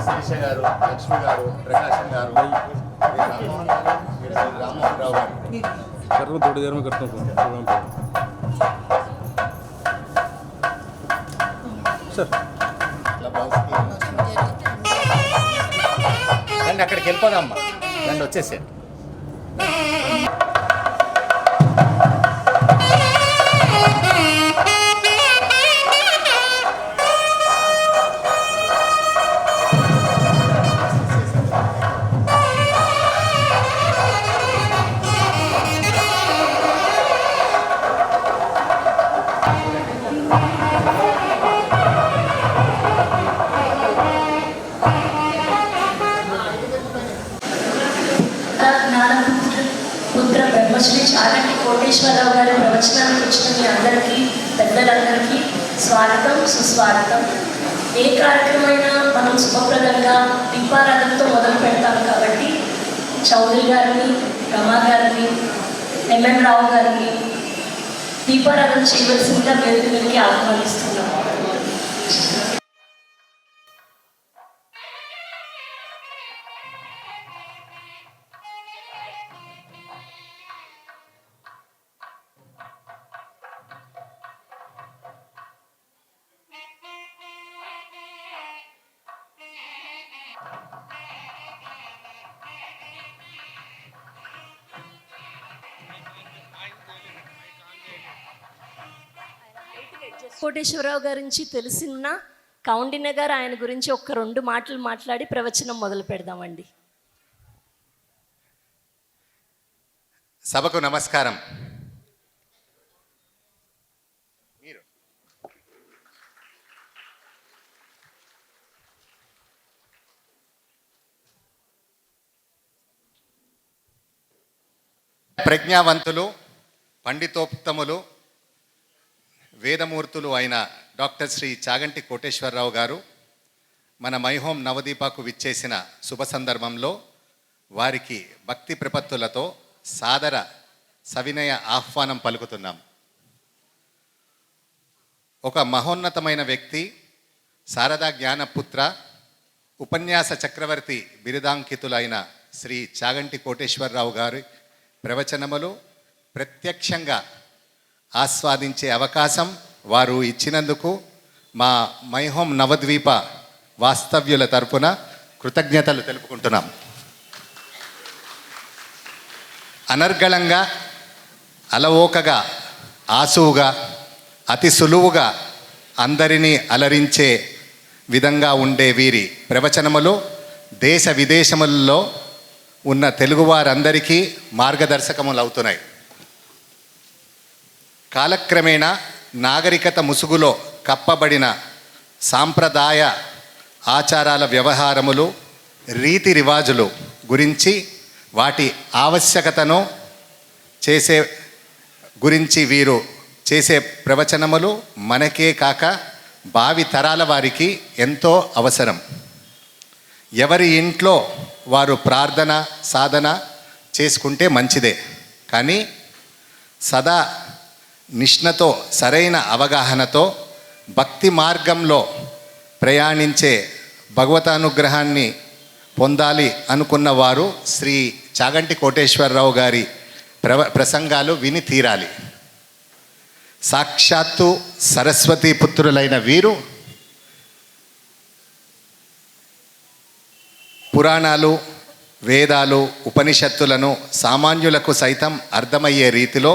శిరీష గారు, లక్ష్మి గారు, ప్రకాశం గారు, రామ్మోహన్ రావు గారు. थोड़ी देर में करता हूँ प्रोग्राम पे सर. రండి అక్కడికి వెళ్ళిపోదామ్మా, రండి వచ్చేసే. పుత్ర బ్రహ్మశ్రీ చాగంటి కోటేశ్వరరావు గారి ప్రవచనానికి వచ్చిన మీ అందరికీ, పెద్దలందరికీ స్వాగతం, సుస్వాగతం. ఏ కార్యక్రమైనా మనం శుభప్రదంగా దీపారాధనతో మొదలు పెడతాం కాబట్టి చౌదరి గారిని, రమా గారిని, ఎంఎన్ రావు గారిని దీపారాధన చేయవలసిందిగా వేదికకి ఆహ్వానిస్తున్నాం. కోటేశ్వరరావు గురించి తెలిసిన కౌండిన్య గారు ఆయన గురించి ఒక 2 మాటలు మాట్లాడి ప్రవచనం మొదలు పెడదామండి. సభకు నమస్కారం. ప్రజ్ఞావంతులు, పండితోత్తములు, వేదమూర్తులు అయిన డాక్టర్ శ్రీ చాగంటి కోటేశ్వరరావు గారు మన మైహోం నవదీపకు విచ్చేసిన శుభ సందర్భంలో వారికి భక్తి ప్రపత్తులతో సాదర సవినయ ఆహ్వానం పలుకుతున్నాం. ఒక మహోన్నతమైన వ్యక్తి, శారదా జ్ఞానపుత్ర, ఉపన్యాస చక్రవర్తి బిరుదాంకితులైన శ్రీ చాగంటి కోటేశ్వరరావు గారి ప్రవచనములు ప్రత్యక్షంగా ఆస్వాదించే అవకాశం వారు ఇచ్చినందుకు మా మైహోం నవద్వీప వాస్తవ్యుల తరపున కృతజ్ఞతలు తెలుపుకుంటున్నాం. అనర్గళంగా, అలవోకగా, ఆసువుగా, అతి సులువుగా అందరినీ అలరించే విధంగా ఉండే వీరి ప్రవచనములు దేశ విదేశములలో ఉన్న తెలుగువారందరికీ మార్గదర్శకములు అవుతున్నాయి. కాలక్రమేణా నాగరికత ముసుగులో కప్పబడిన సాంప్రదాయ ఆచారాల వ్యవహారములు, రీతి రివాజులు గురించి, వాటి ఆవశ్యకతను గురించి వీరు చేసే ప్రవచనములు మనకే కాక భావి తరాల వారికి ఎంతో అవసరం. ఎవరి ఇంట్లో వారు ప్రార్థన, సాధన చేసుకుంటే మంచిదే, కానీ సదా నిష్ణతో, సరైన అవగాహనతో భక్తి మార్గంలో ప్రయాణించే భగవతానుగ్రహాన్ని పొందాలి అనుకున్న వారు శ్రీ చాగంటి కోటేశ్వరరావు గారి ప్రసంగాలు విని తీరాలి. సాక్షాత్తు సరస్వతీ పుత్రులైన వీరు పురాణాలు, వేదాలు, ఉపనిషత్తులను సామాన్యులకు సైతం అర్థమయ్యే రీతిలో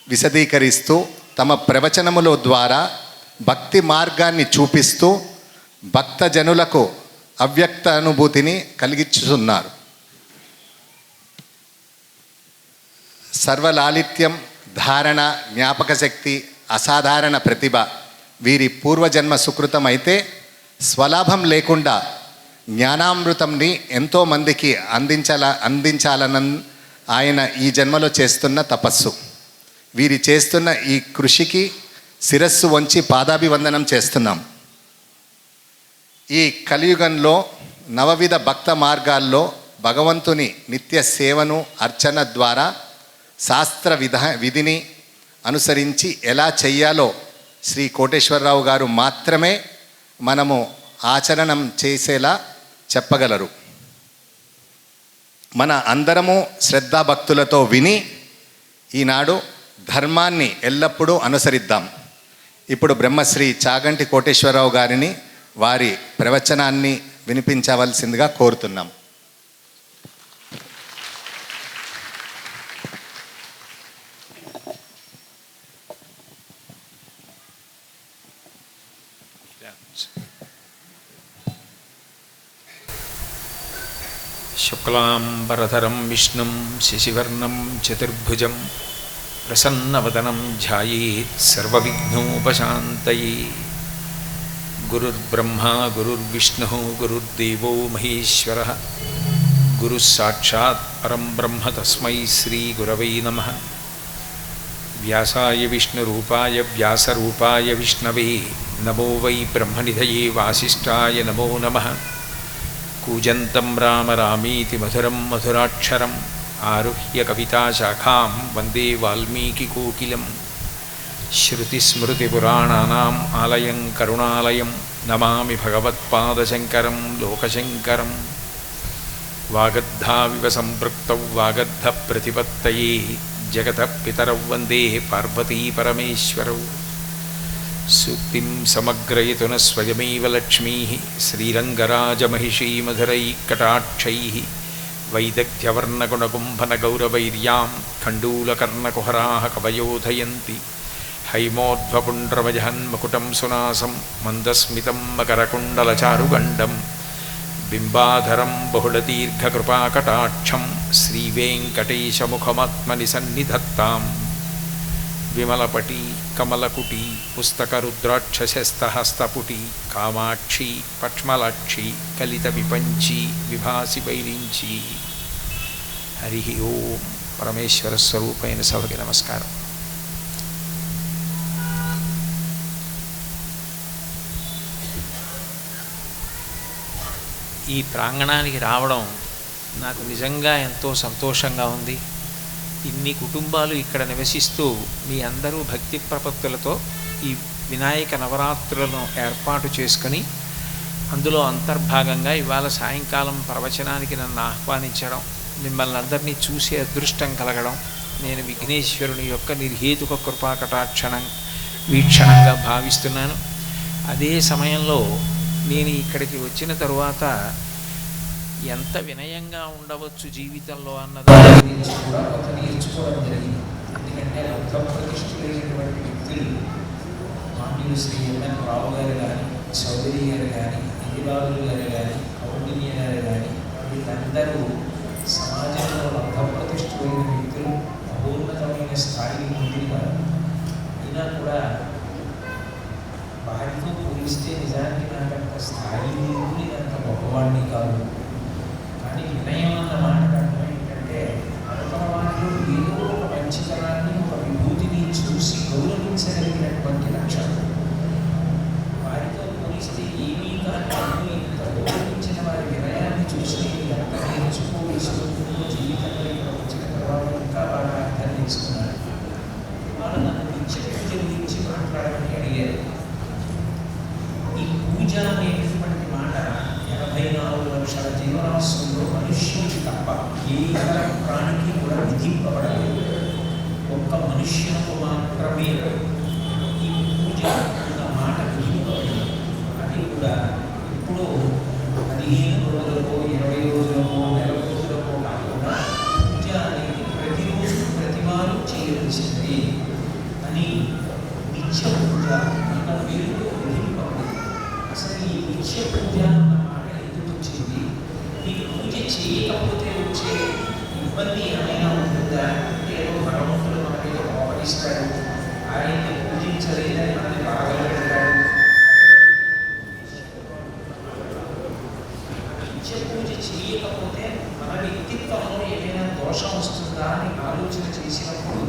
విశదీకరిస్తూ తమ ప్రవచనముల ద్వారా భక్తి మార్గాన్ని చూపిస్తూ భక్తజనులకు అవ్యక్త అనుభూతిని కలిగించుతున్నారు. సర్వలాలిత్యం, ధారణ, జ్ఞాపక శక్తి, అసాధారణ ప్రతిభ వీరి పూర్వజన్మ సుకృతం అయితే స్వలాభం లేకుండా జ్ఞానామృతంని ఎంతోమందికి అందించాలన్న ఆయన ఈ జన్మలో చేస్తున్న తపస్సు. వీరి చేస్తున్న ఈ కృషికి శిరస్సు వంచి పాదాభివందనం చేస్తున్నాం. ఈ కలియుగంలో నవవిధ భక్త మార్గాల్లో భగవంతుని నిత్య సేవను అర్చన ద్వారా శాస్త్ర విధిని అనుసరించి ఎలా చెయ్యాలో శ్రీ కోటేశ్వరరావు గారు మాత్రమే మనము ఆచరణం చేసేలా చెప్పగలరు. మన అందరము శ్రద్ధాభక్తులతో విని ఈనాడు ధర్మాన్ని ఎల్లప్పుడూ అనుసరిద్దాం. ఇప్పుడు బ్రహ్మశ్రీ చాగంటి కోటేశ్వరరావు గారిని వారి ప్రవచనాన్ని వినిపించవలసిందిగా కోరుతున్నాం. శుక్లాంబరధరం విష్ణుం శశివర్ణం చతుర్భుజం ప్రసన్నవదనం ధ్యాయేత్ సర్వవిఘ్నోపశాంతయే. గురుర్బ్రహ్మా గురుర్విష్ణుః గురుర్దేవో మహేశ్వరః గురుః సాక్షాత్ పరం బ్రహ్మ తస్మై శ్రీ గురవై నమః. వ్యాసాయ విష్ణురూపాయ వ్యాసరూపాయ విష్ణవే నమో వై బ్రహ్మనిధయే వాసిష్ఠాయ నమో నమః. కూజంతం రామ రామీతి మధురం మధురాక్షరం ఆరుహ్య కవితాశాఖాం వందే వాల్మీకికోకిలం. శృతిస్మృతిపురాణానాం ఆలయం కరుణాలయం నమామి భగవత్పాదశంకరం లోకశంకరం. వాగద్ధావివ సంపృక్తౌ వాగద్ధ ప్రతిపత్తయే జగతః పితరౌ వందే పార్వతీ పరమేశ్వరౌ. సూక్తిం సమగ్రయతున స్వయమేవ లక్ష్మీ శ్రీరంగరాజమహిషీ మధురైకటాక్షైః వైదగ్ధ్యవర్ణగుణగుంభనగౌరవైర్యాం ఖండూలకర్ణకుహరాः కవయోధయంతి. హైమోధ్వపుండ్రమజహన్మకుటం సునాసం మందస్మితం మకరకుండలచారుగండం బింబాధరం బహుళదీర్ఘకృపాకటాక్షం శ్రీవేంకటేశముఖమాత్మని సన్నిధత్తాం. విమలపటి కమలకుటి పుస్తకరుద్రాక్షశస్తహస్తపుటి కామాక్షి పక్ష్మలాక్షి కలిత విపంచి విభాసి వైరించి. హరి ఓం. పరమేశ్వర స్వరూపైన సభకి నమస్కారం. ఈ ప్రాంగణానికి రావడం నాకు నిజంగా ఎంతో సంతోషంగా ఉంది. ఇన్ని కుటుంబాలు ఇక్కడ నివసిస్తూ మీ అందరూ భక్తి ప్రపత్తులతో ఈ వినాయక నవరాత్రులను ఏర్పాటు చేసుకొని అందులో అంతర్భాగంగా ఇవాళ సాయంకాలం ప్రవచనానికి నన్ను ఆహ్వానించడం, మిమ్మల్ని అందరినీ చూసే అదృష్టం కలగడం నేను విఘ్నేశ్వరుని యొక్క నిర్హేతుక కృపాకటాక్షణం వీక్షణంగా భావిస్తున్నాను. అదే సమయంలో నేను ఇక్కడికి వచ్చిన తరువాత ఎంత వినయంగా ఉండవచ్చు జీవితంలో అన్నదాని గురించి కూడా కొంత నేర్చుకోవడం జరిగింది. ఎందుకంటే ప్రతిష్ఠితులైనటువంటి వ్యక్తులు మాన్యులు శ్రీ ఎంఎన్ రావు గారు కానీ, చౌదరి గారు కానీ, ఇందిరాజులు గారు కానీ, కౌండిన్య గారు కానీ, వీళ్ళందరూ సమాజంలో ప్రతిష్ఠితులైన వ్యక్తులు, మహోన్నతమైన స్థాయికి పొందినవారు. అయినా కూడా వారితో పోలిస్తే నిజానికి నాకు అంత స్థాయి లేదు, అంత గొప్పవాడిని కాదు. కానీ వినయం అన్న మాటకు అర్థం ఏంటంటే అవతల వారిలో ఏదో ఒక మంచితనాన్ని, ఒక విభూతిని చూసి గౌరవించగలిగినటువంటి లక్షణం. వారితో పోలిస్తే ఏమీ కానీ ఇంత గౌరవించిన వారి వినయాన్ని చూసి ఎంత నేర్చుకోవలసి ఉంటుందో జీవితంలో ఇక్కడ వచ్చిన తర్వాత ఇంకా బాగా అర్థం చేసుకున్నారు. వాళ్ళు నన్ను నిత్య పూజ గురించి మాట్లాడమని అడిగారు. ఈ పూజ అనేటువంటి మాట 84 లక్షల జీవరాశుల్లో మనుష్యుడికి తప్ప ఏ ఇతర ప్రాణికి కూడా విధింపబడలేదు. ఒక్క మనుష్యులకు మాత్రమే ఈ పూజ అన్న మాట విధింపబడింది. అది కూడా ఇప్పుడు 15 రోజులకో 20 రోజులకో నెల రోజులకో కాకుండా పూజ అనేది ప్రతిరోజు ప్రతివారు చేయవలసింది అని నిత్య పూజ అన్న పేరుతో విధింపబడింది. అసలు ఈ నిత్య పూజ అన్న మాట ఎందుకు వచ్చింది? ఈ పూజ చేయకపోతే వచ్చే ఇబ్బంది ఏమైనా ఉంటుందా? ఏదో భగవంతుడు మనకి కోపడిస్తాడు, ఆయన్ని పూజించలేదని మనల్ని బాధలు పెడతాడు. నిత్య పూజ చేయకపోతే మన వ్యక్తిత్వంలో ఏమైనా దోషం వస్తుందా అని ఆలోచన చేసినప్పుడు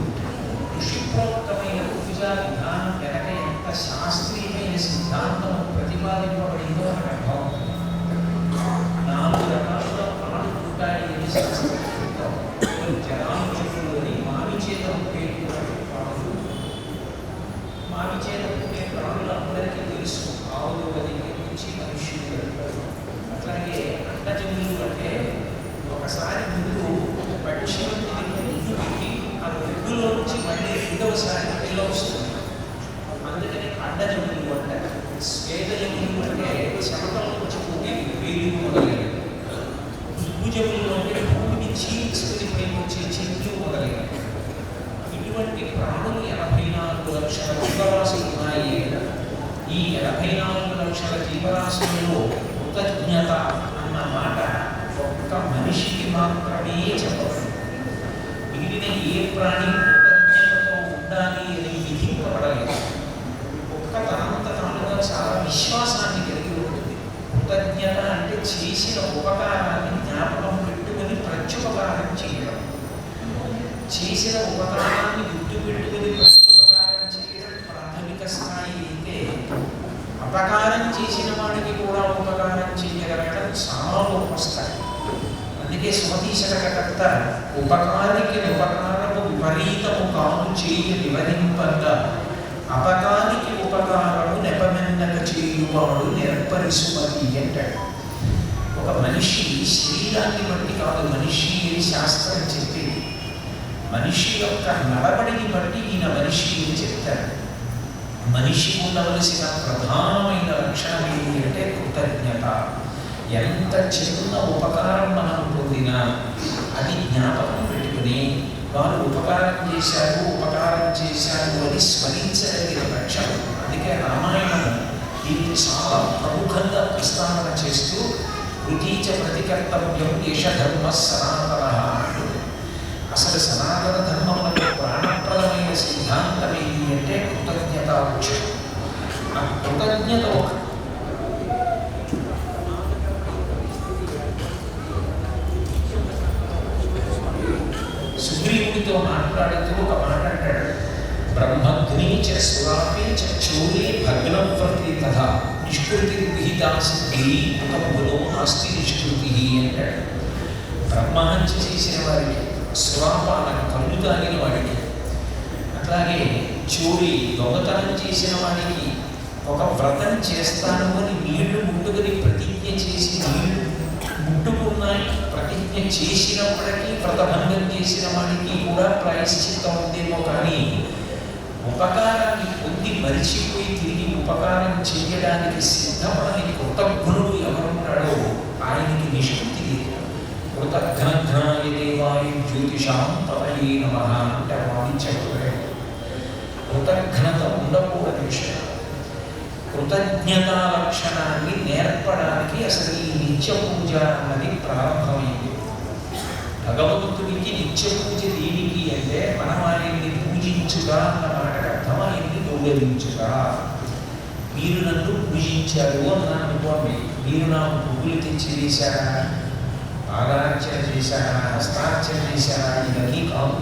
ఋషిప్రోక్తమైన పూజా విధానం వెనక ఎంత శాస్త్రీయమైన సిద్ధాంతం ప్రతిపాదింపబడిందో మనకు అర్థం. 4 రకాలుగా పాల్గొంటాయి అన్న మాట ఒక్క మనిషికి మాత్రమే చెప్పబడింది. మిగిలిన ఏ ప్రాణి కృతజ్ఞతతో ఉండాలి అని విధింపబడలేదు. ఒక్క తనంత తానుగా చాలా విశ్వాసాన్ని కలిగి ఉంటుంది. కృతజ్ఞత అంటే చేసిన ఉపకారాన్ని జ్ఞాపకం పెట్టుకుని ప్రత్యుపకారం చేయడం. చేసిన ఉపకారాన్ని గుర్తుపెట్టుకుని ప్రత్యుపకారం చేయడం ప్రాథమిక స్థాయి అయితే, అపకారం చేసిన వాడికి కూడా ఉపకారం చేయగలగడం చాలా గొప్ప స్థాయి. అందుకే సుమతీ శతకకర్త ఉపకారికి ఉపకారము విపరీతము కాను చేయ వివరింపగా అపకారికి ఉపకారము నెపమెన్నక చేయువాడు నెరపరి సుమతి అంటాడు. ఒక మనిషి శరీరాన్ని బట్టి కాదు మనిషి అని శాస్త్రం చెప్పేది. మనిషి యొక్క నడవడిని బట్టి ఈయన మనిషి అని చెప్తాడు. మనిషి ఉండవలసిన ప్రధానమైన లక్షణం ఏంటి అంటే కృతజ్ఞత. ఎంత చిన్న ఉపకారం మనం పొందినా అది జ్ఞాపకం పెట్టుకుని వారు ఉపకారం చేశారు అని స్మరించగలిగిన లక్షణం. అందుకే రామాయణం దీన్ని చాలా ప్రముఖంగా ప్రస్తావన చేస్తూ కృతీచ ప్రతికర్తవ్యం దేశ ధర్మ సనాతన అంటుంది. అసలు సనాతన ధర్మములకు ప్రాణప్రదమైన సిద్ధాంతం ఏంటి అంటే కృతజ్ఞత లక్షణం. ఆ కృతజ్ఞత ఒక సుగ్రీవుడితో మాట్లాడుతూ ఒక మాట అంటాడు, బ్రహ్మగ్ని చ సురాపే చ చోరే భగ్నవ్రతి తథా నిష్కృతి విహితా సిద్ధి ముఖములో నాస్తి నిష్కృతి అంటాడు. బ్రహ్మహత్య చేసిన వారికి, సురాపాన కళ్ళు తాగిన వాడికి, అట్లాగే చోరీ దొంగతనం చేసిన వాడికి ఒక వ్రతం చేస్తాను అని నీళ్లు ముట్టుకుని ప్రతిజ్ఞ చేసి నీళ్లు ముట్టుకున్నాయి ప్రతిజ్ఞ చేసినప్పటికీ వ్రతభంగం చేసిన వాడికి కూడా ప్రాయశ్చిత్తం ఉందేమో. కానీ ఉపకారాన్ని పొంది మరిచిపోయి తిరిగి ఉపకారం చేయడానికి సిద్ధపడని కృతజ్ఞుడు ఎవరున్నాడో ఆయనకి నిష్కృతి లేదు. కృతజ్ఞాయ దేవాయ జ్యోతిషాం పతయే నమః అంటే వాదించకూడదు. కృతజ్ఞత ఉండకూడని విషయం. కృతజ్ఞతా లక్షణాన్ని నేర్పడానికి అసలు ఈ నిత్య పూజ అన్నది ప్రారంభమైంది. భగవంతుడికి నిత్య పూజ దేనికి అంటే మనం ఆయన్ని పూజించుగా అన్న మాటకు అర్థం ఆయన్ని గౌరవించుగా. మీరు నన్ను పూజించారు అన్నాను అనుకోండి, మీరు నాకు పువ్వులు తెచ్చి వేశారా, పాదార్చన చేశారా, హస్తార్చన చేశారా, ఇవన్నీ కాదు.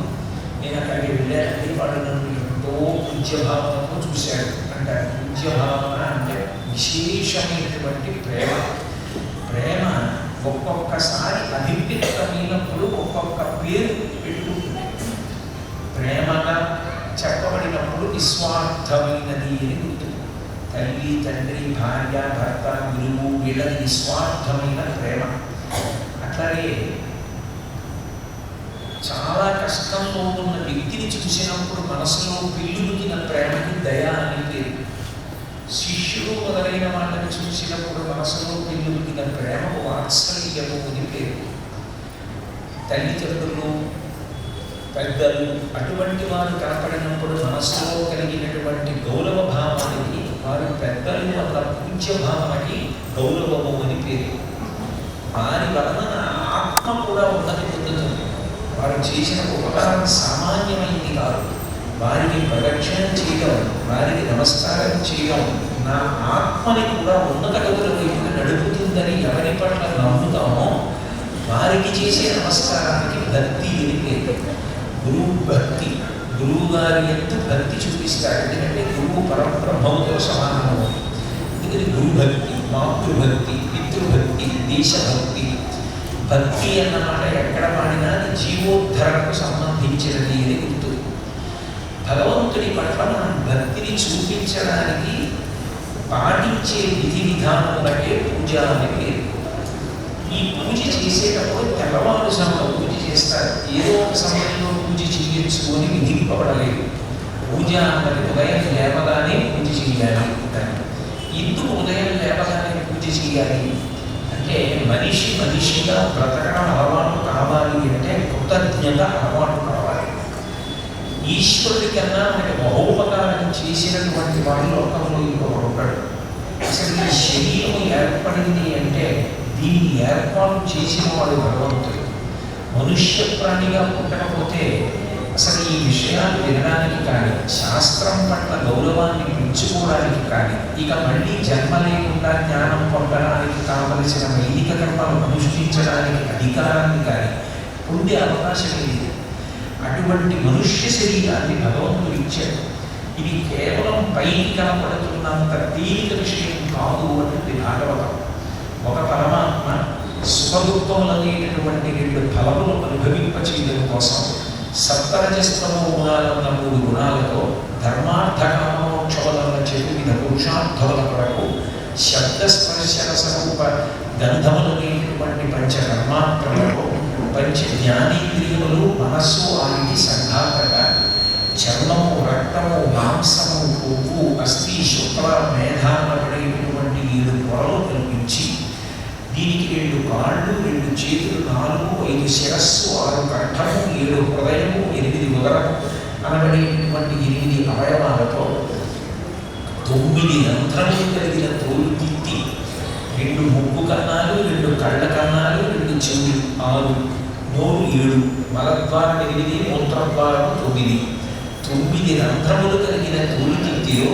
నేను అక్కడికి వెళ్ళానంటే వాడు నన్ను ఎంతో పూజ్యభావనతో చూశాడు అంటారు. పూజ్యభావన అంటే విశేషమైనటువంటి ప్రేమ. ప్రేమ ఒక్కొక్కసారి అభివ్యక్తమైనప్పుడు ఒక్కొక్క పేరు పెట్టుకుంటుంది. ప్రేమగా చెప్పబడినప్పుడు నిస్వార్థమైనది అని గుర్తు. తల్లి, తండ్రి, భార్య, భర్త, గురువు వీళ్ళది నిస్వార్థమైన ప్రేమ. అట్లాగే చాలా కష్టంలో ఉన్న వ్యక్తిని చూసినప్పుడు మనసులో పిల్లుకిన ప్రేమకి దయ అని పేరు. శిష్యుడు మొదలైన వాళ్ళని చూసినప్పుడు మనసులో పిల్లుకిన ప్రేమకు వాత్సల్యము అని పేరు. తల్లిదండ్రులు, పెద్దలు అటువంటి వారు కనపడినప్పుడు మనసులో కలిగినటువంటి గౌరవ భావానికి, వారు పెద్దలు వల్ల పూజ్య భావనకి గౌరవము అని పేరు. వారి వలన ఆత్మ కూడా ఉన్నతి పొందుతుంది. వారు చేసిన ఉపకారం సామాన్యమైంది కాదు. వారికి ప్రదక్షిణం చేయడం, వారికి నమస్కారం చేయడం నా ఆత్మని కూడా ఉన్నత గదుల వైపు నడుపుతుందని ఎవరి పట్ల నమ్ముతామో వారికి చేసే నమస్కారానికి భక్తి అని పేరు. గురువు భక్తి, గురువు గారి ఎందు భక్తి చూపిస్తారు. ఎందుకంటే గురువు పరబ్రహ్మముతో సమానము. ఎందుకని గురుభక్తి, మాతృభక్తి, పితృభక్తి, దేశభక్తి. భక్తి అన్నమాట ఎక్కడ వాడినా జీవోద్ధరణకు సంబంధించినది అని గుర్తు. భగవంతుడి పట్ల మనం భక్తిని చూపించడానికి పాటించే విధి విధానాలకే పూజ అని పేరు. ఈ పూజ చేసేటప్పుడు తెల్లవారుజామున పూజ చేస్తారు. ఏదో ఒక సమయంలో పూజ చేయొచ్చు అని విధింపబడలేదు. పూజ అన్నది ఉదయం లేవగానే పూజ చేయాలి. ఎందుకు ఉదయం లేవగానే పూజ చేయాలి అంటే మనిషి మనిషిగా బ్రతకడం అలవాటు కావాలి అంటే కృతజ్ఞత అలవాటు కావాలి. ఈశ్వరుడి కన్నా మనకి మహోపకారం చేసినటువంటి వాడి లోకంలో ఇంకొకడు ఉంటాడు. అసలు ఈ శరీరం ఏర్పడింది అంటే దీన్ని ఏర్పాటు చేసిన వాడు భగవంతుడు. మనుష్య ప్రాణిగా పుట్టకపోతే అసలు ఈ విషయాలు వినడానికి కానీ, శాస్త్రం పట్ల గౌరవాన్ని పెంచుకోవడానికి కానీ, ఇక మళ్ళీ జన్మ లేకుండా జ్ఞానం పొందడానికి కావలసిన వైదిక కర్మలు అనుష్ఠించడానికి అధికారాన్ని కానీ పొందే అవకాశం లేదు. అటువంటి మనుష్య శరీరాన్ని భగవంతుడు ఇచ్చాడు. ఇది కేవలం పైకి కనపడుతున్నంత తేలిక విషయం కాదు అన్నది భాగవతం. ఒక పరమాత్మ సుఖదుఖములనేటటువంటి 2 ఫలములు అనుభవింపచేయడం కోసం సప్తరజస్తమో గుణాలన్న 3 గుణాలతో ధర్మార్థ కామమోక్షములన్న 4 పురుషార్థముల కొరకు శబ్దస్పర్శన స్వరూప గంధములనేటటువంటి పంచకర్మాత్మలతో పంచ జ్ఞానేంద్రియములు మనస్సు ఆనికి సంఘాతగా చర్మము, రక్తము, మాంసము, కొవ్వు, అస్థి, శుక్ల, మేధానపడేటటువంటి 7 పొరలు కల్పించి దీనికి 2 కాళ్ళు, 2 చేతులు, 4, 5 శిరస్సు, 6 కంఠము, 7 హృదయము, 8 ఉదరము అనబడేటటువంటి 8 అవయవాలతో 9 రంధ్రములు కలిగిన తోలు తిత్తి, 2 ముక్కు కన్నాలు, 2 కళ్ళ కన్నాలు, 2 చెవులు, 6, నోరు 7, మలద్వారం 8, మూత్రద్వారం 9, 9 రంధ్రములు కలిగిన తోలు తిత్తిలో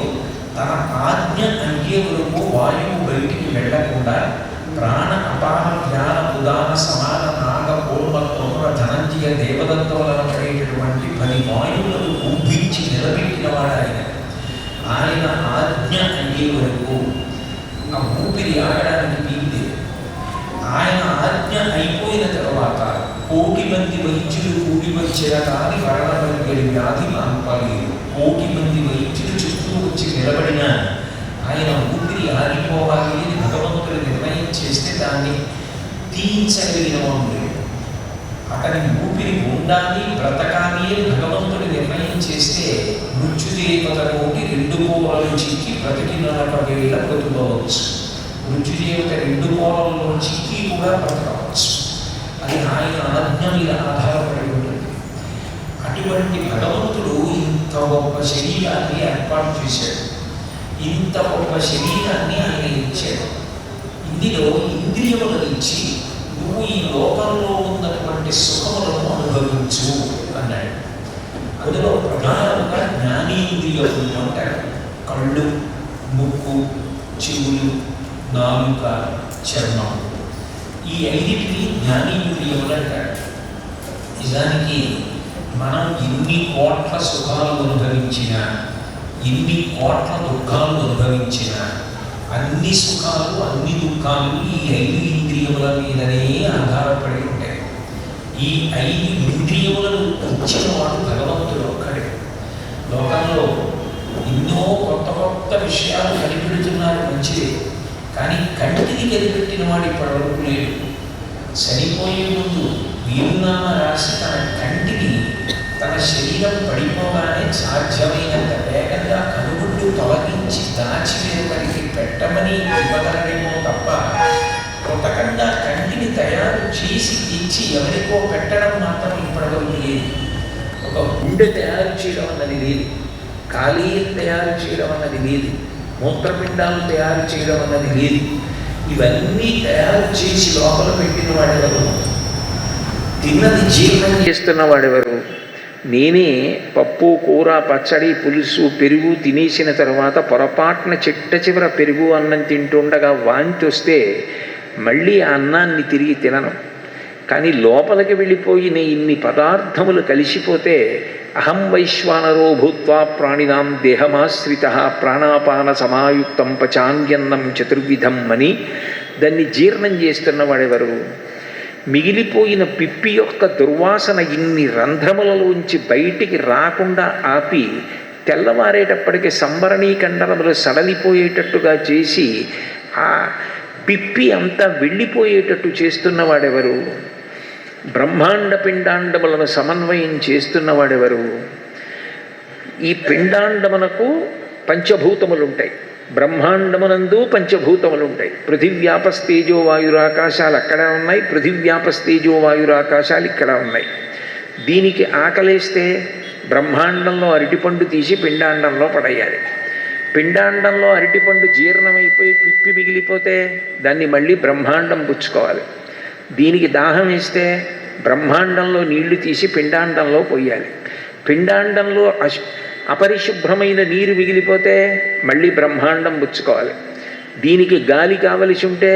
తన ఆజ్ఞ అంగే వరకు వాయువు బయటికి వెళ్లకుండా ప్రాణ అపాన జ్ఞాన ఉదాన సమాన నాగ పూర్వ తోర ధనంజయ దేవదత్తములనబడేటటువంటి 10 వాయువులను ఊహించి నిలబెట్టిన వాడు ఆయన ఆజ్ఞ అయ్యే వరకు ఆ ఊపిరి ఆగడానికి వీలు. ఆయన ఆజ్ఞ అయిపోయిన తర్వాత 1,000,000 మంది వైద్యులు కూడి వచ్చిన కానీ మరణమయ్యే వ్యాధి మాన్పలేదు. 1,000,000 మంది వైద్యులు చుట్టూ వచ్చి నిలబడిన ఆయన ఊపిరి ఆగిపోవాలి అని భగవంతుడు నిర్ణయం చేస్తే దాన్ని తీయించగలిగిన వాడు. అతని ఊపిరి ఉండాలి, బ్రతకాలి అని భగవంతుడు నిర్ణయం చేస్తే మృత్యుదేవతలోకి 2 కోరలు చిక్కి బ్రతికినంత వేళ బ్రతుకోవచ్చు. మృత్యుదేవత 2 కోరలలో చిక్కి కూడా బ్రతకవచ్చు. అది ఆయన ఆజ్ఞ మీద ఆధారపడి ఉంటుంది. అటువంటి భగవంతుడు ఇంత గొప్ప శరీరాన్ని ఏర్పాటు చేశాడు. ఇంత గొప్ప శరీరాన్ని ఆయన ఇచ్చాడు. ఇందులో ఇంద్రియములను ఇచ్చి నువ్వు ఈ లోకంలో ఉన్నటువంటి సుఖములను అనుభవించు అన్నాడు. అందులో ప్రధానంగా జ్ఞానేంద్రియములు అంటాడు. కళ్ళు, ముక్కు, చెవులు, నాలుక, చర్మం, ఈ 5టిని జ్ఞానేంద్రియములు అంటాడు. నిజానికి మనం ఎన్ని కోట్ల సుఖాలు అనుభవించినా, ఎన్ని కోట్ల దుఃఖాలు అనుభవించినా అన్ని సుఖాలు, అన్ని దుఃఖాలు ఈ 5 ఇంద్రియముల మీదనే ఆధారపడి ఉంటాయి. ఈ 5 ఇంద్రియములను ఇచ్చిన వాడు భగవంతుడు ఒక్కడే. లోకంలో ఎన్నో కొత్త కొత్త విషయాలు కనిపెడుతున్నారు, మంచిదే. కానీ కంటిని కనిపెట్టిన వాడు ఇప్పటివరకు లేడు. చనిపోయే ముందు వీరునామా రాసి తన కంటిని తన శరీరం పడిపోగానే సాధ్యమైనంత వేగంగా కనుగుడ్లు తొలగించి దాచి వేరొకరికి పెట్టమని ఇవ్వగలడేమో తప్ప కొట్టకుండా కంటిని తయారు చేసి ఇచ్చి ఎవరికో పెట్టడం మాత్రం ఇప్పటివరకు లేదు. ఒక గుండె తయారు చేయడం అన్నది లేదు, కాలేయం తయారు చేయడం అన్నది లేదు, మూత్రపిండాలు తయారు చేయడం అన్నది లేదు. ఇవన్నీ తయారు చేసి లోపల పెట్టిన వాడెవరు? తిన్నది జీర్ణం చేస్తున్న వాడెవరు? నేనే పప్పు, కూర, పచ్చడి, పులుసు, పెరుగు తినేసిన తర్వాత పొరపాటున చిట్ట చివర పెరుగు అన్నం తింటుండగా వాంతి వస్తే మళ్ళీ ఆ అన్నాన్ని తిరిగి తినను. కానీ లోపలికి వెళ్ళిపోయిన ఇన్ని పదార్థములు కలిసిపోతే అహం వైశ్వానరో భూత్వా ప్రాణినాం దేహమాశ్రిత ప్రాణాపాన సమాయుక్తం పచాన్యన్నం చతుర్విధం అని దాన్ని జీర్ణం చేస్తున్న వాడెవరు? మిగిలిపోయిన పిప్పి యొక్క దుర్వాసన ఇన్ని రంధ్రములలోంచి బయటికి రాకుండా ఆపి తెల్లవారేటప్పటికి సంభరణీ కండరములు సడలిపోయేటట్టుగా చేసి ఆ పిప్పి అంతా వెళ్ళిపోయేటట్టు చేస్తున్నవాడెవరు? బ్రహ్మాండ పిండాండములను సమన్వయం చేస్తున్నవాడెవరు? ఈ పిండాండమునకు పంచభూతములు ఉంటాయి, బ్రహ్మాండమునందు పంచభూతములు ఉంటాయి. పృథివ్యాపస్తేజో వాయురాకాశాలు అక్కడ ఉన్నాయి, పృథివ్యాపస్తేజో వాయురాకాశాలు ఇక్కడ ఉన్నాయి. దీనికి ఆకలేస్తే బ్రహ్మాండంలో అరటిపండు తీసి పిండాండంలో పడేయాలి. పిండాండంలో అరటిపండు జీర్ణమైపోయి పిప్పి మిగిలిపోతే దాన్ని మళ్ళీ బ్రహ్మాండం పుచ్చుకోవాలి. దీనికి దాహం వేస్తే బ్రహ్మాండంలో నీళ్లు తీసి పిండాండంలో పోయాలి. పిండాండంలో అపరిశుభ్రమైన నీరు మిగిలిపోతే మళ్ళీ బ్రహ్మాండం పుచ్చుకోవాలి. దీనికి గాలి కావలసి ఉంటే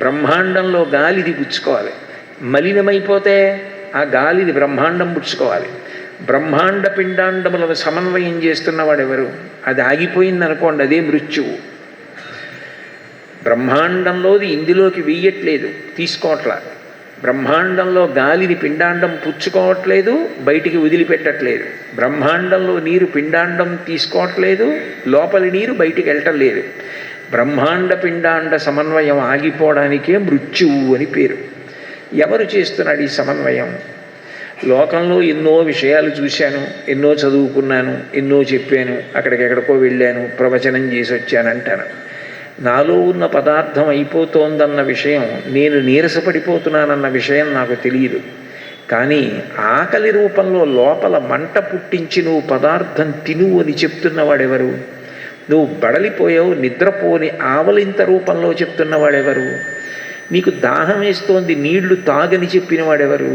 బ్రహ్మాండంలో గాలిది పుచ్చుకోవాలి. మలినమైపోతే ఆ గాలిది బ్రహ్మాండం పుచ్చుకోవాలి. బ్రహ్మాండ పిండాండములను సమన్వయం చేస్తున్నవాడెవరు? అది ఆగిపోయిందనుకోండి, అదే మృత్యువు. బ్రహ్మాండంలోది ఇందులోకి వెయ్యట్లేదు, తీసుకోవట్లా. బ్రహ్మాండంలో గాలిని పిండాండం పుచ్చుకోవట్లేదు, బయటికి వదిలిపెట్టట్లేదు. బ్రహ్మాండంలో నీరు పిండాండం తీసుకోవట్లేదు, లోపలి నీరు బయటికి వెళ్ళటం లేదు. బ్రహ్మాండ పిండాండ సమన్వయం ఆగిపోవడానికే మృత్యువు అని పేరు. ఎవరు చేస్తున్నాడు ఈ సమన్వయం? లోకంలో ఎన్నో విషయాలు చూశాను, ఎన్నో చదువుకున్నాను, ఎన్నో చెప్పాను, అక్కడికెక్కడికో వెళ్ళాను, ప్రవచనం చేసి వచ్చానంటాను. నాలో ఉన్న పదార్థం అయిపోతోందన్న విషయం, నేను నీరసపడిపోతున్నానన్న విషయం నాకు తెలియదు. కానీ ఆకలి రూపంలో లోపల మంట పుట్టించి నువ్వు పదార్థం తిను అని చెప్తున్నవాడెవరు? నువ్వు బడలిపోయావు, నిద్రపోని ఆవలింత రూపంలో చెప్తున్నవాడెవరు? నీకు దాహం వేస్తోంది, నీళ్లు తాగని చెప్పినవాడెవరు?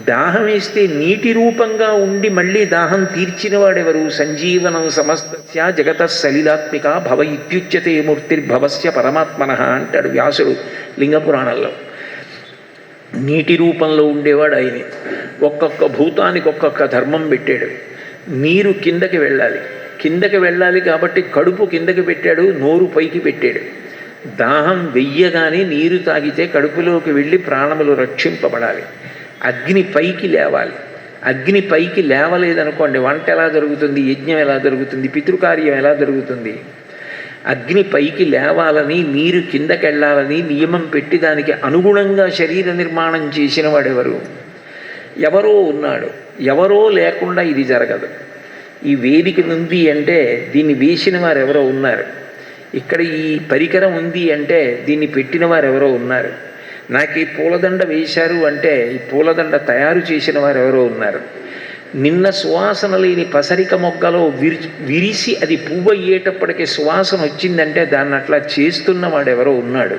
దాహం వేస్తే నీటి రూపంగా ఉండి మళ్ళీ దాహం తీర్చినవాడెవరు? సంజీవనం సమస్తస్య జగత సలిలాత్మిక భవ ఇత్యుచ్యతే మూర్తిర్భవస్య పరమాత్మన అంటాడు వ్యాసుడు లింగపురాణంలో. నీటి రూపంలో ఉండేవాడు ఆయనే. ఒక్కొక్క భూతానికి ఒక్కొక్క ధర్మం పెట్టాడు. నీరు కిందకి వెళ్ళాలి కాబట్టి కడుపు కిందకి పెట్టాడు, నోరు పైకి పెట్టాడు. దాహం వెయ్యగానే నీరు తాగితే కడుపులోకి వెళ్ళి ప్రాణములు రక్షింపబడాలి. అగ్ని పైకి లేవాలి. అగ్ని పైకి లేవలేదనుకోండి, వంట ఎలా జరుగుతుంది, యజ్ఞం ఎలా జరుగుతుంది, పితృకార్యం ఎలా జరుగుతుంది? అగ్ని పైకి లేవాలని, నీరు కిందకెళ్ళాలని నియమం పెట్టి దానికి అనుగుణంగా శరీర నిర్మాణం చేసిన వాడెవరు? ఎవరో ఉన్నాడు. ఎవరో లేకుండా ఇది జరగదు. ఈ వేదిక ఉంది అంటే దీన్ని వేసిన వారు ఎవరో ఉన్నారు. ఇక్కడ ఈ పరికరం ఉంది అంటే దీన్ని పెట్టిన వారు ఎవరో ఉన్నారు. నాకు ఈ పూలదండ వేశారు అంటే ఈ పూలదండ తయారు చేసిన వారు ఎవరో ఉన్నారు. నిన్న సువాసన లేని పసరిక మొగ్గలో విరిసి అది పువ్వు అయ్యేటప్పటికీ సువాసన వచ్చిందంటే దాన్ని అట్లా చేస్తున్నవాడు ఎవరో ఉన్నాడు.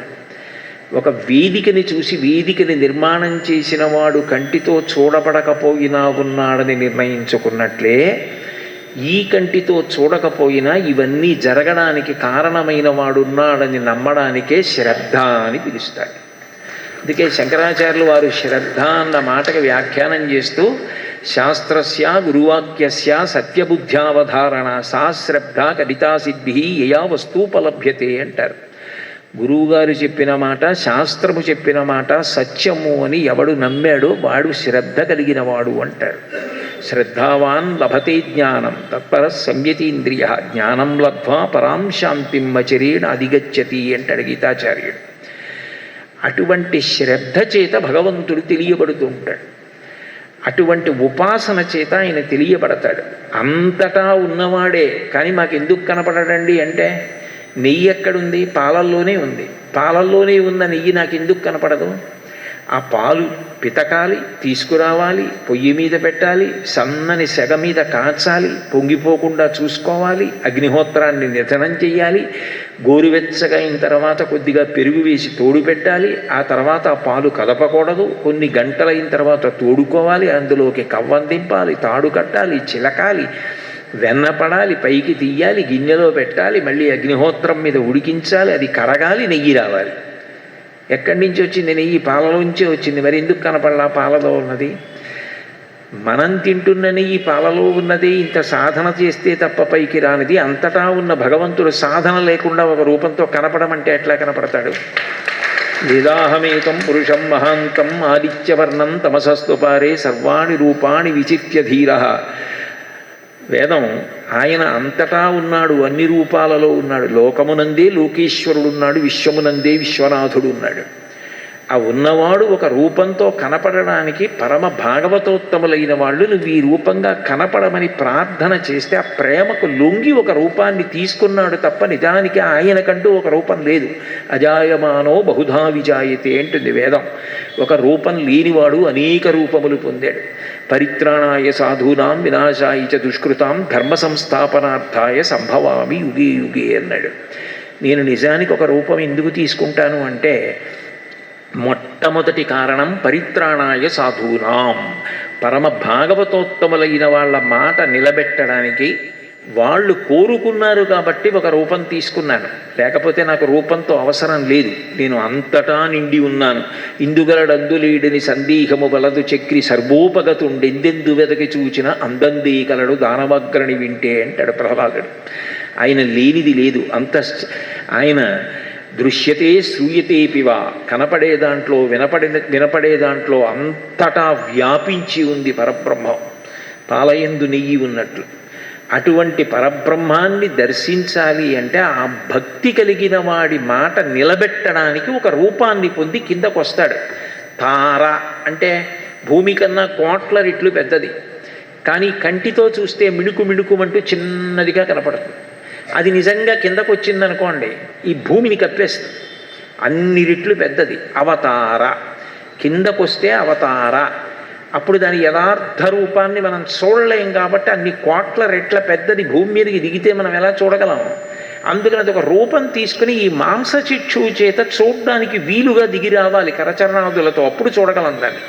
ఒక వేదికని చూసి వేదికని నిర్మాణం చేసిన వాడు కంటితో చూడబడకపోయినా ఉన్నాడని నిర్ణయించుకున్నట్లే ఈ కంటితో చూడకపోయినా ఇవన్నీ జరగడానికి కారణమైన వాడున్నాడని నమ్మడానికే శ్రద్ధ అని పిలుస్తాడు. అందుకే శంకరాచార్యులు వారు శ్రద్ధ అన్న మాటకి వ్యాఖ్యానం చేస్తూ శాస్త్రస్య గురువాక్యస్య సత్యబుద్ధ్యావధారణ సా శ్రద్ధ కవితా సిద్ధి యయా వస్తూపలభ్యతే అంటారు. గురువుగారు చెప్పిన మాట, శాస్త్రము చెప్పిన మాట సత్యము అని ఎవడు నమ్మాడో వాడు శ్రద్ధ కలిగిన వాడు అంటారు. శ్రద్ధావాన్ లభతే జ్ఞానం తత్పర సంయతీంద్రియ జ్ఞానం లబ్ధ్వా పరాం శాంతిం మచరేణ అధిగచ్చతి అంటాడు గీతాచార్యుడు. అటువంటి శ్రద్ధ చేత భగవంతుడు తెలియబడుతూ ఉంటాడు. అటువంటి ఉపాసన చేత ఆయన తెలియబడతాడు. అంతటా ఉన్నవాడే కానీ మాకెందుకు కనపడడండి అంటే, నెయ్యి ఎక్కడుంది? పాలల్లోనే ఉంది. పాలల్లోనే ఉన్న నెయ్యి నాకు ఎందుకు కనపడదు? ఆ పాలు పితకాలి, తీసుకురావాలి, పొయ్యి మీద పెట్టాలి, సన్నని సెగ మీద కాచాలి, పొంగిపోకుండా చూసుకోవాలి, అగ్నిహోత్రాన్ని నిధనం చెయ్యాలి, గోరువెచ్చగా అయిన తర్వాత కొద్దిగా పెరుగు వేసి తోడు పెట్టాలి, ఆ తర్వాత ఆ పాలు కదపకూడదు, కొన్ని గంటలైన తర్వాత తోడుకోవాలి, అందులోకి కవ్వం దింపాలి, తాడు కట్టాలి, చిలకాలి, వెన్న పడాలి, పైకి తీయాలి, గిన్నెలో పెట్టాలి, మళ్ళీ అగ్నిహోత్రం మీద ఉడికించాలి, అది కరగాలి, నెయ్యి రావాలి. ఎక్కడి నుంచి వచ్చింది నెయ్యి? పాలలోంచే వచ్చింది. మరి ఎందుకు కనపడలా పాలలో ఉన్నది? మనం తింటున్న నెయ్యి పాలలో ఉన్నది. ఇంత సాధన చేస్తే తప్ప పైకి రానిది. అంతటా ఉన్న భగవంతుడు సాధన లేకుండా ఒక రూపంతో కనపడమంటే ఎట్లా కనపడతాడు? వేదాహమేతం పురుషం మహాంతం ఆదిత్యవర్ణం తమసస్తుపారే సర్వాణి రూపాణి విచిత్య ధీర. వేదం ఆయన అంతటా ఉన్నాడు, అన్ని రూపాలలో ఉన్నాడు. లోకమునందే లోకేశ్వరుడు ఉన్నాడు, విశ్వమునందే విశ్వనాథుడు ఉన్నాడు. ఆ ఉన్నవాడు ఒక రూపంతో కనపడడానికి పరమ భాగవతోత్తములైన వాళ్ళు నువ్వు ఈ రూపంగా కనపడమని ప్రార్థన చేస్తే ఆ ప్రేమకు లొంగి ఒక రూపాన్ని తీసుకున్నాడు తప్ప నిజానికి ఆయనకంటూ ఒక రూపం లేదు. అజాయమానో బహుధా విజాయతే అంటుంది వేదం. ఒక రూపం లేనివాడు అనేక రూపములు పొందాడు. పరిత్రాణాయ సాధూనాం వినాశాయ చ దుష్కృతాం ధర్మ సంస్థాపనార్థాయ సంభవామి యుగే యుగే అన్నాడు. నేను నిజానికి ఒక రూపం ఎందుకు తీసుకుంటాను అంటే మొట్టమొదటి కారణం పరిత్రాణాయ సాధూనాం, పరమ భాగవతోత్తములైన వాళ్ళ మాట నిలబెట్టడానికి. వాళ్ళు కోరుకున్నారు కాబట్టి ఒక రూపం తీసుకున్నాను, లేకపోతే నాకు రూపంతో అవసరం లేదు. నేను అంతటా నిండి ఉన్నాను. ఇందుగలడందులేడిని సందేహము వలదు చక్రి సర్వోపగతుండెందెందు వెదకి చూచిన అందందే కలడు దానవగ్రణి వింటే అంటాడు ప్రహ్లాదుడు. ఆయన లేనిది లేదు. ఆయన దృశ్యతే శ్రూయతే పివా, కనపడే దాంట్లో వినపడే దాంట్లో అంతటా వ్యాపించి ఉంది పరబ్రహ్మం, పాలయందు నెయ్యి ఉన్నట్లు. అటువంటి పరబ్రహ్మాన్ని దర్శించాలి అంటే ఆ భక్తి కలిగిన వాడి మాట నిలబెట్టడానికి ఒక రూపాన్ని పొంది కిందకు వస్తాడు. తార అంటే భూమి కన్నా కోట్ల రెట్లు పెద్దది, కానీ కంటితో చూస్తే మిణుకు మిణుకుమంటూ చిన్నదిగా కనపడుతుంది. అది నిజంగా కిందకు వచ్చిందనుకోండి ఈ భూమిని కప్పేస్తుంది, అన్ని రెట్లు పెద్దది. అవతార కిందకొస్తే అవతార. అప్పుడు దాని యథార్థ రూపాన్ని మనం చూడలేం కాబట్టి అన్ని కోట్ల రెట్ల పెద్దది భూమి మీదకి దిగితే మనం ఎలా చూడగలం? అందుకని అది ఒక రూపం తీసుకుని ఈ మాంసచిక్షువు చేత చూడడానికి వీలుగా దిగి రావాలి కరచరణాదులతో, అప్పుడు చూడగలం దాన్ని.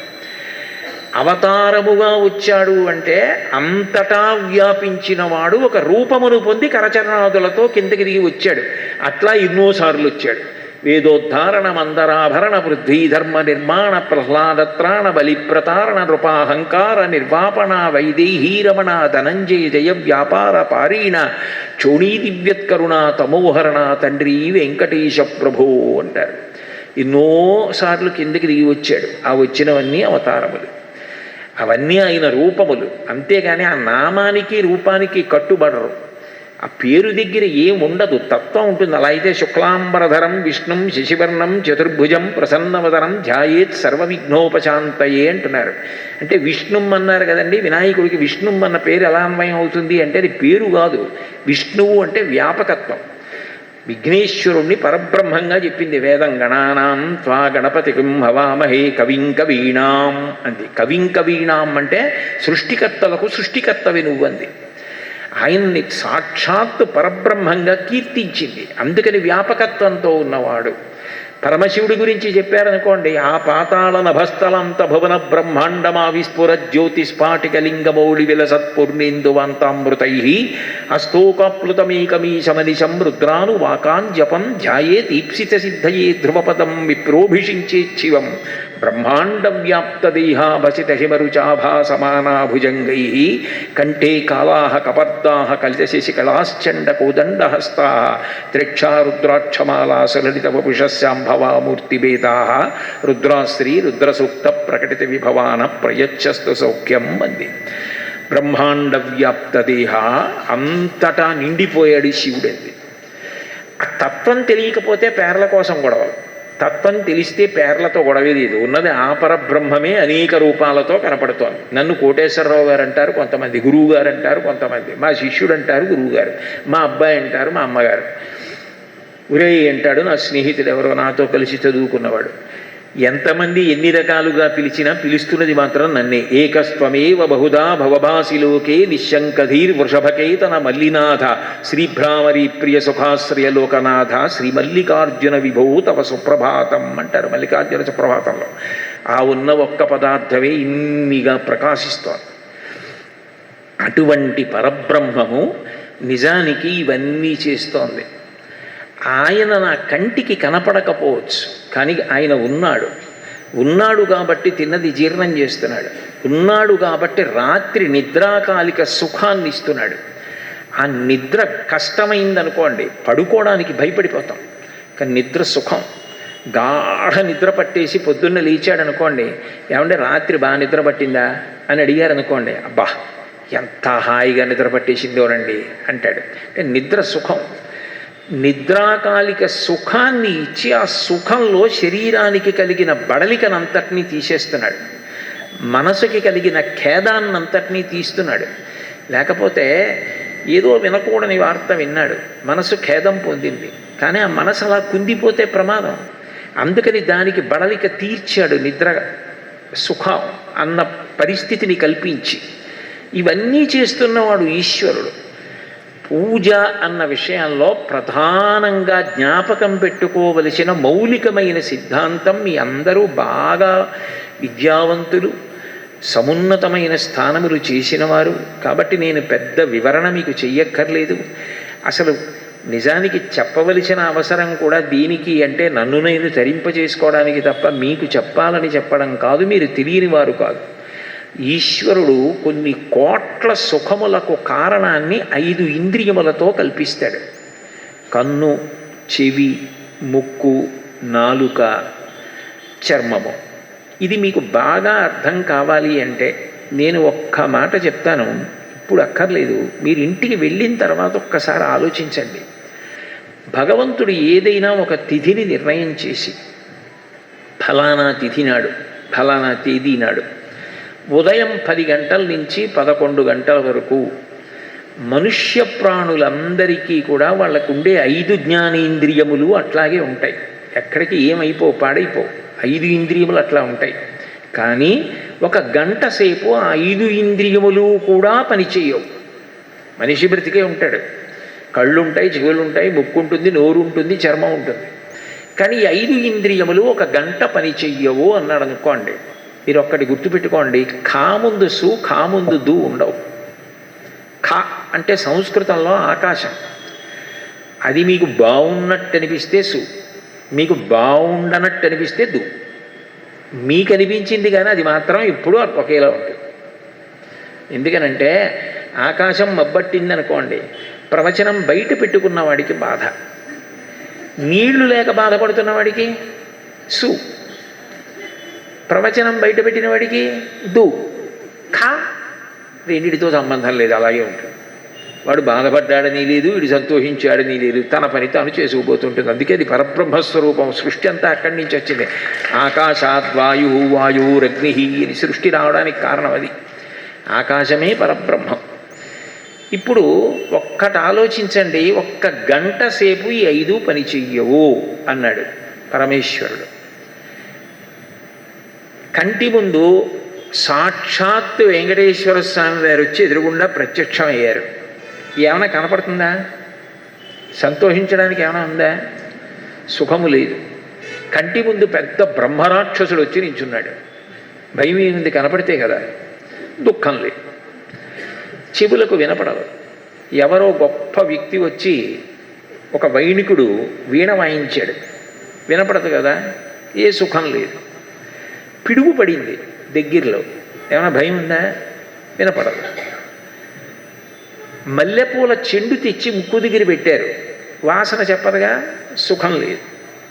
అవతారముగా వచ్చాడు అంటే అంతటా వ్యాపించిన వాడు ఒక రూపమును పొంది కరచరణాదులతో కిందకి దిగి వచ్చాడు. అట్లా ఎన్నోసార్లు వచ్చాడు. వేదోద్ధారణ మందరాభరణ పృథ్వీ ధర్మ నిర్మాణ ప్రహ్లాదత్రాణ బలిప్రతారణ నృపాహంకార నిర్వాపణ వైదేహీరమణ ధనంజయ జయ వ్యాపార పారీణ చోణీ దివ్యత్కరుణ తమోహరణ తండ్రి వెంకటేశ ప్రభో అంటారు. ఎన్నోసార్లు కిందకి దిగి వచ్చాడు. ఆ వచ్చినవన్నీ అవతారములు, అవన్నీ ఆయన రూపములు. అంతేగాని ఆ నామానికి రూపానికి కట్టుబడరు. ఆ పేరు దగ్గర ఏం ఉండదు, తత్వం ఉంటుంది. అలా అయితే శుక్లాంబరధరం విష్ణుం శశివర్ణం చతుర్భుజం ప్రసన్నవదనం ధ్యాయేత్ సర్వవిఘ్నోపశాంతయే అంటున్నారు. అంటే విష్ణుం అన్నారు కదండి, వినాయకుడికి విష్ణుం అన్న పేరు ఎలా అన్వయం అవుతుంది అంటే అది పేరు కాదు. విష్ణువు అంటే వ్యాపకత్వం. విఘ్నేశ్వరుణ్ణి పరబ్రహ్మంగా చెప్పింది వేదం. గణానాం త్వా గణపతికిం హవామహే కవిం కవీణాం అంది. కవిం కవీణాం అంటే సృష్టికర్తలకు సృష్టికర్తవి నువ్వంది. ఆయన్ని సాక్షాత్తు పరబ్రహ్మంగా కీర్తించింది. అందుకని వ్యాపకత్వంతో ఉన్నవాడు. పరమశివుడి గురించి చెప్పారనుకోండి, ఆ పాతాళ నభస్థలంత భువన బ్రహ్మాండమా విస్ఫుర జ్యోతిస్ఫాటికలింగమౌళి విలసత్పూర్ణేందువాంతామృతై హస్తోకాప్లుతమేకమీశమనిశం రుద్రాను వాకాన్ జపం ధ్యాయే దీప్సిత సిద్ధయే ధ్రువపదం విప్రోభిషించేచ్చివం బ్రహ్మాండ వ్యాప్తదేహాభసిత హిమరుచాభాసమానాభుజంగై కంఠే కాళాః కపర్దాః కలితశశికళాశ్చండ కోదండహస్తాః త్రిక్షారుద్రాక్షమాలా సులలిత వపుషస్యాంభవామూర్తిభేదాః రుద్రాశ్రీ రుద్రసూక్త ప్రకటిత విభవాన ప్రయచ్చస్తు సౌఖ్యం అంది. బ్రహ్మాండ వ్యాప్తదేహ, అంతటా నిండిపోయాడు శివుడంది. ఆ తత్వం తెలియకపోతే పేర్ల కోసం గొడవలు, తత్వం తెలిస్తే పేర్లతో గొడవే లేదు. ఉన్నది ఆ పరబ్రహ్మమే అనేక రూపాలతో కనపడుతోంది. నన్ను కోటేశ్వరరావు గారు అంటారు కొంతమంది, గురువు గారు అంటారు కొంతమంది, మా శిష్యుడు అంటారు గురువు గారు, మా అబ్బాయి అంటారు మా అమ్మగారు, ఉరే అంటాడు నా స్నేహితుడు ఎవరో నాతో కలిసి చదువుకున్నవాడు. ఎంతమంది ఎన్ని రకాలుగా పిలిచినా పిలుస్తున్నది మాత్రం నన్నే. ఏకస్త్వమేవ బహుదా భవభాసిలోకే నిశంకధీర్ వృషభకేతన మల్లినాథ శ్రీభ్రామరీ ప్రియ సుఖాశ్రయ లోకనాథ శ్రీ మల్లికార్జున విభో తవ సుప్రభాతం అంటారు మల్లికార్జున సుప్రభాతంలో. ఆ ఉన్న ఒక్క పదార్థమే ఇన్నిగా ప్రకాశిస్తోంది. అటువంటి పరబ్రహ్మము నిజానికి ఇవన్నీ చేస్తోంది. ఆయన నా కంటికి కనపడకపోవచ్చు, కానీ ఆయన ఉన్నాడు కాబట్టి తిన్నది జీర్ణం చేస్తున్నాడు. ఉన్నాడు కాబట్టి రాత్రి నిద్రాకాలిక సుఖాన్ని ఇస్తున్నాడు. ఆ నిద్ర కష్టమైందనుకోండి, పడుకోవడానికి భయపడిపోతాం, కానీ నిద్ర సుఖం. గాఢ నిద్ర పట్టేసి పొద్దున్న లేచాడనుకోండి, ఏమంటే రాత్రి బాగా నిద్ర పట్టిందా అని అడిగారు అనుకోండి, అబ్బా ఎంత హాయిగా నిద్ర పట్టేసిందోనండి అంటాడు. అంటే నిద్ర సుఖం. నిద్రాకాలిక సుఖాన్ని ఇచ్చి ఆ సుఖంలో శరీరానికి కలిగిన బడలికనంతటినీ తీసేస్తున్నాడు, మనసుకి కలిగిన ఖేదాన్నంతటినీ తీస్తున్నాడు. లేకపోతే ఏదో వినకూడని వార్త విన్నాడు, మనసు ఖేదం పొందింది, కానీ ఆ మనసు అలా కుందిపోతే ప్రమాదం. అందుకని దానికి బడలిక తీర్చాడు నిద్ర సుఖం అన్న పరిస్థితిని కల్పించి. ఇవన్నీ చేస్తున్నవాడు ఈశ్వరుడు. పూజ అన్న విషయంలో ప్రధానంగా జ్ఞాపకం పెట్టుకోవలసిన మౌలికమైన సిద్ధాంతం, మీ అందరూ బాగా విద్యావంతులు, సమున్నతమైన స్థానములు చేసినవారు కాబట్టి నేను పెద్ద వివరణ మీకు చెయ్యక్కర్లేదు. అసలు నిజానికి చెప్పవలసిన అవసరం కూడా దీనికి అంటే నన్ను నేను తరింపజేసుకోవడానికి తప్ప మీకు చెప్పాలని చెప్పడం కాదు, మీరు తెలియని వారు కాదు. ఈశ్వరుడు కొన్ని కోట్ల సుఖములకు కారణాన్ని 5 ఇంద్రియములతో కల్పిస్తాడు. కన్ను, చెవి, ముక్కు, నాలుక, చర్మము. ఇది మీకు బాగా అర్థం కావాలి అంటే నేను ఒక్క మాట చెప్తాను, ఇప్పుడు అక్కర్లేదు, మీరు ఇంటికి వెళ్ళిన తర్వాత ఒక్కసారి ఆలోచించండి. భగవంతుడు ఏదైనా ఒక తిథిని నిర్ణయం చేసి ఫలానా తిథి నాడు, ఫలానా తేదీ నాడు ఉదయం 10 గంటల నుంచి 11 గంటల వరకు మనుష్య ప్రాణులందరికీ కూడా వాళ్ళకు ఉండే 5 జ్ఞానేంద్రియములు అట్లాగే ఉంటాయి. ఎక్కడికి పాడైపో 5 ఇంద్రియములు అట్లా ఉంటాయి. కానీ 1 గంట సేపు ఆ 5 ఇంద్రియములు కూడా పనిచేయవు. మనిషి బ్రతికే ఉంటాడు, కళ్ళు ఉంటాయి, చెవులు ఉంటాయి, ముక్కు ఉంటుంది, నోరు ఉంటుంది, చర్మం ఉంటుంది. కానీ 5 ఇంద్రియములు 1 గంట పని చెయ్యవు అన్నాడు అనుకోండి. మీరు ఒక్కటి గుర్తుపెట్టుకోండి, ఖా ముందు సు, ఖా ముందు దు ఉండవు. ఖా అంటే సంస్కృతంలో ఆకాశం. అది మీకు బాగున్నట్టు అనిపిస్తే సు, మీకు బాగుండనట్టు అనిపిస్తే దు. మీకు అనిపించింది కానీ అది మాత్రం ఎప్పుడూ ఒకేలా ఉంటుంది. ఎందుకనంటే ఆకాశం మబ్బట్టిందనుకోండి, ప్రవచనం బయట పెట్టుకున్న వాడికి బాధ, నీళ్లు లేక బాధపడుతున్న వాడికి సు, ప్రవచనం బయట పెట్టిన వాడికి దు. ఖా రెండిటితో సంబంధం లేదు, అలాగే ఉంటుంది. వాడు బాధపడ్డాడని లేదు, వీడు సంతోషించాడని లేదు, తన పని తాను చేసుకుపోతుంటుంది. అందుకే అది పరబ్రహ్మస్వరూపం. సృష్టి అంతా అక్కడి నుంచి వచ్చింది. ఆకాశాద్ వాయురగ్ని అని సృష్టి రావడానికి కారణం అది. ఆకాశమే పరబ్రహ్మం. ఇప్పుడు ఒక్కటి ఆలోచించండి, 1 గంట సేపు ఈ 5 పని చెయ్యవు అన్నాడు పరమేశ్వరుడు. కంటి ముందు సాక్షాత్తు వెంకటేశ్వర స్వామి వారు వచ్చి ఎదురుగుండా ప్రత్యక్షమయ్యారు. ఏమైనా కనపడుతుందా? సంతోషించడానికి ఏమైనా ఉందా? సుఖము లేదు. కంటి ముందు పెద్ద బ్రహ్మరాక్షసుడు వచ్చి నించున్నాడు. భయం ఏమింది? కనపడితే కదా. దుఃఖం లేదు, చెవులకు వినపడదు. ఎవరో గొప్ప వ్యక్తి వచ్చి ఒక వైణికుడు వీణ వాయించాడు, వినపడదు కదా. ఏ సుఖం లేదు. పిడుగు పడింది దగ్గరలో, ఏమైనా భయం ఉందా? వినపడదు. మల్లెపూల చెండు తెచ్చి ముక్కు దగ్గర పెట్టారు, వాసన చెప్పదుగా, సుఖం లేదు.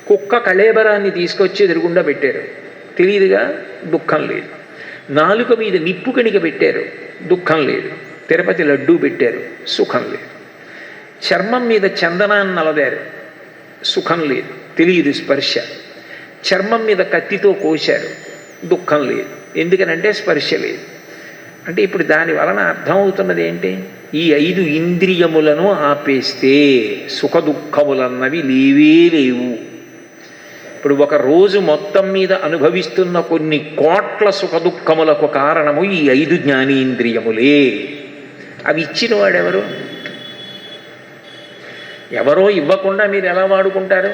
కుక్క కళేబరాన్ని తీసుకొచ్చి ఎదురుగుండా పెట్టారు, తెలియదుగా, దుఃఖం లేదు. నాలుక మీద నిప్పు కణిక పెట్టారు, దుఃఖం లేదు. తిరుపతి లడ్డూ పెట్టారు, సుఖం లేదు. చర్మం మీద చందనాన్ని నలదారు, సుఖం లేదు, తెలియదు స్పర్శ. చర్మం మీద కత్తితో కోశారు, దుఃఖం లేదు. ఎందుకనంటే స్పర్శ లేదు. అంటే ఇప్పుడు దాని వలన అర్థమవుతున్నది ఏంటి? ఈ 5 ఇంద్రియములను ఆపేస్తే సుఖ దుఃఖములన్నవి లేవు. ఇప్పుడు ఒక రోజు మొత్తం మీద అనుభవిస్తున్న కొన్ని కోట్ల సుఖ దుఃఖములకు కారణము ఈ 5 జ్ఞానేంద్రియములే. అవి ఇచ్చిన వాడెవరు? ఎవరో ఇవ్వకుండా మీరు ఎలా వాడుకుంటారు?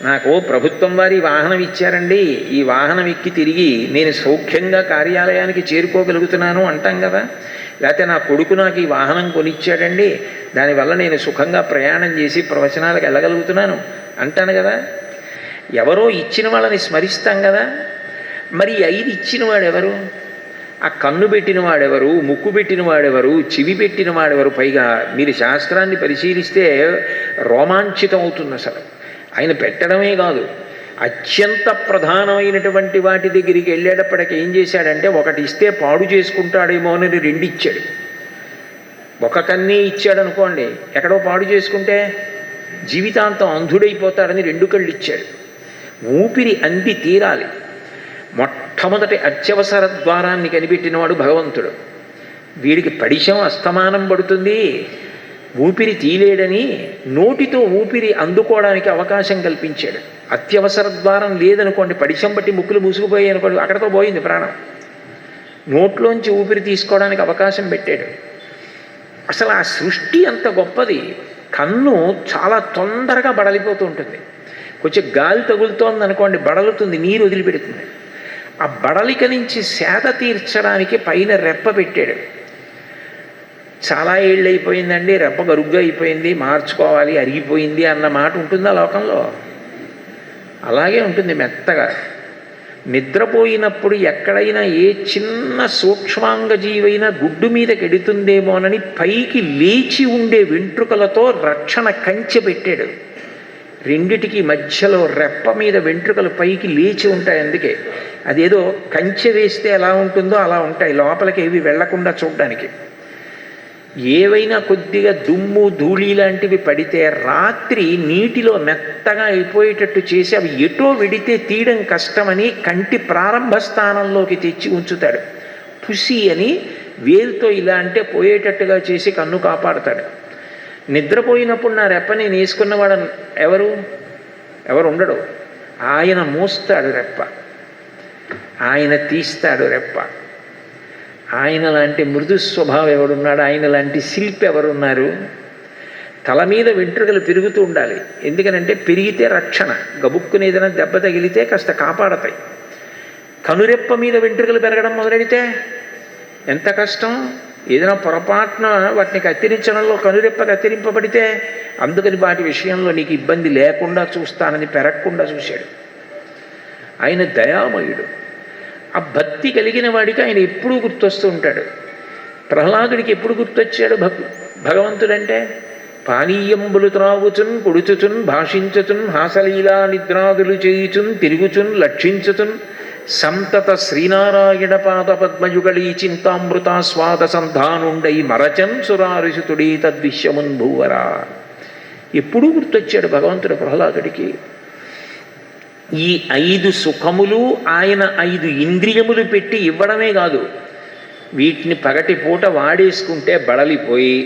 నాకు ప్రభుత్వం వారి వాహనం ఇచ్చారండి, ఈ వాహనం ఎక్కి తిరిగి నేను సౌఖ్యంగా కార్యాలయానికి చేరుకోగలుగుతున్నాను అంటాం కదా. లేకపోతే నా కొడుకు నాకు ఈ వాహనం కొనిచ్చాడండి, దానివల్ల నేను సుఖంగా ప్రయాణం చేసి ప్రవచనాలకు వెళ్ళగలుగుతున్నాను అంటాను కదా. ఎవరో ఇచ్చిన వాళ్ళని స్మరిస్తాం కదా. మరి 5 ఇచ్చిన వాడెవరు? ఆ కన్ను పెట్టిన వాడెవరు? ముక్కు పెట్టిన వాడెవరు? చెవి పెట్టిన వాడెవరు? పైగా మీరు శాస్త్రాన్ని పరిశీలిస్తే రోమాంచితం అవుతుంది. అసలు ఆయన పెట్టడమే కాదు, అత్యంత ప్రధానమైనటువంటి వాటి దగ్గరికి వెళ్ళేటప్పటికి ఏం చేశాడంటే, ఒకటి ఇస్తే పాడు చేసుకుంటాడేమో అని 2 ఇచ్చాడు. ఒక కన్నే ఇచ్చాడు అనుకోండి, ఎక్కడో పాడు చేసుకుంటే జీవితాంతం అంధుడైపోతాడని 2 కళ్ళు ఇచ్చాడు. ఊపిరి అంది తీరాలి. మొట్టమొదటి అత్యవసర ద్వారాన్ని కనిపెట్టినవాడు భగవంతుడు. వీడికి పడిశం అస్తమానం పడుతుంది, ఊపిరి తీలేడని నోటితో ఊపిరి అందుకోవడానికి అవకాశం కల్పించాడు. అత్యవసర ద్వారం లేదనుకోండి, పడిశం బట్టి ముక్కులు మూసుకుపోయాయి అనుకోండి, అక్కడతో పోయింది ప్రాణం. నోట్లోంచి ఊపిరి తీసుకోవడానికి అవకాశం పెట్టాడు. అసలు ఆ సృష్టి అంత గొప్పది. కన్ను చాలా తొందరగా బడలిపోతూ ఉంటుంది. కొంచెం గాలి తగులుతోంది అనుకోండి, బడలుతుంది, నీరు వదిలిపెడుతుంది. ఆ బడలిక నుంచి సేద తీర్చడానికి పైన రెప్ప పెట్టాడు. చాలా ఏళ్ళు అయిపోయిందండి, రెప్ప గరుగ్గా అయిపోయింది, మార్చుకోవాలి, అరిగిపోయింది అన్న మాట ఉంటుందా లోకంలో? అలాగే ఉంటుంది మెత్తగా. నిద్రపోయినప్పుడు ఎక్కడైనా ఏ చిన్న సూక్ష్మాంగ జీవైనా గుడ్డు మీద కెడుతుందేమోనని పైకి లేచి ఉండే వెంట్రుకలతో రక్షణ కంచె పెట్టాడు. రెండిటికి మధ్యలో రెప్ప మీద వెంట్రుకలు పైకి లేచి ఉంటాయి. అందుకే అదేదో కంచె వేస్తే ఎలా ఉంటుందో అలా ఉంటాయి, లోపలికి ఏవి వెళ్లకుండా చూడడానికి. ఏవైనా కొద్దిగా దుమ్ము ధూళి లాంటివి పడితే రాత్రి నీటిలో మెత్తగా అయిపోయేటట్టు చేసి అవి ఎటో విడితే తీయడం కష్టమని కంటి ప్రారంభ స్థానంలోకి తెచ్చి ఉంచుతాడు. పుసి అని వేలుతో ఇలా అంటే పోయేటట్టుగా చేసి కన్ను కాపాడుతాడు. నిద్రపోయినప్పుడు నా రెప్ప నేను వేసుకున్నవాడు ఎవరు ఉండడు. ఆయన మోస్తాడు రెప్ప, ఆయన తీస్తాడు రెప్ప. ఆయన లాంటి మృదు స్వభావం ఎవడున్నాడు? ఆయన లాంటి శిల్పి ఎవరున్నారు? తల మీద వెంట్రుకలు పెరుగుతూ ఉండాలి. ఎందుకనంటే పెరిగితే రక్షణ, గబుక్కుని ఏదైనా దెబ్బ తగిలితే కాస్త కాపాడతాయి. కనురెప్ప మీద వెంట్రుకలు పెరగడం మొదలెడితే ఎంత కష్టం. ఏదైనా పొరపాటున వాటిని కత్తిరించడంలో కనురెప్ప కత్తిరింపబడితే, అందుకని వాటి విషయంలో నీకు ఇబ్బంది లేకుండా చూస్తానని పెరగకుండా చూశాడు. ఆయన దయామయుడు. ఆ భక్తి కలిగిన వాడికి ఆయన ఎప్పుడూ గుర్తొస్తూ ఉంటాడు. ప్రహ్లాదుడికి ఎప్పుడు గుర్తొచ్చాడు భగవంతుడంటే? పానీయంబులు త్రాగుచున్ పొడుచుచున్ భాషించుచున్ హాసలీలా నిద్రాదులు చేయుచున్ తిరుగుచున్ లక్షించుచున్ సంతత శ్రీనారాయణ పాద పద్మయుగళీ చింతామృతాస్వాద సంధానుండై మరచన్ సురారిసుతుడీ తద్విశ్యమున్ భూవరా. ఎప్పుడూ గుర్తొచ్చాడు భగవంతుడు ప్రహ్లాదుడికి. ఈ 5 సుఖములు ఆయన 5 ఇంద్రియములు పెట్టి ఇవ్వడమే కాదు, వీటిని పగటి పూట వాడేసుకుంటే బడలిపోయి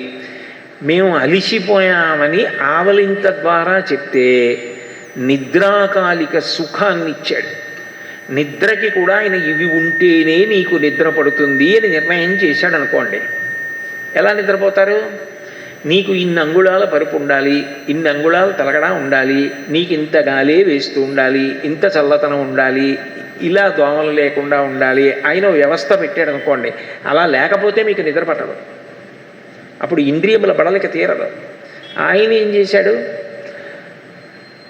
మేము అలిసిపోయామని ఆవలింత ద్వారా చెప్తే నిద్రాకాలిక సుఖాన్ని ఇచ్చాడు. నిద్రకి కూడా ఆయన ఇవి ఉంటేనే నీకు నిద్ర పడుతుంది అని నిర్ణయం చేశాడు అనుకోండి. ఎలా నిద్రపోతారు? నీకు ఇన్ని అంగుళాల పరుపు ఉండాలి, ఇన్ని అంగుళాల తలగడా ఉండాలి, నీకు ఇంత గాలే వేస్తూ ఉండాలి, ఇంత చల్లతనం ఉండాలి, ఇలా దోమలు లేకుండా ఉండాలి, ఆయన వ్యవస్థ పెట్టాడు అనుకోండి. అలా లేకపోతే మీకు నిద్ర పట్టదు, అప్పుడు ఇంద్రియముల బడలిక తీరదు. ఆయన ఏం చేశాడు?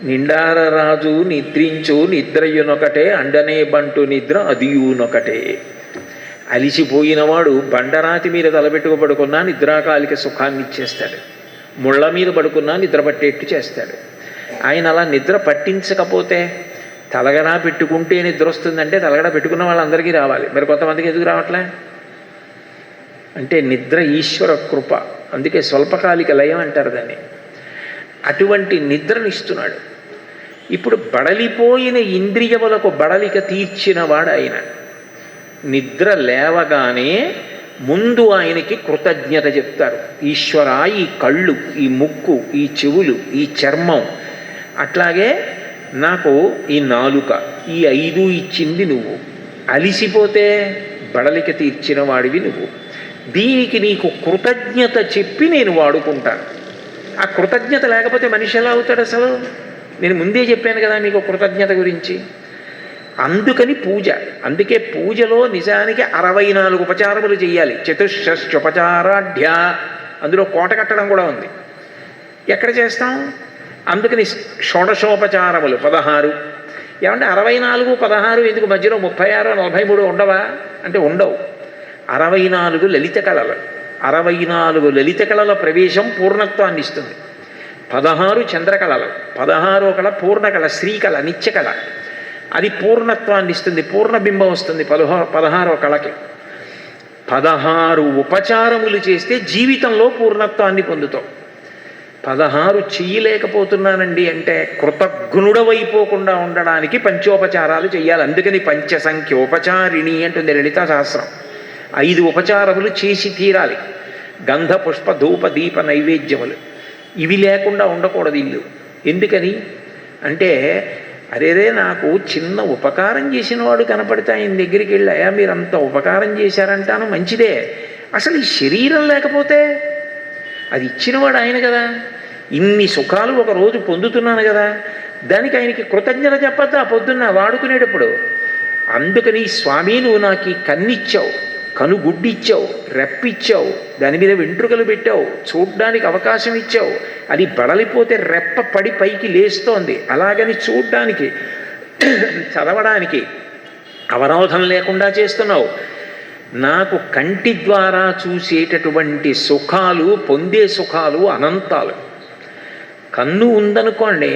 నిండార రాజు నిద్రించు నిద్రయునొకటే అండనే బంటు నిద్ర అదియునొకటే. అలిసిపోయినవాడు బండరాతి మీద తలబెట్టుకుపడుకున్నా నిద్రాకాలిక సుఖాన్ని ఇచ్చేస్తాడు, ముళ్ళ మీద పడుకున్నా నిద్ర పట్టేట్టు చేస్తాడు. ఆయన అలా నిద్ర పట్టించకపోతే, తలగడా పెట్టుకుంటే నిద్ర వస్తుందంటే తలగడా పెట్టుకున్న వాళ్ళందరికీ రావాలి, మరి కొంతమందికి ఎందుకు రావట్లే అంటే నిద్ర ఈశ్వర కృప. అందుకే స్వల్పకాలిక లయం అంటారు దాన్ని. అటువంటి నిద్రనిస్తున్నాడు. ఇప్పుడు బడలిపోయిన ఇంద్రియములకు బడలిక తీర్చినవాడు ఆయన. నిద్ర లేవగానే ముందు ఆయనకి కృతజ్ఞత చెప్తారు. ఈశ్వర, ఈ కళ్ళు, ఈ ముక్కు, ఈ చెవులు, ఈ చర్మం, అట్లాగే నాకు ఈ నాలుక, ఈ 5 ఇచ్చింది నువ్వు. అలిసిపోతే బడలిక తీర్చిన వాడివి నువ్వు. దీనికి నీకు కృతజ్ఞత చెప్పి నేను వాడుకుంటాను. ఆ కృతజ్ఞత లేకపోతే మనిషి ఎలా అవుతాడు అసలు? నేను ముందే చెప్పాను కదా మీకు కృతజ్ఞత గురించి. అందుకని పూజ. అందుకే పూజలో నిజానికి 64 ఉపచారములు చేయాలి. చతుషష్ట్యుపచారాఢ్య, అందులో కోట కట్టడం కూడా ఉంది. ఎక్కడ చేస్తాం? అందుకని షోడశోపచారములు 16. ఏమంటే 64, 16 ఎందుకు? మధ్యలో 36, 43 ఉండవా అంటే ఉండవు. 64 లలిత కళలు. 64 లలిత కళల ప్రవేశం పూర్ణత్వాన్ని ఇస్తుంది. 16 చంద్రకళలు, 16 కళ పూర్ణకళ, శ్రీకళ, నిత్యకళ, అది పూర్ణత్వాన్ని ఇస్తుంది, పూర్ణబింబం వస్తుంది 16వ కళకి. 16 ఉపచారములు చేస్తే జీవితంలో పూర్ణత్వాన్ని పొందుతాం. 16 చెయ్యలేకపోతున్నానండి అంటే కృతజ్ఞుడవైపోకుండా ఉండడానికి పంచోపచారాలు చెయ్యాలి. అందుకని పంచసంఖ్యోపచారిణి అంటుంది లలితా సహస్రం. 5 ఉపచారములు చేసి తీరాలి. గంధ పుష్ప ధూప దీప నైవేద్యములు ఇవి లేకుండా ఉండకూడదు ఇల్లు. ఎందుకని అంటే అరేరే నాకు చిన్న ఉపకారం చేసిన వాడు కనపడితే ఆయన దగ్గరికి వెళ్ళాయా మీరు అంత ఉపకారం చేశారంటాను, మంచిదే. అసలు ఈ శరీరం లేకపోతే అది ఇచ్చినవాడు ఆయన కదా, ఇన్ని సుఖాలు ఒకరోజు పొందుతున్నాను కదా, దానికి ఆయనకి కృతజ్ఞత చెప్పద్దా పొద్దున్న వాడుకునేటప్పుడు. అందుకని స్వామి నువ్వు నాకు ఈ కన్నిచ్చావు, కనుగుడ్డిచ్చావు, రెప్పిచ్చావు, దాని మీద వెంట్రుకలు పెట్టావు, చూడ్డానికి అవకాశం ఇచ్చావు, అది బడలిపోతే రెప్ప పడి పైకి లేస్తోంది, అలాగని చూడ్డానికి చదవడానికి అవరోధం లేకుండా చేస్తున్నావు. నాకు కంటి ద్వారా చూసేటటువంటి సుఖాలు, పొందే సుఖాలు అనంతాలు. కన్ను ఉందనుకోండి,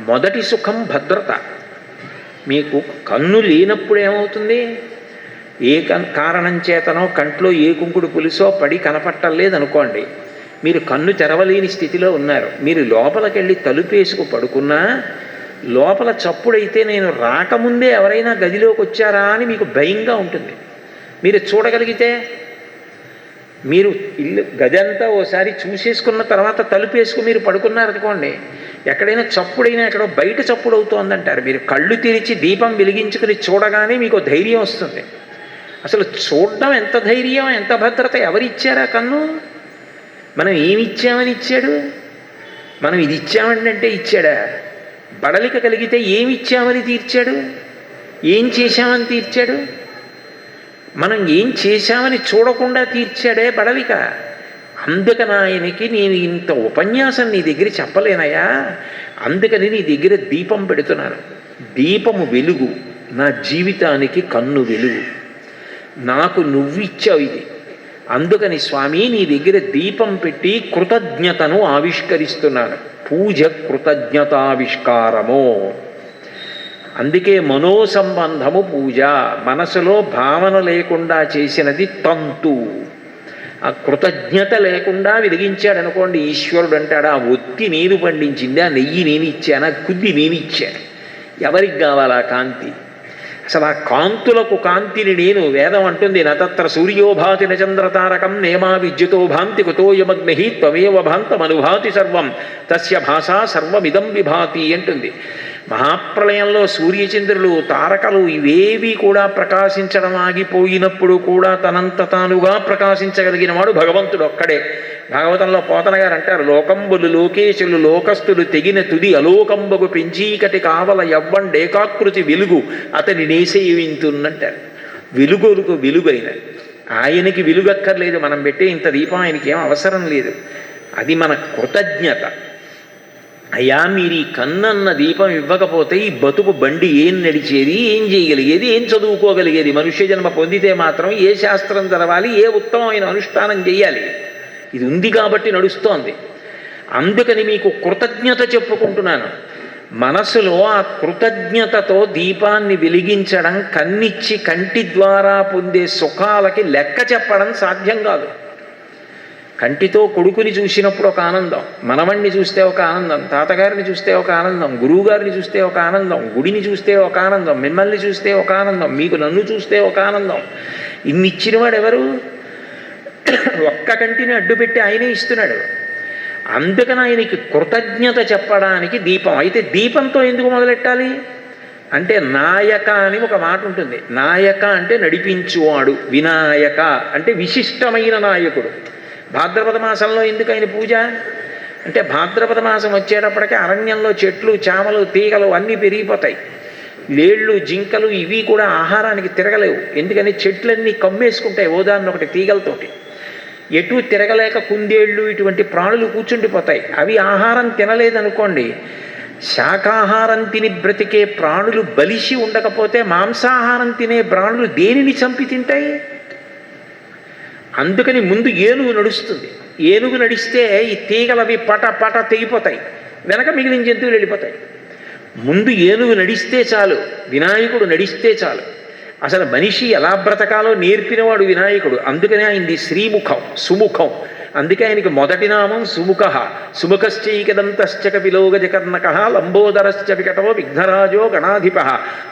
మొదటి సుఖం భద్రత. మీకు కన్ను లేనప్పుడు ఏమవుతుంది? ఏ కారణం చేతనో కంట్లో ఏ కుంకుడు పులుసో పడి కనపట్టలేదనుకోండి, మీరు కన్ను తెరవలేని స్థితిలో ఉన్నారు. మీరు లోపలికెళ్ళి తలుపేసుకు పడుకున్నా లోపల చప్పుడైతే నేను రాకముందే ఎవరైనా గదిలోకి వచ్చారా అని మీకు భయంగా ఉంటుంది. మీరు చూడగలిగితే మీరు ఇల్లు గదంతా ఓసారి చూసేసుకున్న తర్వాత తలుపేసుకు మీరు పడుకున్నారనుకోండి, ఎక్కడైనా చప్పుడైనా ఎక్కడో బయట చప్పుడు అవుతోందంటారు. మీరు కళ్ళు తెరిచి దీపం వెలిగించుకుని చూడగానే మీకు ధైర్యం వస్తుంది. అసలు చూడడం ఎంత ధైర్యం, ఎంత భద్రత, ఎవరిచ్చారా కన్ను? మనం ఏమి ఇచ్చామని ఇచ్చాడు? మనం ఇది ఇచ్చామంటే ఇచ్చాడా? బడలిక కలిగితే ఏమి ఇచ్చామని తీర్చాడు? ఏం చేశామని తీర్చాడు? మనం ఏం చేశామని చూడకుండా తీర్చాడే బడలిక. అందుకని ఆయనకి నేను ఇంత ఉపన్యాసం నీ దగ్గర చెప్పలేనయా, అందుకని నీ దగ్గర దీపం పెడుతున్నాను. దీపము వెలుగు, నా జీవితానికి కన్ను వెలుగు. నాకు నువ్వు ఇచ్చావు ఇది, అందుకని స్వామి నీ దగ్గర దీపం పెట్టి కృతజ్ఞతను ఆవిష్కరిస్తున్నాను. పూజ కృతజ్ఞతావిష్కారము. అందుకే మనోసంబంధము పూజ. మనసులో భావన లేకుండా చేసినది తంతు. ఆ కృతజ్ఞత లేకుండా వెలిగించాడు అనుకోండి, ఈశ్వరుడు అంటాడు ఆ ఒత్తి నేను పండించింది, ఆ నెయ్యి నేను ఇచ్చాను, ఆ కుద్ది నేను ఇచ్చాను. ఎవరికి కావాలా కాంతి? అసలు ఆ కాంతులకు కాంతిని నేను, వేదం అంటుంది నతత్ర సూర్యోభాతి నచంద్రతారకం నేమా విద్యుతో భాంతి కుతోయమగ్ని త్వమేవ భాంతమనుభాతి సర్వం తస్య భాషా సర్వమిదం విభాతి అంటుంది. మహాప్రళయంలో సూర్యచంద్రులు తారకలు ఇవేవి కూడా ప్రకాశించడం ఆగిపోయినప్పుడు కూడా తనంత తానుగా ప్రకాశించగలిగిన వాడు భగవంతుడు ఒక్కడే. భాగవతంలో పోతన గారు అంటారు, లోకంబులు లోకేశులు లోకస్తులు తెగిన తుది అలోకంబగు పెంచీకటి కావల యవ్వండేకాకృతి వెలుగు అతని నేసేవింతున్నంటారు. వెలుగులకు వెలుగైన ఆయనకి వెలుగక్కర్లేదు, మనం పెట్టే ఇంత దీపం ఆయనకి ఏం అవసరం లేదు. అది మన కృతజ్ఞత. అయ్యా మీరు ఈ కన్నన్న దీపం ఇవ్వకపోతే ఈ బతుకు బండి ఏం నడిచేది, ఏం చేయగలిగేది, ఏం చదువుకోగలిగేది? మనుష్య జన్మ పొందితే మాత్రం ఏ శాస్త్రం చదవాలి, ఏ ఉత్తమమైన అనుష్ఠానం చేయాలి? ఇది ఉంది కాబట్టి నడుస్తోంది. అందుకని మీకు కృతజ్ఞత చెప్పుకుంటున్నాను. మనసులో ఆ కృతజ్ఞతతో దీపాన్ని వెలిగించడం, కన్నిచ్చి కంటి ద్వారా పొందే సుఖాలకి లెక్క చెప్పడం సాధ్యం కాదు. కంటితో కొడుకుని చూసినప్పుడు ఒక ఆనందం, మనవణ్ణి చూస్తే ఒక ఆనందం, తాతగారిని చూస్తే ఒక ఆనందం, గురువుగారిని చూస్తే ఒక ఆనందం, గుడిని చూస్తే ఒక ఆనందం, మిమ్మల్ని చూస్తే ఒక ఆనందం, మీకు నన్ను చూస్తే ఒక ఆనందం. ఇన్ని ఇచ్చినవాడు ఎవరు? ఒక్క కంటిని అడ్డుపెట్టి ఆయనే ఇస్తున్నాడు. అందుకని ఆయనకి కృతజ్ఞత చెప్పడానికి దీపం. అయితే దీపంతో ఎందుకు మొదలెట్టాలి అంటే నాయక అని ఒక మాట ఉంటుంది. నాయక అంటే నడిపించువాడు, వినాయక అంటే విశిష్టమైన నాయకుడు. భాద్రపద మాసంలో ఎందుకు ఆయన పూజ అంటే, భాద్రపద మాసం వచ్చేటప్పటికీ అరణ్యంలో చెట్లు చామలు తీగలు అన్నీ పెరిగిపోతాయి. లేళ్ళు జింకలు ఇవి కూడా ఆహారానికి తిరగలేవు. ఎందుకని చెట్లన్నీ కమ్మేసుకుంటాయి ఓదాన్ని ఒకటి తీగలతోటి. ఎటు తిరగలేక కుందేళ్ళు ఇటువంటి ప్రాణులు కూర్చుండిపోతాయి. అవి ఆహారం తినలేదనుకోండి, శాకాహారం తిని బ్రతికే ప్రాణులు బలిసి ఉండకపోతే మాంసాహారం తినే ప్రాణులు దేనిని చంపి తింటాయి? అందుకని ముందు ఏనుగు నడుస్తుంది. ఏనుగు నడిస్తే ఈ తీగలవి పట పట తెగిపోతాయి, వెనక మిగిలిన జంతువులు వెళ్ళిపోతాయి. ముందు ఏనుగు నడిస్తే చాలు, వినాయకుడు నడిస్తే చాలు. అసలు మనిషి ఎలా బ్రతకాలో నేర్పినవాడు వినాయకుడు. అందుకనే ఆయనది శ్రీముఖం, సుముఖం అందుకే ఆయనకి మొదటి నామం సుముఖ. సుముఖశ్చైకదంతశ్చ కపిలోగజకర్ణక లంబోదరశ్చ వికటో విఘ్నరాజో గణాధిప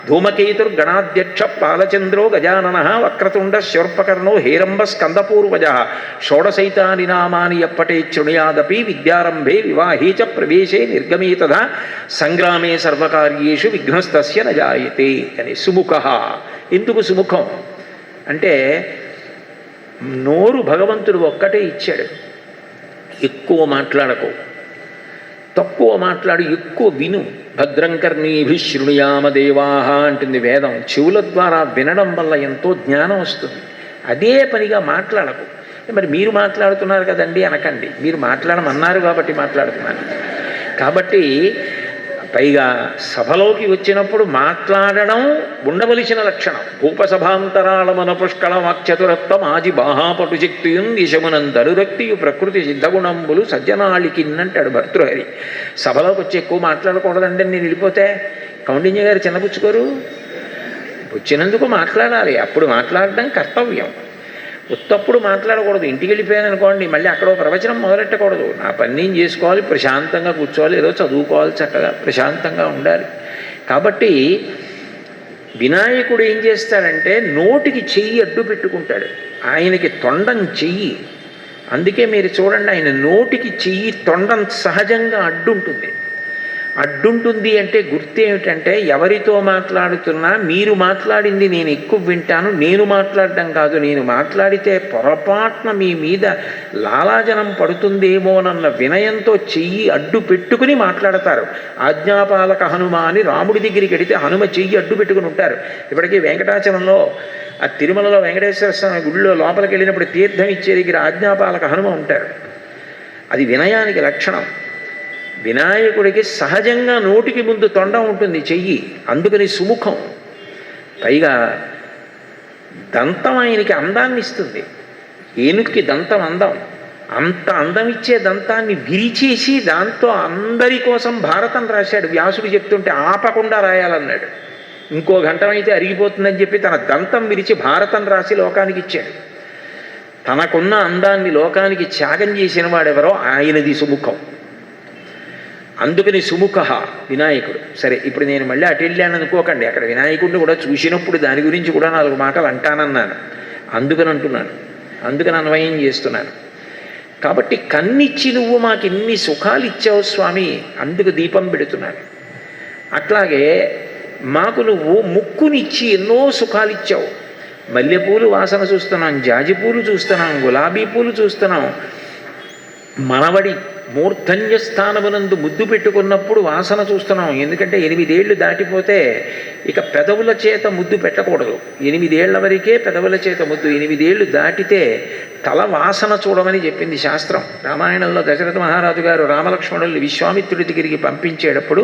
ధూమకేతుర్గణాధ్యక్ష పాలచంద్రో గజానన వక్రతుండ శూర్పకర్ణో హేరంబ స్కందపూర్వజ షోడశైతాని నామాని ఎప్పటే శృణుయాదపి విద్యారంభే వివాహే చ ప్రవేశే నిర్గమే తథా సంగ్రామే సర్వకార్యేషు విఘ్నస్తస్య న జాయతే అని సుముఖ. ఎందుకు సుముఖం అంటే నోరు భగవంతుడు ఒక్కటే ఇచ్చాడు. ఎక్కువ మాట్లాడకు, తక్కువ మాట్లాడు, ఎక్కువ విను. భద్రం కర్ణీభి శృణుయామ దేవాహ అంటుంది వేదం. చెవుల ద్వారా వినడం వల్ల ఎంతో జ్ఞానం వస్తుంది. అదే పనిగా మాట్లాడకు. మరి మీరు మాట్లాడుతున్నారు కదండి అనకండి, మీరు మాట్లాడమన్నారు కాబట్టి మాట్లాడుతున్నారు. కాబట్టి పైగా సభలోకి వచ్చినప్పుడు మాట్లాడడం ఉండవలసిన లక్షణం. భూపసభాంతరాళమన పుష్కళ వాక్చతురత్వం ఆజి బాహాపటు శక్తియున్ యశమునందరురక్తియు ప్రకృతి సిద్ధగుణంబులు సజ్జనాళికిన్నంటాడు భర్తృహరి. సభలోకి వచ్చి ఎక్కువ మాట్లాడకూడదండి నేను వెళ్ళిపోతే కౌండిన్య గారు చిన్నపుచ్చుకోరు. వచ్చినందుకు మాట్లాడాలి, అప్పుడు మాట్లాడడం కర్తవ్యం. ఉత్తప్పుడు మాట్లాడకూడదు. ఇంటికి వెళ్ళిపోయాను అనుకోండి, మళ్ళీ అక్కడ ప్రవచనం మొదలెట్టకూడదు. నా పని నేను చేసుకోవాలి, ప్రశాంతంగా కూర్చోవాలి, ఏదో చదువుకోవాలి, చక్కగా ప్రశాంతంగా ఉండాలి. కాబట్టి వినాయకుడు ఏం చేస్తాడంటే నోటికి చెయ్యి అడ్డు పెట్టుకుంటాడు. ఆయనకి తొండం చెయ్యి. అందుకే మీరు చూడండి, ఆయన నోటికి చెయ్యి తొండం సహజంగా అడ్డుంటుంది. అడ్డుంటుంది అంటే గుర్తేమిటంటే ఎవరితో మాట్లాడుతున్నా మీరు మాట్లాడింది నేను ఎక్కువ వింటాను, నేను మాట్లాడడం కాదు, నేను మాట్లాడితే పొరపాటున మీ మీద లాలాజనం పడుతుందేమోనన్న వినయంతో చెయ్యి అడ్డు పెట్టుకుని మాట్లాడతారు. ఆజ్ఞాపాలక హనుమ అని రాముడి దగ్గరికి వెడితే హనుమ చెయ్యి అడ్డు పెట్టుకుని ఉంటారు. ఇప్పటికీ వెంకటాచలంలో ఆ తిరుమలలో వెంకటేశ్వర స్వామి గుడిలో లోపలికి వెళ్ళినప్పుడు తీర్థం ఇచ్చే దగ్గర ఆజ్ఞాపాలక హనుమ ఉంటారు. అది వినయానికి లక్షణం. వినాయకుడికి సహజంగా నోటికి ముందు తొండం ఉంటుంది, చెయ్యి. అందుకని సుముఖం. పైగా దంతం ఆయనకి అందాన్ని ఇస్తుంది. ఏనుగుకి దంతం అందం. అంత అందం ఇచ్చే దంతాన్ని విరిచేసి దాంతో అందరి కోసం భారతం రాశాడు. వ్యాసుడు చెప్తుంటే ఆపకుండా రాయాలన్నాడు. ఇంకో గంటం అయితే అరిగిపోతుందని చెప్పి తన దంతం విరిచి భారతం రాసి లోకానికి ఇచ్చాడు. తనకున్న అందాన్ని లోకానికి త్యాగం చేసిన వాడెవరో ఆయనది సుముఖం. అందుకని సుముఖ వినాయకుడు. సరే, ఇప్పుడు నేను మళ్ళీ అటు వెళ్ళాను అనుకోకండి. అక్కడ వినాయకుడిని కూడా చూసినప్పుడు దాని గురించి కూడా 4 మాటలు అంటానన్నాను. అందుకని అంటున్నాను, అందుకని అన్వయం చేస్తున్నాను. కాబట్టి కన్నిచ్చి నువ్వు మాకు ఇన్ని సుఖాలు ఇచ్చావు స్వామి, అందుకు దీపం పెడుతున్నాను. అట్లాగే మాకు నువ్వు ముక్కునిచ్చి ఎన్నో సుఖాలు ఇచ్చావు. మల్లెపూలు వాసన చూస్తున్నాం, జాజి పూలు చూస్తున్నాం, గులాబీ పూలు చూస్తున్నాం. మనవడి మూర్ధన్య స్థానమునందు ముద్దు పెట్టుకున్నప్పుడు వాసన చూస్తున్నాం. ఎందుకంటే 8 ఏళ్ళు దాటిపోతే ఇక పెదవుల చేత ముద్దు పెట్టకూడదు. 8 ఏళ్ల వరకే పెదవుల చేత ముద్దు. 8 ఏళ్ళు దాటితే తల వాసన చూడమని చెప్పింది శాస్త్రం. రామాయణంలో దశరథ మహారాజు గారు రామలక్ష్మణుల్ని విశ్వామిత్రుడి దగ్గరికి పంపించేటప్పుడు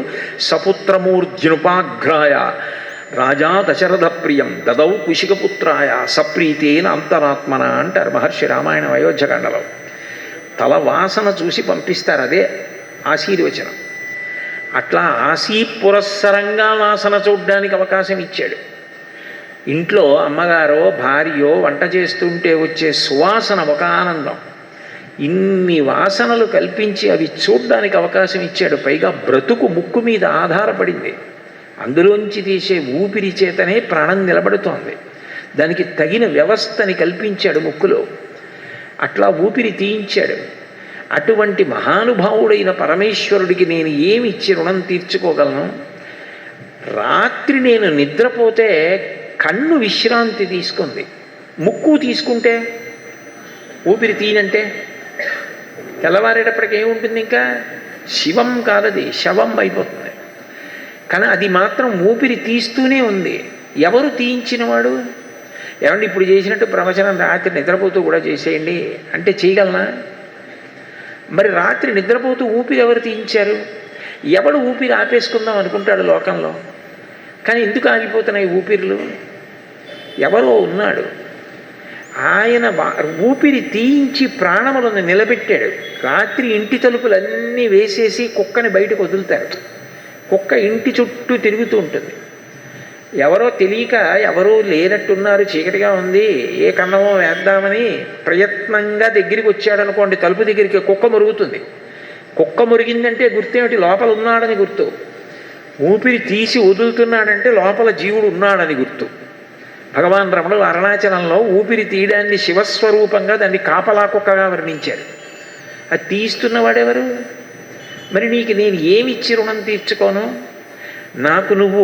సపుత్రమూర్ధ్యునుపాఘ్రాయ రాజా దశరథ ప్రియం దదౌ కుశికపుత్రాయ సప్రీతేన అంతరాత్మన అంటారు మహర్షి రామాయణం అయోధ్యకాండలో. తల వాసన చూసి పంపిస్తారు, అదే ఆశీర్వచనం. అట్లా పురస్సరంగా వాసన చూడ్డానికి అవకాశం ఇచ్చాడు. ఇంట్లో అమ్మగారో భార్యో వంట చేస్తుంటే వచ్చే సువాసన ఒక ఆనందం. ఇన్ని వాసనలు కల్పించి అవి చూడ్డానికి అవకాశం ఇచ్చాడు. పైగా బ్రతుకు ముక్కు మీద ఆధారపడింది. అందులోంచి తీసే ఊపిరి చేతనే ప్రాణం నిలబడుతోంది. దానికి తగిన వ్యవస్థని కల్పించాడు ముక్కులో. అట్లా ఊపిరి తీయించాడు. అటువంటి మహానుభావుడైన పరమేశ్వరుడికి నేను ఏమి ఇచ్చి రుణం తీర్చుకోగలను? రాత్రి నేను నిద్రపోతే కన్ను విశ్రాంతి తీసుకుంది, ముక్కు తీసుకుంటే ఊపిరి తీయనంటే తెల్లవారేటప్పటికి ఏముంటుంది? ఇంకా శివం కాదది, శవం అయిపోతుంది. కానీ అది మాత్రం ఊపిరి తీస్తూనే ఉంది. ఎవరు తీయించినవాడు? ఏమంటే ఇప్పుడు చేసినట్టు ప్రవచనం రాత్రి నిద్రపోతూ కూడా చేసేయండి అంటే చేయగలనా? మరి రాత్రి నిద్రపోతూ ఊపిరి ఎవరు తీయించారు? ఎవడు ఊపిరి ఆపేసుకుందాం అనుకుంటాడు లోకంలో. కానీ ఎందుకు ఆగిపోతున్నాయి ఊపిరిలు? ఎవరో ఉన్నాడు, ఆయన ఊపిరి తీయించి ప్రాణములను నిలబెట్టాడు. రాత్రి ఇంటి తలుపులన్నీ వేసేసి కుక్కని బయటకు వదులుతారు. కుక్క ఇంటి చుట్టూ తిరుగుతూ ఉంటుంది. ఎవరో తెలియక ఎవరూ లేనట్టున్నారు, చీకటిగా ఉంది, ఏ కన్నమో వేద్దామని ప్రయత్నంగా దగ్గరికి వచ్చాడనుకోండి, తలుపు దగ్గరికి కుక్క మురుగుతుంది. కుక్క మురిగిందంటే గుర్తేమిటి? లోపల ఉన్నాడని గుర్తు. ఊపిరి తీసి వదులుతున్నాడంటే లోపల జీవుడు ఉన్నాడని గుర్తు. భగవాన్ రమణులు అరుణాచలంలో ఊపిరి తీయడాన్ని శివస్వరూపంగా దాన్ని కాపలా కుక్కగా వర్ణించారు. అది తీస్తున్నవాడెవరు? మరి నీకు నేను ఏమిచ్చి రుణం తీర్చుకోను? నాకు నువ్వు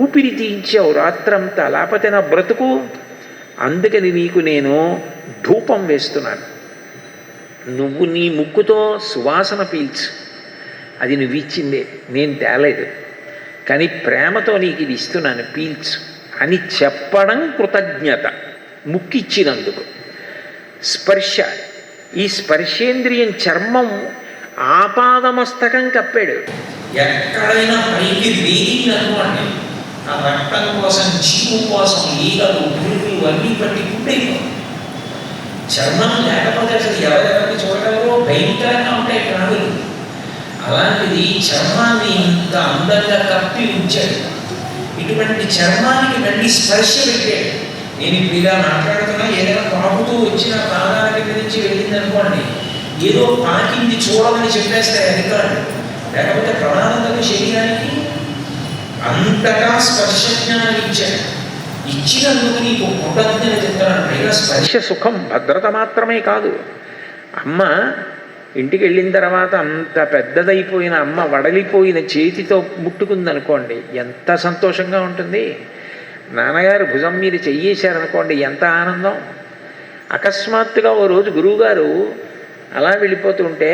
ఊపిరి తీయించావు రాత్రంతా, లేకపోతే నా బ్రతుకు. అందుకని నీకు నేను ధూపం వేస్తున్నాను. నువ్వు నీ ముక్కుతో సువాసన పీల్చు, అది నువ్వు ఇచ్చిందే, నేను తేలేదు, కానీ ప్రేమతో నీకు ఇది ఇస్తున్నాను, పీల్చు అని చెప్పడం కృతజ్ఞత. ముక్కిచ్చినందుకు. స్పర్శ, ఈ స్పర్శేంద్రియం చర్మం ఆపాదమస్తకం కప్పాడు. ఎక్కడైనా పైకి వేగిందనుకోండి, ఆ రక్తం కోసం, జీవు కోసం ఈగలు, పురుగులు అన్నీ పట్టి గుడ్డైపోయి, చర్మం లేకపోతే అసలు ఎవరెవరికి చూడగలరో భయంకరంగా ఉంటాయి ప్రాణులు. అలాంటిది చర్మాన్ని ఇంత అందంగా కప్పి ఉంచాడు. ఇటువంటి చర్మానికి మళ్ళీ స్పర్శ పెట్టాడు. నేను ఇప్పుడు ఇలా మాట్లాడుతున్నా, ఏదైనా పాకుతూ వచ్చిన పాదాల కింద నుంచి వెళ్ళింది అనుకోండి, ఏదో పాకింది చూడమని చెప్పేస్తాయి అధికారులు. లేకపోతే ప్రమాదంలో శరీరానికి అంతటా స్పర్శ జ్ఞానం ఇచ్చాడు. ఇచ్చినందుకు నీకు కృతజ్ఞత చెప్తాను. పైగా స్పర్శ సుఖం, భద్రత మాత్రమే కాదు. అమ్మ ఇంటికి వెళ్ళిన తర్వాత అంత పెద్దదైపోయిన అమ్మ వడలిపోయిన చేతితో ముట్టుకుందనుకోండి, ఎంత సంతోషంగా ఉంటుంది. నాన్నగారు భుజం మీద చెయ్యేశారనుకోండి, ఎంత ఆనందం. అకస్మాత్తుగా ఓ రోజు గురువుగారు అలా వెళ్ళిపోతుంటే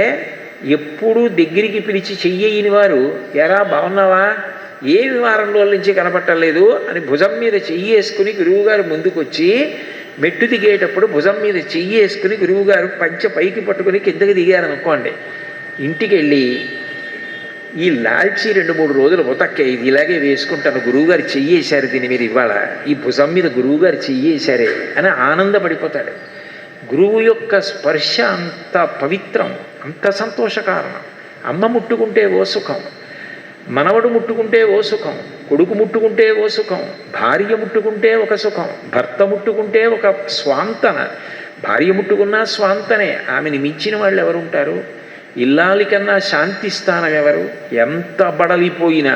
ఎప్పుడూ దగ్గరికి పిలిచి చెయ్యని వారు, ఎరా బాగున్నావా, ఏమి వారం రోజుల నుంచి కనపట్టలేదు అని భుజం మీద చెయ్యేసుకుని గురువుగారు ముందుకొచ్చి మెట్టు దిగేటప్పుడు భుజం మీద చెయ్యేసుకుని గురువుగారు పంచ పైకి పట్టుకుని కిందకి దిగారనుకోండి, ఇంటికి వెళ్ళి ఈ లాల్చి 2-3 రోజులు ఉతక్కే, ఇది ఇలాగే వేసుకుంటాను, గురువుగారు చెయ్యేశారు దీని మీద, ఇవాళ ఈ భుజం మీద గురువుగారు చెయ్యేశారే అని ఆనందపడిపోతాడు. గురువు యొక్క స్పర్శ అంత పవిత్రం, అంత సంతోషకారణం. అమ్మ ముట్టుకుంటే ఓ సుఖం, మనవడు ముట్టుకుంటే ఓ సుఖం, కొడుకు ముట్టుకుంటే ఓ సుఖం, భార్య ముట్టుకుంటే ఒక సుఖం, భర్త ముట్టుకుంటే ఒక స్వాంతన. భార్య ముట్టుకున్నా స్వాంతనే, ఆమెని మించిన వాళ్ళు ఎవరు ఉంటారు? ఇల్లాలి కన్నా శాంతి స్థానం ఎవరు? ఎంత బడలిపోయినా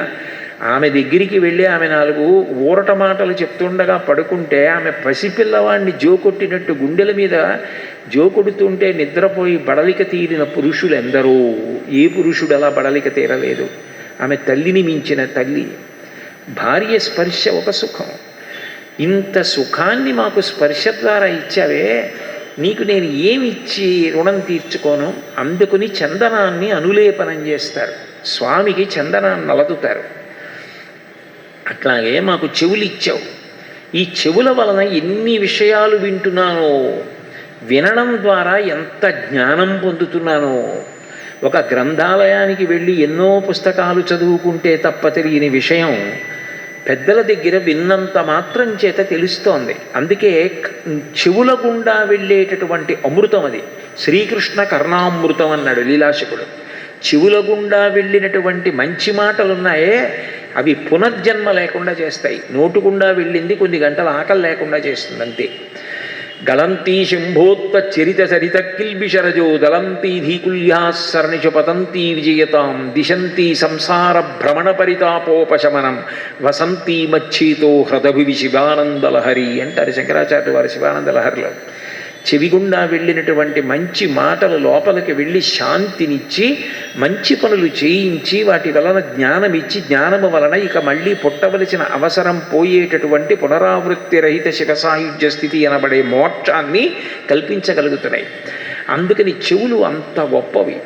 ఆమె దగ్గరికి వెళ్ళి ఆమె 4 ఊరట మాటలు చెప్తుండగా పడుకుంటే, ఆమె పసిపిల్లవాడిని జోకొట్టినట్టు గుండెల మీద జోకొడుతుంటే నిద్రపోయి బడలిక తీరిన పురుషులు ఎందరో. ఏ పురుషుడు అలా బడలిక తీరలేదు. ఆమె తల్లిని మించిన తల్లి. భార్య స్పర్శ ఒక సుఖం. ఇంత సుఖాన్ని మాకు స్పర్శ ద్వారా ఇచ్చావే, నీకు నేను ఏమిచ్చి రుణం తీర్చుకోను? అందుకుని చందనాన్ని అనులేపనం చేస్తారు, స్వామికి చందనాన్ని నలదుతారు. అట్లాగే మాకు చెవులు ఇచ్చావు. ఈ చెవుల వలన ఎన్ని విషయాలు వింటున్నానో, వినడం ద్వారా ఎంత జ్ఞానం పొందుతున్నానో. ఒక గ్రంథాలయానికి వెళ్ళి ఎన్నో పుస్తకాలు చదువుకుంటే తప్ప తెలియని విషయం పెద్దల దగ్గర విన్నంత మాత్రం చేత తెలుస్తోంది. అందుకే చెవుల గుండా వెళ్ళేటటువంటి అమృతం అది. శ్రీకృష్ణ కర్ణామృతం అన్నాడు లీలాశకుడు. చెవుల గుండా వెళ్ళినటువంటి మంచి మాటలున్నాయే, అవి పునర్జన్మ లేకుండా చేస్తాయి. నోటుగుండా వెళ్ళింది కొన్ని గంటల ఆకలి లేకుండా చేస్తుంది అంతే. గలంతీ శంభోత్త చరిత సరిత కిల్బిషరజో దళంతీ ధీకుల్యాసరణిషు పతంతీ విజయతాం దిశంతీ సంసార భ్రమణ పరితాపోపశమనం వసంతీ మచ్చీతో హృదభువి శివానందలహరి అంటారు శంకరాచార్య వారి శివానందలహరిలో. చెవిగుండా వెళ్ళినటువంటి మంచి మాటలు లోపలికి వెళ్ళి శాంతినిచ్చి మంచి పనులు చేయించి వాటి వలన జ్ఞానమిచ్చి, జ్ఞానము వలన ఇక మళ్ళీ పుట్టవలసిన అవసరం పోయేటటువంటి పునరావృత్తి రహిత శివసాయుధ్య స్థితి అనబడే మోక్షాన్ని కల్పించగలుగుతున్నాయి. అందుకని చెవులు అంత గొప్పవి.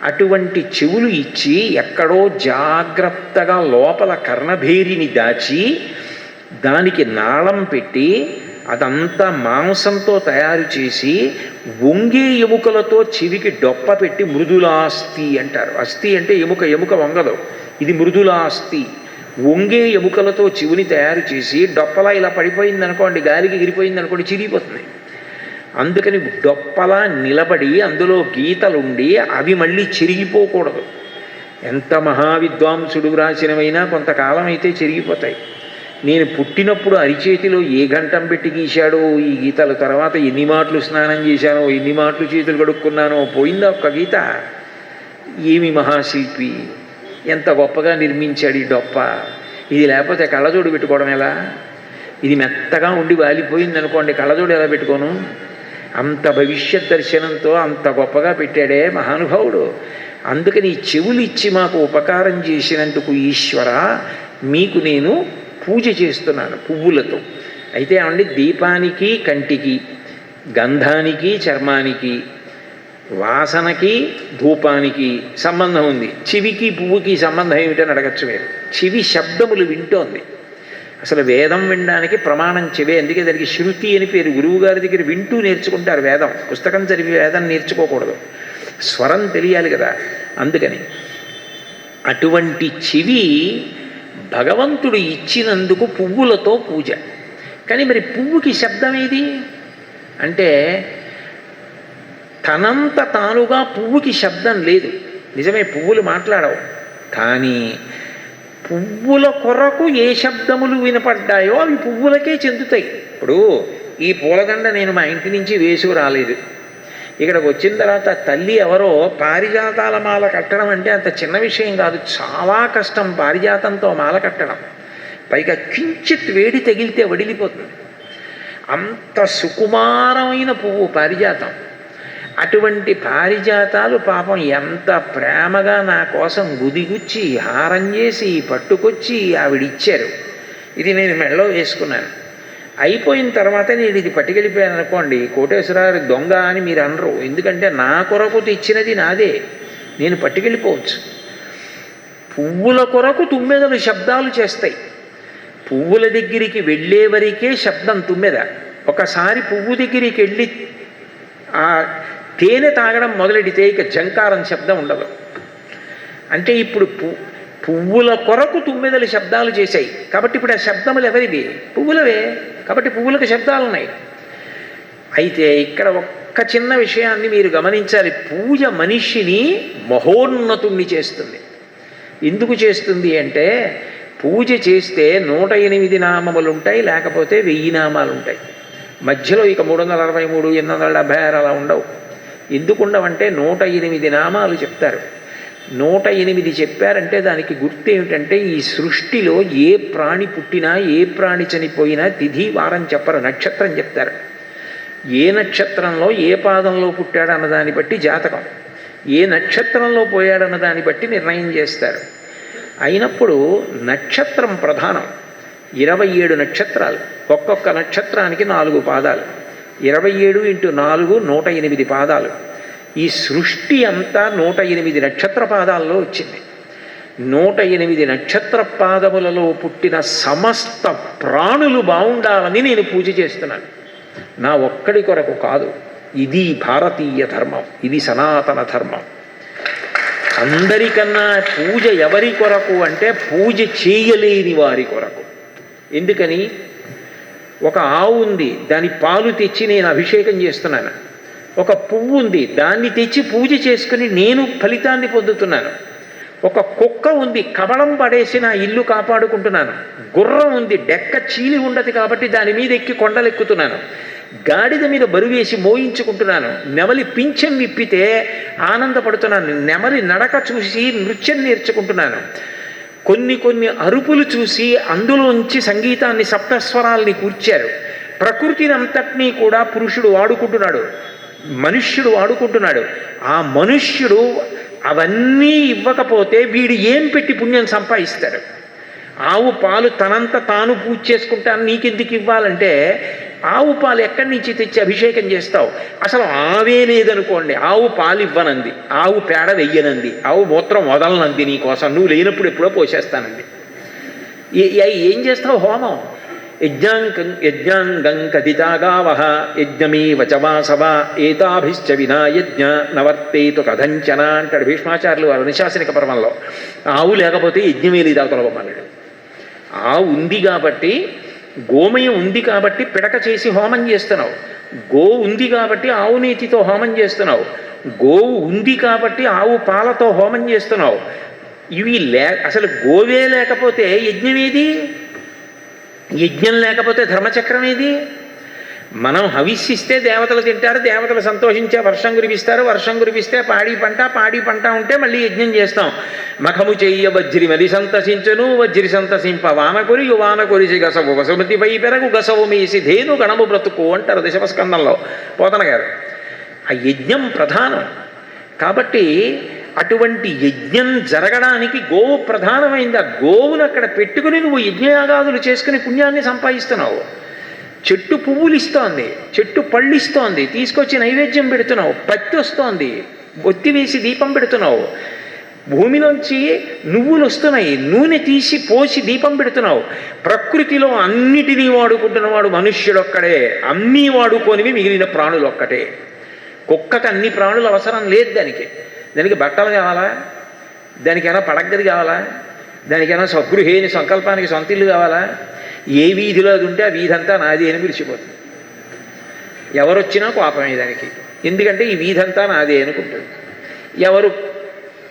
అటువంటి చెవులు ఇచ్చి ఎక్కడో జాగ్రత్తగా లోపల కర్ణభేరిని దాచి దానికి నాళం పెట్టి అదంతా మాంసంతో తయారు చేసి వంగే ఎముకలతో చెవికి డొప్ప పెట్టి మృదులాస్థి అంటారు. అస్థి అంటే ఎముక, ఎముక వంగదు, ఇది మృదులాస్థి. వంగే ఎముకలతో చెవిని తయారు చేసి డొప్పలా ఇలా పడిపోయింది అనుకోండి, గాలికి ఎగిరిపోయింది అనుకోండి, చిరిగిపోతుంది. అందుకని డొప్పలా నిలబడి అందులో గీతలుండి అవి మళ్ళీ చిరిగిపోకూడదు. ఎంత మహావిద్వాంసుడు రాసినవైనా కొంతకాలం అయితే చిరిగిపోతాయి. నేను పుట్టినప్పుడు అరిచేతిలో ఏ గంటం పెట్టి గీశాడో ఈ గీతల తర్వాత ఎన్ని మాటలు స్నానం చేశానో ఎన్ని మాటలు చేతులు కడుక్కున్నానో పోయిందా ఒక్క గీత. ఏమి మహాశిల్పి, ఎంత గొప్పగా నిర్మించాడు ఈ డొప్ప. ఇది లేకపోతే కళ్ళజోడు పెట్టుకోవడం ఎలా? ఇది మెత్తగా ఉండి వాలిపోయింది అనుకోండి, కళ్ళజోడు ఎలా పెట్టుకోను? అంత భవిష్యత్ దర్శనంతో అంత గొప్పగా పెట్టాడే మహానుభావుడు. అందుకని చెవులు ఇచ్చి మాకు ఉపకారం చేసినందుకు ఈశ్వర మీకు నేను పూజ చేస్తున్నాను పువ్వులతో. అయితే ఏమండి, దీపానికి కంటికి, గంధానికి చర్మానికి, వాసనకి ధూపానికి సంబంధం ఉంది. చెవికి పువ్వుకి సంబంధం ఏమిటని అడగచ్చు మీరు. చెవి శబ్దములు వింటోంది. అసలు వేదం వినడానికి ప్రమాణం చెవే. అందుకే దానికి శృతి అని పేరు. గురువుగారి దగ్గర వింటూ నేర్చుకుంటారు వేదం. పుస్తకం చదివి వేదం నేర్చుకోకూడదు, స్వరం తెలియాలి కదా. అందుకని అటువంటి చెవి భగవంతుడు ఇచ్చినందుకు పువ్వులతో పూజ. కానీ మరి పువ్వుకి శబ్దం ఏది అంటే, తనంత తానుగా పువ్వుకి శబ్దం లేదు. నిజమే, పువ్వులు మాట్లాడవు. కానీ పువ్వుల కొరకు ఏ శబ్దములు వినపడ్డాయో అవి పువ్వులకే చెందుతాయి. ఇప్పుడు ఈ పూలదండ నేను మా ఇంటి నుంచి వేసుకు రాలేదు. ఇక్కడికి వచ్చిన తర్వాత తల్లి ఎవరో పారిజాతాల మాల కట్టడం అంటే అంత చిన్న విషయం కాదు, చాలా కష్టం పారిజాతంతో మాల కట్టడం. పైగా కించిత్ వేడి తగిలితే వడిలిపోతుంది. అంత సుకుమారమైన పువ్వు పారిజాతం. అటువంటి పారిజాతాలు పాపం ఎంత ప్రేమగా నా కోసం గుదిగుచ్చి హారం చేసి పట్టుకొచ్చి ఆవిడిచ్చారు. ఇది నేను మెడలో వేసుకున్నాను. అయిపోయిన తర్వాత నేను ఇది పట్టుకెళ్ళిపోయాను అనుకోండి, కోటేశ్వరరావు దొంగ అని మీరు అనరు. ఎందుకంటే నా కొరకు తెచ్చినది నాదే, నేను పట్టుకెళ్ళిపోవచ్చు. పువ్వుల కొరకు తుమ్మెదలు శబ్దాలు చేస్తాయి. పువ్వుల దగ్గరికి వెళ్ళే వరకే శబ్దం తుమ్మెద. ఒకసారి పువ్వు దగ్గరికి వెళ్ళి ఆ తేనె తాగడం మొదలెడితే ఇక జంకారం శబ్దం ఉండదు. అంటే ఇప్పుడు పువ్వుల కొరకు తుమ్మెదలు శబ్దాలు చేశాయి కాబట్టి ఇప్పుడు ఆ శబ్దములు ఎవరివి? పువ్వులవే. కాబట్టి పువ్వులకు శబ్దాలు ఉన్నాయి. అయితే ఇక్కడ ఒక్క చిన్న విషయాన్ని మీరు గమనించాలి. పూజ మనిషిని మహోన్నతుణ్ణి చేస్తుంది. ఎందుకు చేస్తుంది అంటే, పూజ చేస్తే 108 నామములు ఉంటాయి, లేకపోతే 1000 నామాలు ఉంటాయి. మధ్యలో ఇక 363, 876 అలా ఉండవు. ఎందుకు ఉండవంటే 108 నామాలు చెప్తారు. 108 చెప్పారంటే దానికి గుర్తు ఏమిటంటే, ఈ సృష్టిలో ఏ ప్రాణి పుట్టినా ఏ ప్రాణి చనిపోయినా తిథి వారం చెప్పరు, నక్షత్రం చెప్తారు. ఏ నక్షత్రంలో ఏ పాదంలో పుట్టాడు అన్నదాన్ని బట్టి జాతకం, ఏ నక్షత్రంలో పోయాడన్న దాన్ని బట్టి నిర్ణయం చేస్తారు. అయినప్పుడు నక్షత్రం ప్రధానం. 27 నక్షత్రాలు, ఒక్కొక్క నక్షత్రానికి 4 పాదాలు. 27 × 4 108 పాదాలు. ఈ సృష్టి అంతా 108 నక్షత్ర పాదాల్లో వచ్చింది. 108 నక్షత్ర పాదములలో పుట్టిన సమస్త ప్రాణులు బాగుండాలని నేను పూజ చేస్తున్నాను. నా ఒక్కడి కొరకు కాదు. ఇది భారతీయ ధర్మం, ఇది సనాతన ధర్మం. అందరికన్నా పూజ ఎవరి కొరకు అంటే, పూజ చేయలేని వారి కొరకు. ఎందుకని? ఒక ఆవు ఉంది, దాని పాలు తెచ్చి నేను అభిషేకం చేస్తున్నాను. ఒక పువ్వు ఉంది, దాన్ని తెచ్చి పూజ చేసుకుని నేను ఫలితాన్ని పొందుతున్నాను. ఒక కుక్క ఉంది, కబళం పడేసి నా ఇల్లు కాపాడుకుంటున్నాను. గుర్రం ఉంది, డెక్క చీలి ఉండదు కాబట్టి దాని మీద ఎక్కి కొండలెక్కుతున్నాను. గాడిద మీద బరువేసి మోయించుకుంటున్నాను. నెమలి పింఛం విప్పితే ఆనందపడుతున్నాను. నెమలి నడక చూసి నృత్యం నేర్చుకుంటున్నాను. కొన్ని అరుపులు చూసి అందులోంచి సంగీతాన్ని, సప్తస్వరాల్ని కూర్చారు. ప్రకృతిని అంతటినీ కూడా పురుషుడు వాడుకుంటున్నాడు, మనుష్యుడు వాడుకుంటున్నాడు. ఆ మనుష్యుడు అవన్నీ ఇవ్వకపోతే వీడు ఏం పెట్టి పుణ్యం సంపాదిస్తాడు? ఆవు పాలు తనంత తాను పూజ చేసుకుంటాను, నీకెందుకు ఇవ్వాలంటే, ఆవు పాలు ఎక్కడి నుంచి తెచ్చి అభిషేకం చేస్తావు? అసలు ఆవే లేదనుకోండి, ఆవు పాలు ఇవ్వనంది, ఆవు పేడ వెయ్యనంది, ఆవు మూత్రం వదలనంది, నీకోసం నువ్వు లేనప్పుడు ఎప్పుడో పోసేస్తానంది. ఏం చేస్తావు? హోమం. యజ్ఞాంగం కదితాగావహ యజ్ఞమే వచవాసవ ఏతాభిశ్చ వినా యజ్ఞ నవర్తేతు కథంచన అంటాడు భీష్మాచార్యులు వారు అనుశాసనిక పర్వంలో. ఆవు లేకపోతే యజ్ఞమే లేదా తొలగమన్నాడు. ఆవు ఉంది కాబట్టి, గోమయం ఉంది కాబట్టి పిడక చేసి హోమం చేస్తున్నావు. గోవు ఉంది కాబట్టి ఆవు నేతితో హోమం చేస్తున్నావు. గోవు ఉంది కాబట్టి ఆవు పాలతో హోమం చేస్తున్నావు. ఇవి అసలు గోవే లేకపోతే యజ్ఞమేది? యజ్ఞం లేకపోతే ధర్మచక్రం ఏది? మనం హవిస్సిస్తే దేవతలు తింటారు, దేవతలు సంతోషించే వర్షం కురిపిస్తారు, వర్షం కురిపిస్తే పాడి పంట ఉంటే మళ్ళీ యజ్ఞం చేస్తాం. మఖము చెయ్య వజ్రి మది సంతసించును, వజ్రి సంతసింప వానకొరి వానకొరిసి గసవు వసుమతిపై పెరగు గసవు మేసి ధేను గణము బ్రతుకు అంటారు దశమస్కందంలో పోతన గారు. ఆ యజ్ఞం ప్రధానం కాబట్టి అటువంటి యజ్ఞం జరగడానికి గోవు ప్రధానమైంది. ఆ గోవును అక్కడ పెట్టుకుని నువ్వు యజ్ఞయాగాదులు చేసుకుని పుణ్యాన్ని సంపాదిస్తున్నావు. చెట్టు పువ్వులు ఇస్తోంది, చెట్టు పళ్ళు ఇస్తోంది, తీసుకొచ్చి నైవేద్యం పెడుతున్నావు. పత్తి వస్తోంది, ఒత్తి వేసి దీపం పెడుతున్నావు. భూమిలోంచి నువ్వులు వస్తున్నాయి, నూనె తీసి పోసి దీపం పెడుతున్నావు. ప్రకృతిలో అన్నిటినీ వాడుకుంటున్నవాడు మనుష్యుడొక్కడే, అన్నీ వాడుకోనివి మిగిలిన ప్రాణులు ఒక్కటే. కుక్కకు అన్ని ప్రాణులు అవసరం లేదు. దానికి బట్టలు కావాలా, దానికైనా పడగ్గది కావాలా, దానికైనా స్వగృహేని సంకల్పానికి సొంత ఇల్లు కావాలా? ఏ వీధిలో అది ఉంటే ఆ వీధంతా నాది అని పిలిచిపోతుంది. ఎవరొచ్చినా కోపమే దానికి, ఎందుకంటే ఈ వీధంతా నాదే అనుకుంటుంది. ఎవరు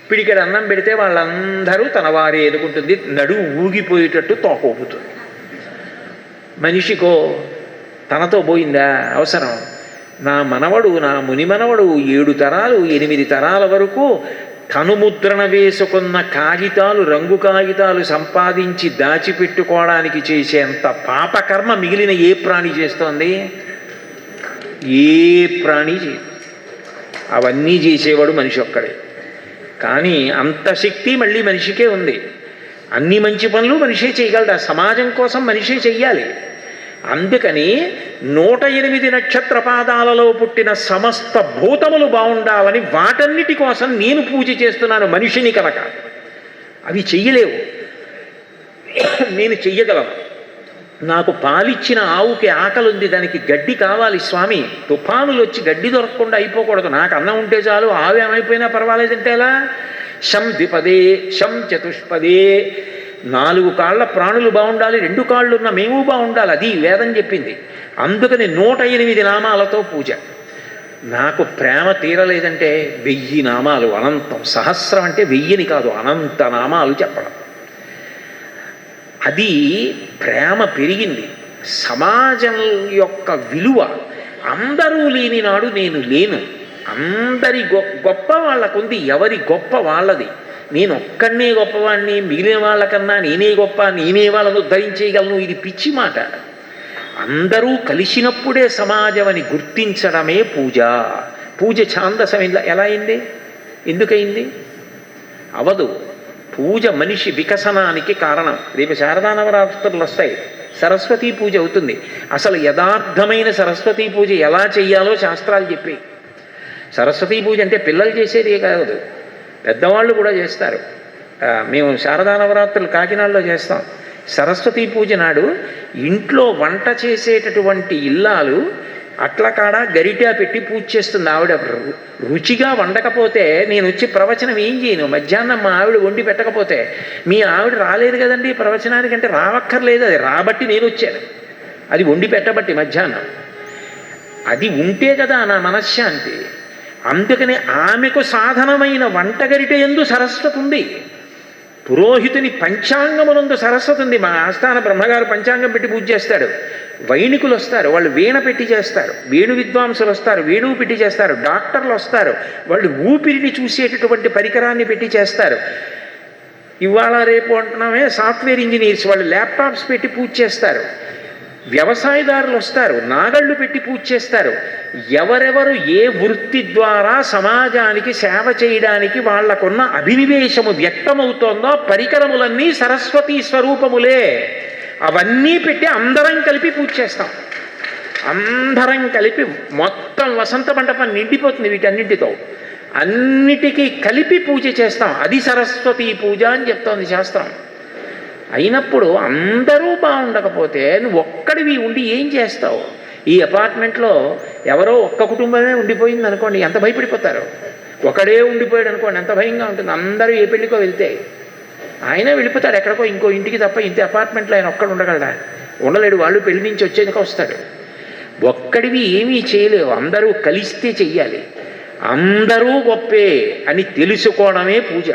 పిడికెడు అన్నం పెడితే వాళ్ళందరూ తన వారే అనుకుంటుంది. నడువు ఊగిపోయేటట్టు తోకోపుతుంది. మనిషికో తనతో పోయిందా అవసరం? నా మనవడు, నా ముని మనవడు 7 తరాలు 8 తరాల వరకు కనుముద్రణ వేసుకున్న కాగితాలు, రంగు కాగితాలు సంపాదించి దాచిపెట్టుకోవడానికి చేసేంత పాపకర్మ మిగిలిన ఏ ప్రాణి చేస్తోంది? ఏ ప్రాణి చేయదు. అవన్నీ చేసేవాడు మనిషి ఒక్కడే. కానీ అంత శక్తి మళ్ళీ మనిషికే ఉంది. అన్ని మంచి పనులు మనిషే చేయగలడు. ఆ సమాజం కోసం మనిషే చెయ్యాలి. అందుకని 108 నక్షత్ర పాదాలలో పుట్టిన సమస్త భూతములు బాగుండాలని వాటన్నిటి కోసం నేను పూజ చేస్తున్నాను మనిషిని కనుక. అవి చెయ్యలేవు, నేను చెయ్యగలను. నాకు పాలిచ్చిన ఆవుకి ఆకలి ఉంది, దానికి గడ్డి కావాలి స్వామి. తుఫానులు వచ్చి గడ్డి దొరకకుండా అయిపోకూడదు. నాకు అన్నం ఉంటే చాలు, ఆవు ఏమైపోయినా పర్వాలేదంటే ఎలా? శం ద్విపదే శం చతుష్పదే. 4 కాళ్ళ ప్రాణులు బాగుండాలి, 2 కాళ్ళు ఉన్న మేము బాగుండాలి. అది వేదం చెప్పింది. అందుకని 108 నామాలతో పూజ. నాకు ప్రేమ తీరలేదంటే 1000 నామాలు, అనంతం. సహస్రం అంటే 1000 కాదు, అనంత నామాలు చెప్పడం. అది ప్రేమ పెరిగింది. సమాజం యొక్క విలువ అందరూ లేని నాడు నేను లేను. అందరి గొప్ప వాళ్ళకుంది, ఎవరి గొప్ప వాళ్ళది. నేను ఒక్కడనే గొప్పవాడిని, మిగిలిన వాళ్ళకన్నా నేనే గొప్ప, నేనే వాళ్ళను ఉద్ధరించేయగలను. ఇది పిచ్చి మాట. అందరూ కలిసినప్పుడే సమాజం అని గుర్తించడమే పూజ. పూజ ఛాందసం ఎలా అయింది? ఎందుకయింది? అవదు. పూజ మనిషి వికసనానికి కారణం. రేపు శారదా నవరాత్రులు వస్తాయి, సరస్వతీ పూజ అవుతుంది. అసలు యథార్థమైన సరస్వతీ పూజ ఎలా చెయ్యాలో శాస్త్రాలు చెప్పాయి. సరస్వతీ పూజ అంటే పిల్లలు చేసేది కాదు, పెద్దవాళ్ళు కూడా చేస్తారు. మేము శారదా నవరాత్రులు కాకినాడలో చేస్తాం. సరస్వతీ పూజ నాడు ఇంట్లో వంట చేసేటటువంటి ఇల్లాలు అట్ల కాడ గరిటా పెట్టి పూజ చేస్తుంది. ఆవిడ రుచిగా వండకపోతే నేను వచ్చి ప్రవచనం ఏం చేయను. మధ్యాహ్నం మా ఆవిడ వండి పెట్టకపోతే, మీ ఆవిడ రాలేదు కదండి ప్రవచనానికి అంటే రావక్కర్లేదు, అది రాబట్టి నేను వచ్చాను, అది వండి పెట్టబట్టి మధ్యాహ్నం. అది ఉంటే కదా నా మనశ్శాంతి. అందుకని ఆమెకు సాధనమైన వంటగరిట యందు సరస్వతి ఉంది. పురోహితుని పంచాంగమునందు సరస్వతి ఉంది. మా ఆస్థాన బ్రహ్మగారు పంచాంగం పెట్టి పూజ చేస్తాడు. వైణికులు వస్తారు, వాళ్ళు వీణ పెట్టి చేస్తారు. వేణు విద్వాంసులు వస్తారు, వేణువు పెట్టి చేస్తారు. డాక్టర్లు వస్తారు, వాళ్ళు ఊపిరిని చూసేటటువంటి పరికరాన్ని పెట్టి చేస్తారు. ఇవాళ రేపు అంటున్నామే సాఫ్ట్వేర్ ఇంజనీర్స్, వాళ్ళు ల్యాప్టాప్స్ పెట్టి పూజ చేస్తారు. వ్యవసాయదారులు వస్తారు, నాగళ్ళు పెట్టి పూజ చేస్తారు. ఎవరెవరు ఏ వృత్తి ద్వారా సమాజానికి సేవ చేయడానికి వాళ్లకున్న అభినివేశము వ్యక్తమవుతోందో పరికరములన్నీ సరస్వతీ స్వరూపములే. అవన్నీ పెట్టి అందరం కలిపి పూజ చేస్తాం. అందరం కలిపి మొత్తం వసంత మంటపం నిండిపోతుంది వీటన్నింటితో. అన్నిటికీ కలిపి పూజ చేస్తాం. అది సరస్వతీ పూజ అని చెప్తోంది శాస్త్రం. అయినప్పుడు అందరూ బాగుండకపోతే నువ్వు ఒక్కడివి ఉండి ఏం చేస్తావు? ఈ అపార్ట్మెంట్లో ఎవరో ఒక్క కుటుంబమే ఉండిపోయింది అనుకోండి, ఎంత భయపడిపోతారు. ఒకడే ఉండిపోయాడు అనుకోండి, ఎంత భయంగా ఉంటుంది. అందరూ ఏ పెళ్ళికో వెళ్తే ఆయనే వెళ్ళిపోతాడు ఎక్కడికో ఇంకో ఇంటికి తప్ప. ఇంత అపార్ట్మెంట్లో ఆయన ఒక్కడు ఉండగలడా? ఉండలేడు. వాళ్ళు పెళ్లి నుంచి వచ్చేందుకు వస్తాడు. ఒక్కడివి ఏమీ చేయలేవు, అందరూ కలిస్తే చెయ్యాలి. అందరూ గొప్పే అని తెలుసుకోవడమే పూజ.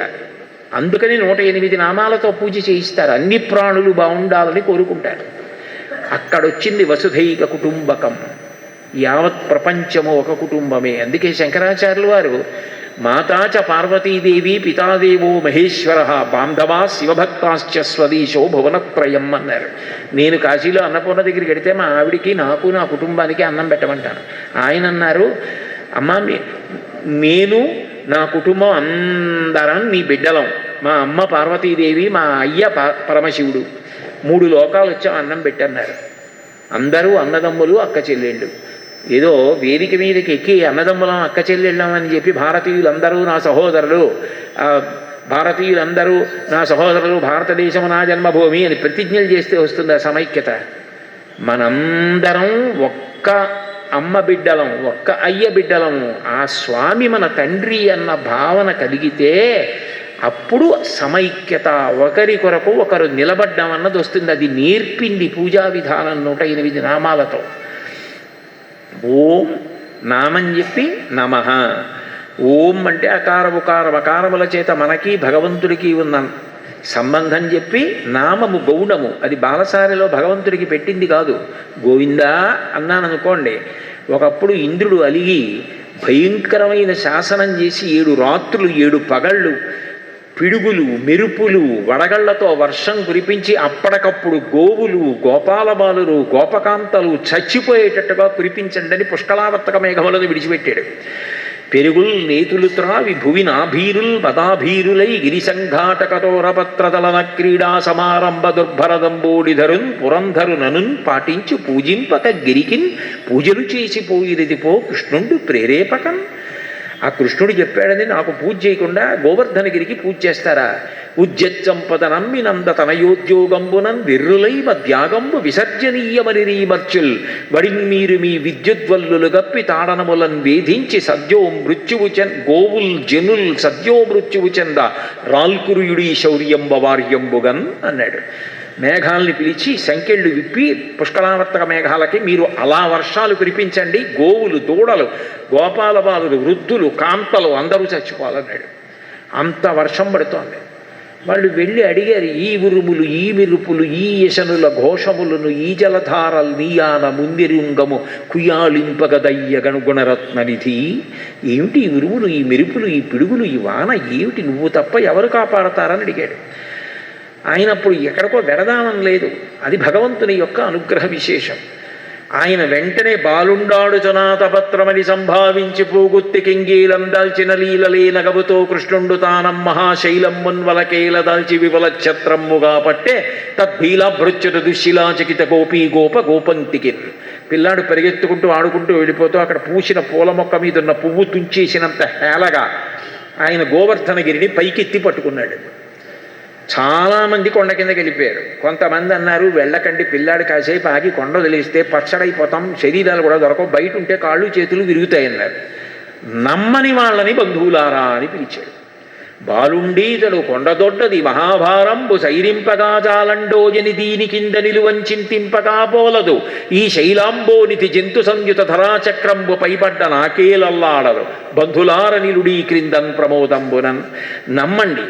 అందుకని 108 నామాలతో పూజ చేయిస్తారు. అన్ని ప్రాణులు బాగుండాలని కోరుకుంటారు. అక్కడొచ్చింది వసుధైక కుటుంబకం. యావత్ ప్రపంచము ఒక కుటుంబమే. అందుకే శంకరాచార్యులు వారు మాతాచ పార్వతీదేవి పితాదేవో మహేశ్వర బాంధవా శివభక్తాశ్చ స్వదేశో భువనత్రయం అన్నారు. నేను కాశీలో అన్నపూర్ణ దగ్గరికి వెడితే మా ఆవిడికి నాకు నా కుటుంబానికి అన్నం పెట్టమంటాను. ఆయన అన్నారు, అమ్మ నేను నా కుటుంబం అందరం నీ బిడ్డలం. మా అమ్మ పార్వతీదేవి, మా అయ్య పరమశివుడు, 3 లోకాలు వచ్చాం అన్నం పెట్టన్నారు. అందరూ అన్నదమ్ములు అక్క చెల్లెళ్ళు. ఏదో వేదిక మీదకి ఎక్కి అన్నదమ్ములం అక్క చెల్లెళ్ళం అని చెప్పి భారతీయులందరూ నా సహోదరులు, భారతీయులందరూ నా సహోదరులు, భారతదేశం నా జన్మభూమి అని ప్రతిజ్ఞలు చేస్తే వస్తుంది ఆ సమైక్యత. మనందరం ఒక్క అమ్మ బిడ్డలం, ఒక్క అయ్య బిడ్డలము. ఆ స్వామి మన తండ్రి అన్న భావన కలిగితే అప్పుడు సమైక్యత, ఒకరి కొరకు ఒకరు నిలబడ్డం అన్నది వస్తుంది. అది నేర్పింది పూజా విధానం 108 నామాలతో. ఓం నామం చెప్పి నమః. ఓం అంటే అకార ఉకార అకారముల చేత మనకి భగవంతుడికి ఉన్న సంబంధం చెప్పి, నామము గౌణము, అది బాలసారిలో భగవంతుడికి పెట్టింది కాదు. గోవిందా అన్నాను అనుకోండి, ఒకప్పుడు ఇంద్రుడు అలిగి భయంకరమైన శాసనం చేసి 7 రాత్రులు 7 పగళ్ళు పిడుగులు మెరుపులు వడగళ్లతో వర్షం కురిపించి అప్పటికప్పుడు గోవులు గోపాలబాలురు గోపకాంతలు చచ్చిపోయేటట్టుగా కురిపించండి అని పుష్కలావర్తక మేఘములను విడిచిపెట్టాడు. పెరుగుల్ నేతులు త్రావి భువినాభీరుల్ పదాభీరులై గిరిసంఘాటకతోరపత్రదలన క్రీడా సమారంభ దుర్భరదంబోడిధరున్ పురంధరుననున్ పాటించి పూజింపక గిరికిన్ పూజలు చేసిపోయిరిది పో కృష్ణుండు ప్రేరేపకం. ఆ కృష్ణుడు చెప్పాడని నాకు పూజ చేయకుండా గోవర్ధనగిరికి పూజ చేస్తారా? ఉజ్జచ్చంపదనమ్మినంద తనయోద్యోగంబునన్ విర్రులై మధ్యాగంబు విసర్జనీయమరిమర్చుల్ వడిన్ మీరు మీ విద్యుద్వల్లులు గప్పి తాడనములను వేధించి సద్యో మృత్యువు గోవుల్ జనుల్ సద్యో మృత్యువు చెంద రాల్కురుయుడి శౌర్యంబ వార్యంబుగన్ అన్నాడు. మేఘాలని పిలిచి సంకెళ్ళు విప్పి పుష్కలావర్తక మేఘాలకి మీరు అలా వర్షాలు కురిపించండి, గోవులు దూడలు గోపాలబాలులు వృద్ధులు కాంతలు అందరూ చచ్చిపోవాలన్నాడు. అంత వర్షం పడుతోంది. వాళ్ళు వెళ్ళి అడిగారు, ఈ ఉరుములు ఈ మెరుపులు ఈ యశనుల ఘోషములను ఈ జలధారలు నీయాన ముందిరుంగము కుయాళింపగదయ్య గణగుణరత్ననిధి. ఏమిటి ఈ ఉరుములు ఈ మెరుపులు ఈ పిడుగులు ఈ వాన ఏమిటి, నువ్వు తప్ప ఎవరు కాపాడతారని అడిగాడు. ఆయన అప్పుడు ఎక్కడికో వెడదామని లేదు, అది భగవంతుని యొక్క అనుగ్రహ విశేషం. ఆయన వెంటనే బాలుండాడు చనాతపత్రమని సంభావించి పూగుత్తి కింగీలందాల్చిన లీలలే నగబుతో కృష్ణుండు తానం మహాశైలమ్మున్వలకేల దాల్చి వివల ఛత్రమ్ముగా పట్టే తద్భీలాభృత్యుత దుశ్శిలాచకిత గోపీ గోప గోపంతికి. పిల్లాడు పరిగెత్తుకుంటూ ఆడుకుంటూ వెళ్ళిపోతూ అక్కడ పూసిన పూల మొక్క మీద ఉన్న పువ్వు తుంచేసినంత హేళగా ఆయన గోవర్ధనగిరిని పైకెత్తి పట్టుకున్నాడు. చాలామంది కొండ కిందకి వెళ్ళిపోయారు. కొంతమంది అన్నారు, వెళ్ళకండి, పిల్లాడు కాసేపు ఆగి కొండ వదిలేస్తే పచ్చడైపోతాం, శరీరాలు కూడా దొరకవు, బయట ఉంటే కాళ్ళు చేతులు విరుగుతాయన్నారు. నమ్మని వాళ్ళని బంధువులారా అని పిలిచాడు. బాలుండీతడు కొండదొడ్డది మహాభారంబు సైరింపగా జాలండోజని దీని కింద నిలువంచింతింపగా పోలదు ఈ శైలాంబోనితి జంతు సంయుత ధరాచక్రంబు పైపడ్డ నాకేలల్లాడదు బంధులార నిలుడీ క్రిందన్ ప్రమోదంబునన్. నమ్మండి,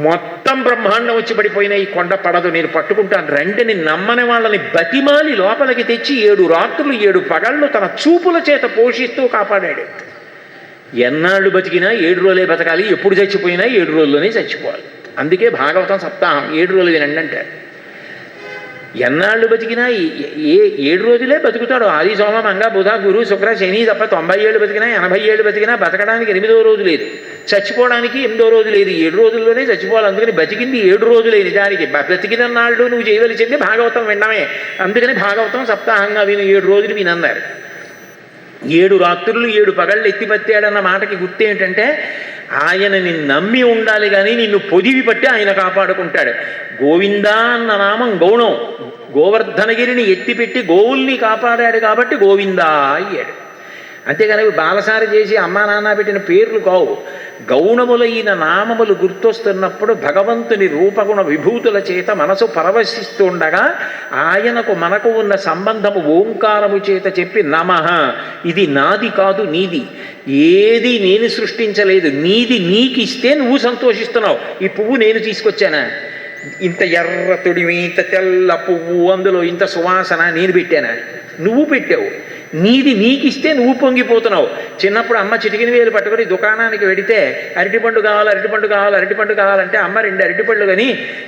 మొత్తం బ్రహ్మాండం వచ్చి పడిపోయిన ఈ కొండ పడదు, నేను పట్టుకుంటాను రండిని నమ్మని వాళ్ళని బతిమాలి లోపలికి తెచ్చి 7 రాత్రులు 7 పగళ్ళు తన చూపుల చేత పోషిస్తూ కాపాడాడు. ఎన్నాళ్ళు బతికినా 7 రోజులే బతకాలి, ఎప్పుడు చచ్చిపోయినా 7 రోజుల్లోనే చచ్చిపోవాలి. అందుకే భాగవతం సప్తాహం 7 రోజులు వినండి అంటారు. ఎన్నాళ్ళు బతికినా 7 రోజులే బతుకుతాడు. ఆది సోమ మంగ బుధ గురు శుక్ర శని తప్ప 90 ఏళ్ళు బతికినా 80 ఏళ్ళు బతికినా బతకడానికి 8వ రోజు లేదు, చచ్చిపోవడానికి 8వ రోజు లేదు. 7 రోజుల్లోనే చచ్చిపోవాలి. అందుకని బతికింది 7 రోజులే. నిజానికి బ్రతికిన నాళ్ళు నువ్వు చేయవలసింది భాగవతం వినడమే. అందుకని భాగవతం సప్తాహంగా విను, 7 రోజులు వినన్నారు. 7 రాత్రులు 7 పగళ్ళు ఎత్తిపత్తాడన్న మాటకి గుర్తు ఏమిటంటే ఆయనని నమ్మి ఉండాలి, కానీ నిన్ను పొదివి పట్టి ఆయన కాపాడుకుంటాడు. గోవిందా అన్న నామం గౌణం. గోవర్ధనగిరిని ఎత్తిపెట్టి గోవుల్ని కాపాడాడు కాబట్టి గోవిందా అయ్యాడు. అంతేగాని బాలసారి చేసి అమ్మా నాన్న పెట్టిన పేర్లు కావు. గౌణములైన నామములు గుర్తొస్తున్నప్పుడు భగవంతుని రూపగుణ విభూతుల చేత మనసు పరవశిస్తుండగా ఆయనకు మనకు ఉన్న సంబంధము ఓంకారము చేత చెప్పి నమః, ఇది నాది కాదు నీది, ఏది నేను సృష్టించలేదు, నీది నీకిస్తే నువ్వు సంతోషిస్తున్నావు. ఈ పువ్వు నేను తీసుకొచ్చానా, ఇంత ఎర్ర తొడిమి, ఇంత తెల్ల పువ్వు, అందులో ఇంత సువాసన నేను పెట్టానా? నువ్వు పెట్టావు. నీది నీకిస్తే నువ్వు పొంగిపోతున్నావు. చిన్నప్పుడు అమ్మ చిటికిన వేలు పట్టుకొని దుకాణానికి వెడితే అరటిపండు కావాలి, అరటిపండు కావాలి, అరటిపండు కావాలంటే అమ్మ 2 అరటిపండ్లు కానీ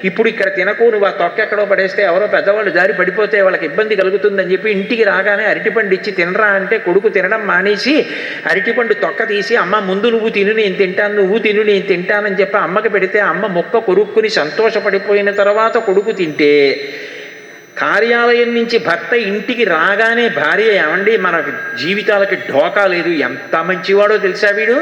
ఇప్పుడు ఇక్కడ తినకు, నువ్వు ఆ తొక్క ఎక్కడో పడేస్తే ఎవరో పెద్దవాళ్ళు జారి పడిపోతే వాళ్ళకి ఇబ్బంది కలుగుతుందని చెప్పి ఇంటికి రాగానే అరటిపండు ఇచ్చి తినరా అంటే కొడుకు తినడం మానేసి అరటిపండు తొక్క తీసి అమ్మ ముందు నువ్వు తిను నేను తింటాను, నువ్వు తిను నేను తింటానని చెప్పి అమ్మకి పెడితే అమ్మ మొక్క కొరుక్కుని సంతోషపడిపోయిన తర్వాత కొడుకు తింటే, కార్యాలయం నుంచి భర్త ఇంటికి రాగానే భార్య ఏమండి మన జీవితాలకి ఢోకా లేదు, ఎంత మంచివాడో తెలుసా వీడు,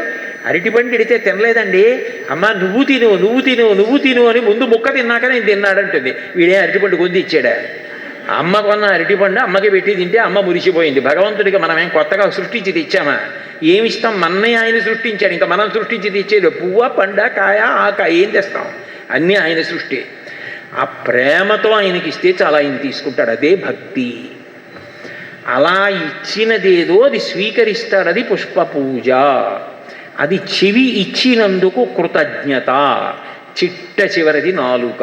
అరటిపండు ఎడితే తినలేదండి, అమ్మ నువ్వు తిను నువ్వు తిను నువ్వు తిను అని ముందు ముక్క తిన్నాక నేను తిన్నాడంటుంది. వీడే అరటిపండు కొంది ఇచ్చాడా? అమ్మ కొన్న అరటిపండు అమ్మకి పెట్టి తింటే అమ్మ మురిసిపోయింది. భగవంతుడికి మనం ఏం కొత్తగా సృష్టించి తెచ్చామా? ఏమిస్తాం? మన్నే ఆయన సృష్టించాడు, ఇంకా మనం సృష్టించి తెచ్చేది పువ్వ, పండ, కాయ, ఆక ఏం తెస్తాం? అన్నీ ఆయన సృష్టి. ఆ ప్రేమతో ఆయనకి ఇస్తే చాలా ఆయన తీసుకుంటాడు. అదే భక్తి. అలా ఇచ్చినదేదో అది స్వీకరిస్తాడు. అది పుష్ప పూజ. అది చెవి ఇచ్చినందుకు కృతజ్ఞత. చిట్ట చివరిది నాలుక.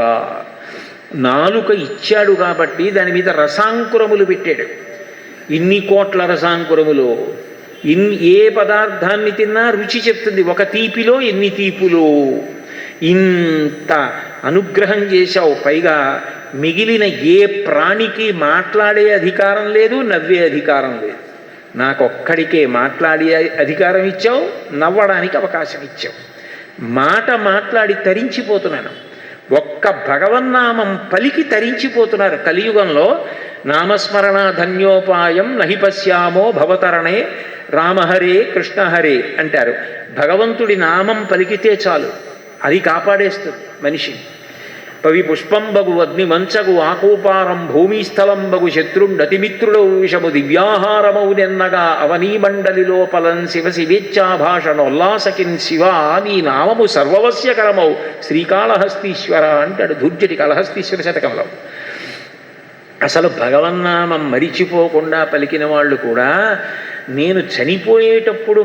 నాలుక ఇచ్చాడు కాబట్టి దాని మీద రసాంకురములు పెట్టాడు. ఇన్ని కోట్ల రసాంకురములు. ఏ పదార్థాన్ని తిన్నా రుచి చెప్తుంది. ఒక తీపిలో ఎన్ని తీపులు. ఇంత అనుగ్రహం చేశావు. పైగా మిగిలిన ఏ ప్రాణికి మాట్లాడే అధికారం లేదు, నవ్వే అధికారం లేదు. నాకొక్కడికే మాట్లాడే అధికారం ఇచ్చావు, నవ్వడానికి అవకాశం ఇచ్చావు. మాట్లాడి తరించిపోతున్నాను. ఒక్క భగవన్నామం పలికి తరించిపోతున్నారు. కలియుగంలో నామస్మరణ ధన్యోపాయం నహి పశ్యామో భవతరణే రామహరే కృష్ణహరే అంటారు. భగవంతుడి నామం పలికితే చాలు, అది కాపాడేస్తుంది మనిషిని. పవి పుష్పంబగు అగ్ని మంచగు ఆకూపారం భూమిస్థలంబగు శత్రుండతిమిత్రుడౌ విషము దివ్యాహారమౌ నెన్నగా అవనీమండలిలో పలం శివ శివేచ్ఛాభాషణోల్లాసకిన్ శివ నీ నామము సర్వవస్యకరమౌ శ్రీకాళహస్తీశ్వర అంటాడు ధూర్జటి కాళహస్తీశ్వర శతకంలో. అసలు భగవన్నామం మరిచిపోకుండా పలికిన వాళ్ళు కూడా నేను చనిపోయేటప్పుడు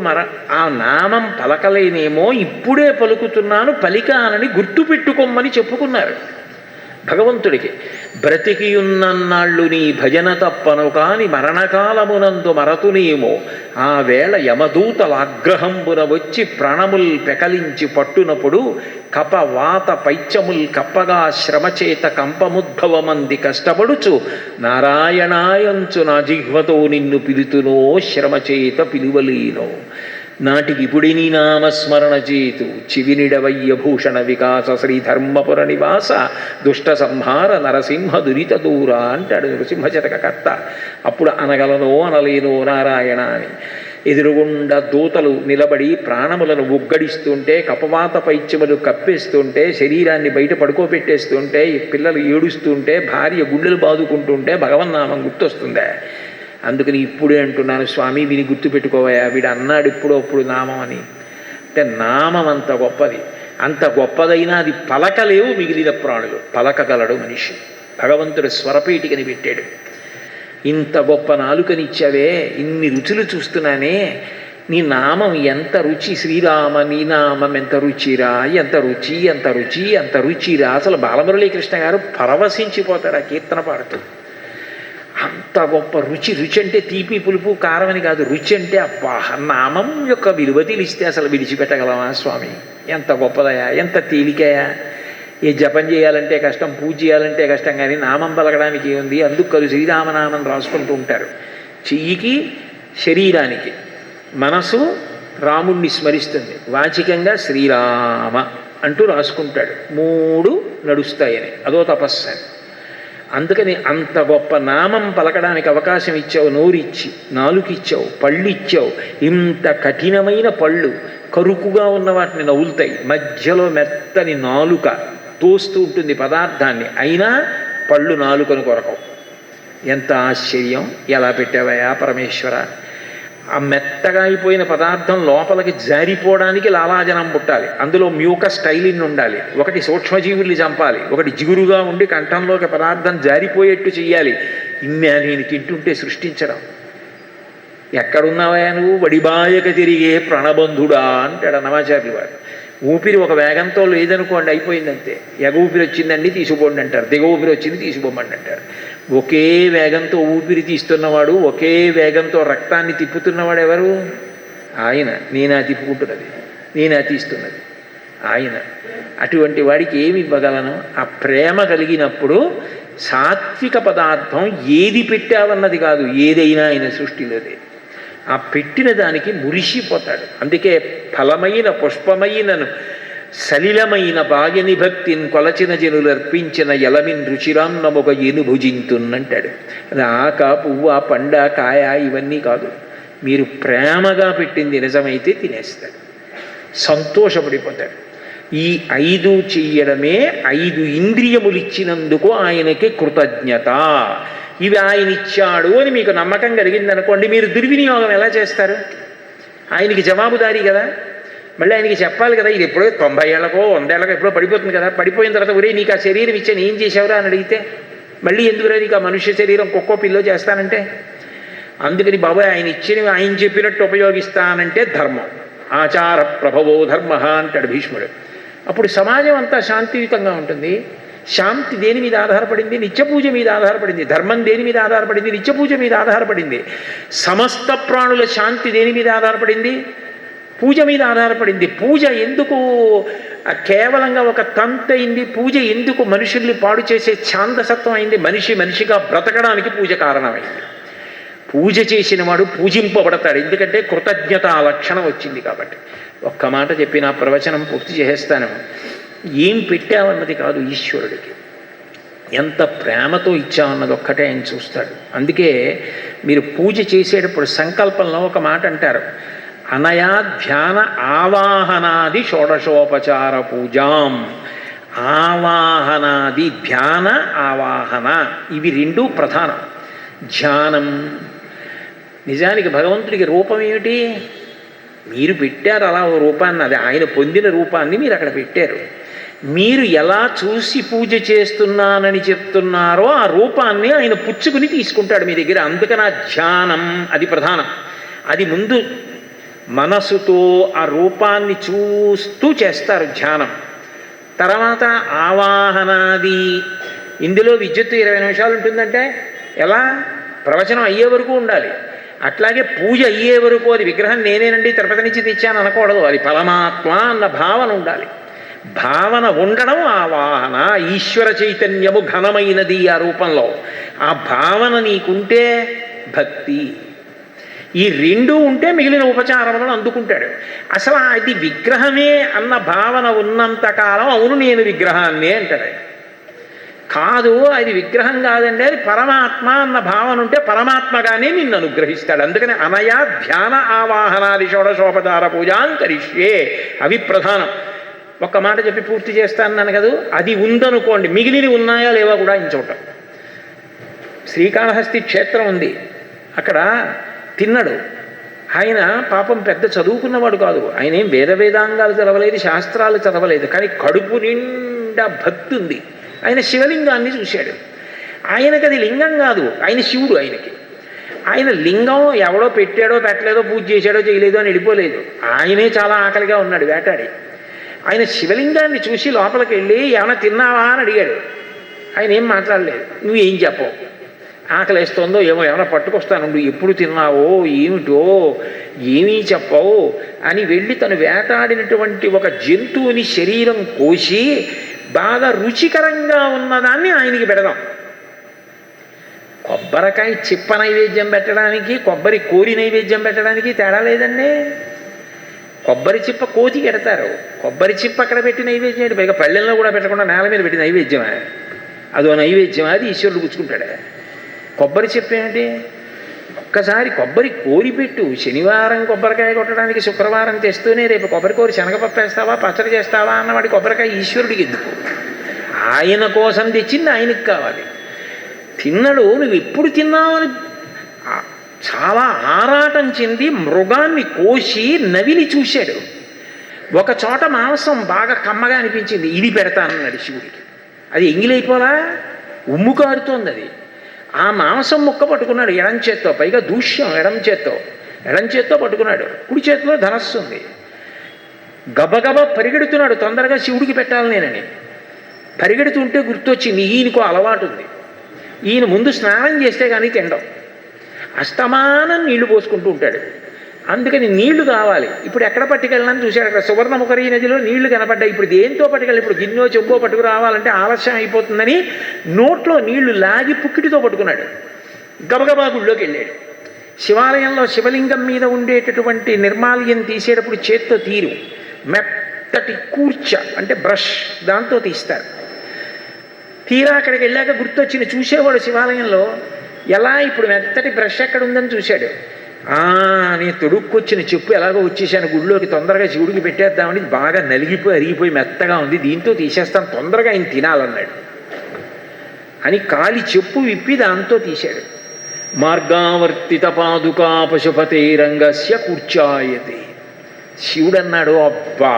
ఆ నామం పలకలేనేమో, ఇప్పుడే పలుకుతున్నాను, పలికానని గుర్తుపెట్టుకోమని చెప్పుకున్నారు భగవంతుడికి. బ్రతికియున్నన్నాళ్ళు నీ భజన తప్పను కాని మరణకాలమునందు మరతునేమో, ఆ వేళ యమదూతలాగ్రహంబున వచ్చి ప్రాణముల్ పెకలించి పట్టునప్పుడు కపవాత పైత్యముల్ కప్పగా శ్రమచేత కంపముద్భవమంది కష్టపడుచు నారాయణాయంచు నా జిహ్వతో నిన్ను పిలుతునో శ్రమచేత పిలువలేనో. నాటికి ఇప్పుడి నీ నామస్మరణ చేతు చివినిడవయ్య భూషణ వికాస శ్రీధర్మపుర నివాస దుష్ట సంహార నరసింహ దురిత దూర అంటాడు నృసింహశతకర్త. అప్పుడు అనగలనో అనలేనో నారాయణ అని. ఎదురుగుండా దూతలు నిలబడి ప్రాణములను ఉగ్గడిస్తుంటే, కపవాత పైత్యములు కప్పేస్తుంటే, శరీరాన్ని బయట పడుకోబెట్టేస్తుంటే, పిల్లలు ఏడుస్తుంటే, భార్య గుండెలు బాదుకుంటుంటే భగవన్నామం గుర్తొస్తుందే. అందుకని ఇప్పుడే అంటున్నాను స్వామి, విని గుర్తుపెట్టుకోవయా, వీడు అన్నాడు ఇప్పుడప్పుడు నామం అని. అంటే నామం అంత గొప్పది. అంత గొప్పదైనా అది పలకలేవు మిగిలిన ప్రాణులు, పలకగలడు మనిషి. భగవంతుడు స్వరపేటికని పెట్టాడు. ఇంత గొప్ప నాలుకనిచ్చావే, ఇన్ని రుచులు చూస్తున్నానే, నీ నామం ఎంత రుచి శ్రీరామ, నీ నామం ఎంత రుచిరా, ఎంత రుచి ఎంత రుచి ఎంత రుచిరా. అసలు బాలమురళీకృష్ణ గారు పరవశించిపోతాడు ఆ కీర్తన పాడుతూ. అంత గొప్ప రుచి. రుచి అంటే తీపి పులుపు కారం అని కాదు. రుచి అంటే అబ్బా, నామం యొక్క విలువ తెలిస్తే అసలు విడిచిపెట్టగలమా స్వామి? ఎంత గొప్పదయా, ఎంత తేలికయా. ఏ జపం చేయాలంటే కష్టం, పూజ చేయాలంటే కష్టం, కానీ నామం పలకడానికి ఏముంది? అందుకు కలు శ్రీరామనామం రాసుకుంటూ ఉంటారు. చెయ్యికి శరీరానికి. మనసు రాముణ్ణి స్మరిస్తుంది, వాచికంగా శ్రీరామ అంటూ రాసుకుంటాడు. 3 నడుస్తాయని, అదో తపస్సు. అందుకని అంత గొప్ప నామం పలకడానికి అవకాశం ఇచ్చావు. నోరిచ్చి, నాలుకిచ్చావు, పళ్ళు ఇచ్చావు. ఇంత కఠినమైన పళ్ళు కరుకుగా ఉన్న వాటిని నవ్వులుతాయి, మధ్యలో మెత్తని నాలుక తోస్తూ ఉంటుంది పదార్థాన్ని, అయినా పళ్ళు నాలుకను కొరకవు. ఎంత ఆశ్చర్యం! ఎలా పెట్టావయ్యా పరమేశ్వర? ఆ మెత్తగా అయిపోయిన పదార్థం లోపలికి జారిపోవడానికి లాలాజనం పుట్టాలి, అందులో మ్యూకస్ టైలిన్ ఉండాలి, ఒకటి సూక్ష్మజీవుల్ని చంపాలి, ఒకటి జిగురుగా ఉండి కంఠంలోకి పదార్థం జారిపోయేట్టు చెయ్యాలి. ఇన్నే నేను తింటుంటే సృష్టించడం. ఎక్కడున్నావా నువ్వు? వడిబాయక తిరిగే ప్రాణబంధుడా అంటాడు అన్నమాచార్యులు వారు. ఊపిరి ఒక వేగంతో లేదనుకోండి, అయిపోయిందంతే. ఎగ ఊపిరి వచ్చిందండి తీసుకుపోండి అంటారు, దిగ ఊపిరి వచ్చింది తీసుకోమండి అంటారు. ఒకే వేగంతో ఊపిరి తీస్తున్నవాడు, ఒకే వేగంతో రక్తాన్ని తిప్పుతున్నవాడు ఎవరు? ఆయన. నేనా తిప్పుకుంటున్నది, నేనా తీస్తున్నది ఆయన. అటువంటి వాడికి ఏమి ఇవ్వగలను? ఆ ప్రేమ కలిగినప్పుడు సాత్విక పదార్థం ఏది పెట్టావన్నది కాదు, ఏదైనా ఆయన సృష్టిలోదే. ఆ పెట్టిన దానికి మురిసిపోతాడు. అందుకే ఫలమైన పుష్పమైనను సలిలమైన బాయని భక్తిని కొలచిన జనులు అర్పించిన ఎలమిన్ రుచిరాన్నముగ ఎనుభుజింతున్నంటాడు. అది ఆక, పువ్వు, పండ, కాయ ఇవన్నీ కాదు. మీరు ప్రేమగా పెట్టింది నిజమైతే తినేస్తాడు, సంతోషపడిపోతాడు. ఈ 5 చెయ్యడమే 5 ఇంద్రియములు ఇచ్చినందుకు ఆయనకి కృతజ్ఞత. ఇవి ఆయన ఇచ్చాడు అని మీకు నమ్మకం కలిగిందనుకోండి, మీరు దుర్వినియోగం ఎలా చేస్తారు? ఆయనకి జవాబుదారీ కదా, మళ్ళీ ఆయనకి చెప్పాలి కదా. ఇది ఎప్పుడో 90 ఏళ్ళకో 100 ఏళ్ళకో ఎప్పుడో పడిపోతుంది కదా. పడిపోయిన తర్వాత ఒరే నీకు ఆ శరీరం ఇచ్చాను ఏం చేసావురా అని అడిగితే, మళ్ళీ ఎందుకురా నీకు ఆ మనుష్య శరీరం కుక్కో పిల్లో చేస్తానంటే, అందుకని బాబాయ్ ఆయన ఇచ్చినవి ఆయన చెప్పినట్టు ఉపయోగిస్తానంటే ధర్మం. ఆచార ప్రభవో ధర్మ అంటాడు భీష్ముడు. అప్పుడు సమాజం అంతా శాంతియుతంగా ఉంటుంది. శాంతి దేని మీద ఆధారపడింది? నిత్యపూజ మీద ఆధారపడింది. ధర్మం దేని మీద ఆధారపడింది? నిత్యపూజ మీద ఆధారపడింది. సమస్త ప్రాణుల శాంతి దేని మీద ఆధారపడింది? పూజ మీద ఆధారపడింది. పూజ ఎందుకు కేవలంగా ఒక తంతు అయింది? పూజ ఎందుకు మనుషుల్ని పాడు చేసే ఛాందసత్వం అయింది? మనిషిగా బ్రతకడానికి పూజ కారణమైంది. పూజ చేసిన వాడు పూజింపబడతాడు, ఎందుకంటే కృతజ్ఞత ఆ లక్షణం వచ్చింది కాబట్టి. ఒక్క మాట చెప్పి నా ప్రవచనం పూర్తి చేసేస్తాను. ఏం పెట్టావన్నది కాదు ఈశ్వరుడికి, ఎంత ప్రేమతో ఇచ్చామన్నది ఒక్కటే ఆయన చూస్తాడు. అందుకే మీరు పూజ చేసేటప్పుడు సంకల్పంలో ఒక మాట అంటారు, అనయా ధ్యాన ఆవాహనాది షోడశోపచార పూజాం. ఆవాహనాది, ధ్యాన ఆవాహన, ఇవి 2 ప్రధానం. ధ్యానం, నిజానికి భగవంతుడికి రూపం ఏమిటి? మీరు పెట్టారు అలా ఓ రూపాన్ని, అది ఆయన పొందిన రూపాన్ని మీరు అక్కడ పెట్టారు. మీరు ఎలా చూసి పూజ చేస్తున్నానని చెప్తున్నారో ఆ రూపాన్ని ఆయన పుచ్చుకుని తీసుకుంటాడు మీ దగ్గర. అందుకని ఆ ధ్యానం అది ప్రధానం. అది ముందు మనసుతో ఆ రూపాన్ని చూస్తూ చేస్తారు ధ్యానం. తర్వాత ఆవాహనాది, ఇందులో విద్యుత్తు 20 నిమిషాలు ఉంటుందంటే ఎలా? ప్రవచనం అయ్యే వరకు ఉండాలి. అట్లాగే పూజ అయ్యే వరకు అది విగ్రహం నేనేనండి తిరుపతి నుంచి తెచ్చాను అనకూడదు, అది పరమాత్మ అన్న భావన ఉండాలి. భావన ఉండడం ఆవాహన. ఈశ్వర చైతన్యము ఘనమైనది ఆ రూపంలో. ఆ భావన నీకుంటే భక్తి. ఈ 2 ఉంటే మిగిలిన ఉపచారములను అందుకుంటాడు. అసలు అది విగ్రహమే అన్న భావన ఉన్నంతకాలం అవును నేను విగ్రహాన్నే అంటాడు. కాదు అది విగ్రహం కాదండి, అది పరమాత్మ అన్న భావన ఉంటే పరమాత్మగానే నిన్ను అనుగ్రహిస్తాడు. అందుకని అనయా ధ్యాన ఆవాహనాది షోడశోపచార పూజాం కరిష్యే, అవి ప్రధానం. ఒక్క మాట చెప్పి పూర్తి చేస్తాను కదా. అది ఉందనుకోండి, మిగిలినవి ఉన్నాయా లేవా కూడా ఇంచోట. శ్రీకాళహస్తి క్షేత్రం ఉంది, అక్కడ తిన్నాడు ఆయన. పాపం పెద్ద చదువుకున్నవాడు కాదు, ఆయన ఏం వేదాంగాలు చదవలేదు, శాస్త్రాలు చదవలేదు, కానీ కడుపు నిండా భక్తి ఉంది. ఆయన శివలింగాన్ని చూశాడు. ఆయనకి అది లింగం కాదు, ఆయన శివుడు. ఆయన లింగం ఎవడో పెట్టాడో పెట్టలేదో, పూజ చేశాడో చేయలేదో అని వెళ్ళిపోలేదు. ఆయనే చాలా ఆకలిగా ఉన్నాడు వేటాడి. ఆయన శివలింగాన్ని చూసి లోపలికి వెళ్ళి ఏమైనా తిన్నావా అని అడిగాడు. ఆయన ఏం మాట్లాడలేదు. నువ్వు ఏం చెప్పవు, ఆకలేస్తోందో ఏమో ఏమైనా పట్టుకొస్తాను, నువ్వు ఎప్పుడు తిన్నావో ఏమిటో ఏమీ చెప్పవు అని వెళ్ళి తను వేటాడినటువంటి ఒక జంతువుని శరీరం కోసి బాగా రుచికరంగా ఉన్నదాన్ని ఆయనకి పెడదాం. కొబ్బరికాయ చిప్ప నైవేద్యం పెట్టడానికి, కొబ్బరి కోరి నైవేద్యం పెట్టడానికి తేడా లేదండి. కొబ్బరి చిప్ప కోతికి పెడతారు, కొబ్బరి చిప్ప అక్కడ పెట్టి నైవేద్యం, పైగా పళ్ళెల్లో కూడా పెట్టకుండా నేల మీద పెట్టి నైవేద్యమా? అదో నైవేద్యమా? అది ఈశ్వరుడు పుచ్చుకుంటాడా? కొబ్బరి చిప్ప ఏమిటి? ఒక్కసారి కొబ్బరి కోరి పెట్టు. శనివారం కొబ్బరికాయ కొట్టడానికి శుక్రవారం తెస్తూనే రేపు కొబ్బరి కోరి శనగపప్పు వేస్తావా, పచ్చడి చేస్తావా అన్నవాడి కొబ్బరికాయ ఈశ్వరుడికి ఎందుకు? ఆయన కోసం తెచ్చింది ఆయనకి కావాలి. తిన్నడు, నువ్వు ఎప్పుడు తిన్నావని చాలా ఆరాటం చెంది మృగాన్ని కోసి నవిలి చూశాడు. ఒక చోట మాంసం బాగా కమ్మగా అనిపించింది, ఇది పెడతానన్నాడు శివుడికి. అది ఎంగిలైపోలా, ఉమ్ము కారుతోంది. అది ఆ మాంసం ముక్క పట్టుకున్నాడు ఎడం చేత్తో, పైగా దూష్యం ఎడం చేత్తో పట్టుకున్నాడు. కుడి చేతిలో ధనస్సు ఉంది. గబగబా పరిగెడుతున్నాడు తొందరగా శివుడికి పెట్టాలి నేనని. పరిగెడుతుంటే గుర్తొచ్చింది, ఈయనకో అలవాటు ఉంది. ఈయన ముందు స్నానం చేస్తే కానీ తినడం, అస్తమానం నీళ్లు పోసుకుంటూ ఉంటాడు. అందుకని నీళ్లు కావాలి. ఇప్పుడు ఎక్కడ పట్టుకెళ్ళాలని చూశాడు. అక్కడ సువర్ణముఖరి నదిలో నీళ్లు కనపడ్డాయి. ఇప్పుడు దేంతో పట్టుకెళ్ళి, ఇప్పుడు గిన్నె చెంబో పట్టుకు రావాలంటే ఆలస్యం అయిపోతుందని నోట్లో నీళ్లు లాగి పుక్కిటితో పట్టుకున్నాడు. గబగబా గుళ్ళోకి వెళ్ళాడు. శివాలయంలో శివలింగం మీద ఉండేటటువంటి నిర్మాల్యం తీసేటప్పుడు చేత్తో తీరు, మెత్తటి కూర్చ అంటే బ్రష్, దాంతో తీస్తారు. తీరా అక్కడికి వెళ్ళాక గుర్తొచ్చిన చూసేవాడు శివాలయంలో, ఎలా ఇప్పుడు మెత్తటి బ్రష్ ఎక్కడ ఉందని చూశాడు. నేను తొడుక్కొచ్చిన చెప్పు ఎలాగో వచ్చేసాను గుడిలోకి, తొందరగా శివుడికి పెట్టేద్దామని, బాగా నలిగిపోయి అరిగిపోయి మెత్తగా ఉంది, దీంతో తీసేస్తాను, తొందరగా ఆయన తినాలన్నాడు అని కాలి చెప్పు విప్పి దాంతో తీశాడు. మార్గావర్తిత పాదుకా పశుపతే రంగస్య కూర్చాయతే. శివుడు అన్నాడు, అబ్బా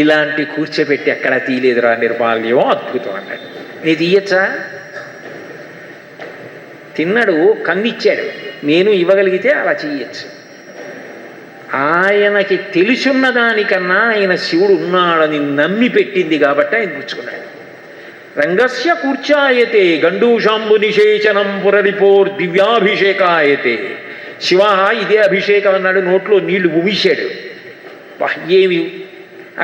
ఇలాంటి కూర్చోపెట్టి ఎక్కడా తీయలేదురా నిర్మాల్యం, అద్భుతం అన్నాడు. నీ తీయచ్చా? తిన్నాడు, కన్నిచ్చాడు, నేను ఇవ్వగలిగితే అలా చెయ్యొచ్చు. ఆయనకి తెలుసున్న దానికన్నా ఆయన శివుడు ఉన్నాడని నమ్మి పెట్టింది కాబట్టి ఆయన పుచ్చుకున్నాడు. రంగస్య కూర్చాయతే గండూషాంబు నిషేచనం పురరిపోర్ దివ్యాభిషేకాయతే. శివ ఇదే అభిషేకం అన్నాడు, నోట్లో నీళ్లు ఉమిశాడు. ఏమి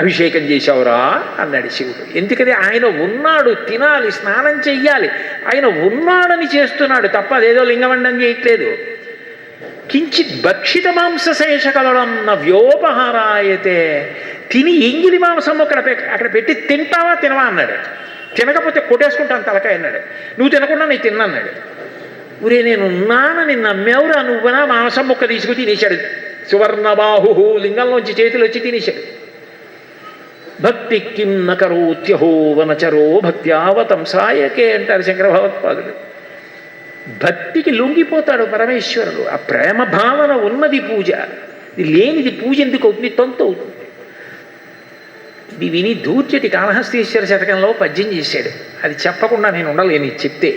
అభిషేకం చేశావురా అన్నాడు శివుడు. ఎందుకని ఆయన ఉన్నాడు, తినాలి, స్నానం చెయ్యాలి, ఆయన ఉన్నాడని చేస్తున్నాడు తప్ప అదేదో లింగమండం చేయట్లేదు. కించిత్ భక్షిత మాంసశేష కలడం నవ్యోపహారాయతే. తిని ఎంగిలి మాంసం అక్కడ పెట్టి తింటావా తినవా అన్నాడు. తినకపోతే కొట్టేసుకుంటాను తలకాయ అన్నాడు. నువ్వు తినకుండా నేను తిన్నాన్నాడు. ఊరే నేను ఉన్నానని నమ్మేవురా నువ్వునా? మాంసం ముక్క తీసుకుని తినేశాడు. సువర్ణబాహు లింగంలోంచి చేతులు వచ్చి తినేశాడు. భక్తి కిం నకరోత్యహో వనచరో భక్త్యావతంసాయకే అంటారు శంకర భగవత్పాదులు. భక్తికి లొంగిపోతాడు పరమేశ్వరుడు. ఆ ప్రేమ భావన ఉన్నది పూజ, ఇది లేనిది పూజ ఎందుకు అవుతుంది? తంతు అవుతుంది. ఇది విని దూర్జటి కాళహస్తీశ్వర శతకంలో పద్యం చేశాడు. అది చెప్పకుండా నేను ఉండలేని చెప్తే.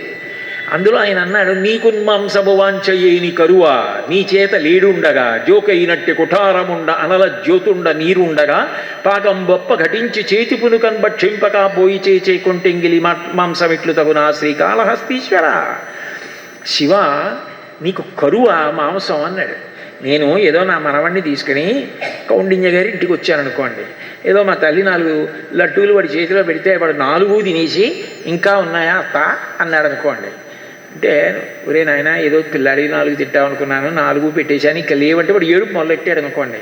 అందులో ఆయన అన్నాడు, నీకున్మాంసము వాంచయేని కరువా నీ చేత లేడుండగా, జోకైనట్టి కుఠారముండ అనల జ్యోతుండ నీరుండగా, పాకం బొప్ప ఘటించి చేతి పునుకన్ భక్షింపక పోయి చేచే కొంటెంగిలి మాంసమిట్లు తగునా శ్రీకాళహస్తీశ్వర. శివ నీకు కరువా మాంసం అన్నాడు. నేను ఏదో నా మనవణ్ణి తీసుకుని కౌండిన్య గారి ఇంటికి వచ్చాననుకోండి, ఏదో మా తల్లి 4 లడ్డూలు వాడి చేతిలో పెడితే వాడు 4 తినేసి ఇంకా ఉన్నాయా అత్త అన్నాడు అనుకోండి. అంటే ఒరే నాయన ఏదో పిల్లాడి 4 తిట్టామనుకున్నాను, 4 పెట్టేశాను, ఇంకా లేవంటే వాడు 7 మొదలెట్టాడు అనుకోండి.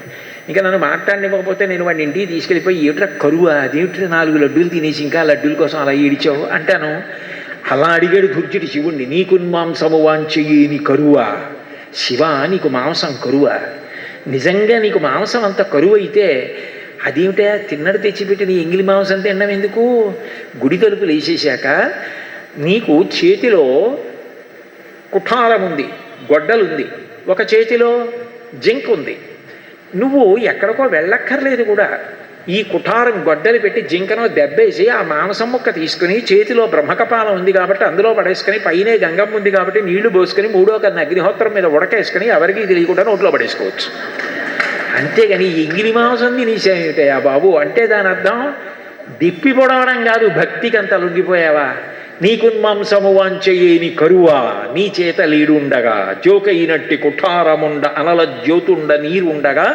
ఇంకా నన్ను మాట్లాడనివ్వకపోతే నేను వాడిని ఇంటికి తీసుకెళ్ళిపోయి, ఏమిట్రా కరువా, అదేమిట్రా 4 లడ్డూలు తినేసి ఇంకా లడ్డూల కోసం అలా ఏడిచావు అంటాను. అలా అడిగాడు దుర్జటి శివుణ్ణి. నీకున్మాంసము వాంచయేని కరువా. శివ నీకు మాంసం కరువా? నిజంగా నీకు మాంసం అంత కరువు అయితే అదేమిటా తిన్నడు తెచ్చిపెట్టిన ఎంగిలి మాంసం తినడం ఎందుకు? గుడి తలుపులు వేసేశాక నీకు చేతిలో కుఠారం ఉంది, గొడ్డలుంది, ఒక చేతిలో జింక్ ఉంది. నువ్వు ఎక్కడికో వెళ్ళక్కర్లేదు కూడా. ఈ కుఠారం గొడ్డలు పెట్టి జింకనో దెబ్బేసి ఆ మాంసం ముక్క తీసుకుని చేతిలో బ్రహ్మకపాలం ఉంది కాబట్టి అందులో పడేసుకొని, పైనే గంగమ్మ ఉంది కాబట్టి నీళ్లు పోసుకొని 3వ కన్నా అగ్నిహోత్రం మీద ఉడకేసుకొని ఎవరికి తెలియకుండా నోట్లో పడేసుకోవచ్చు. అంతేగాని ఎంగిలి మాంసం తినేసేమిటయా బాబు అంటే దాని అర్థం దిప్పి పొడవడం కాదు. భక్తికి అంత లొంగిపోయావా? నీకున్మాంసము వాంచయేని కరువా నీ చేత లీడుండగా, జోకైనట్టి కుఠారముండ అనల జ్యోతుండ నీరుండగా,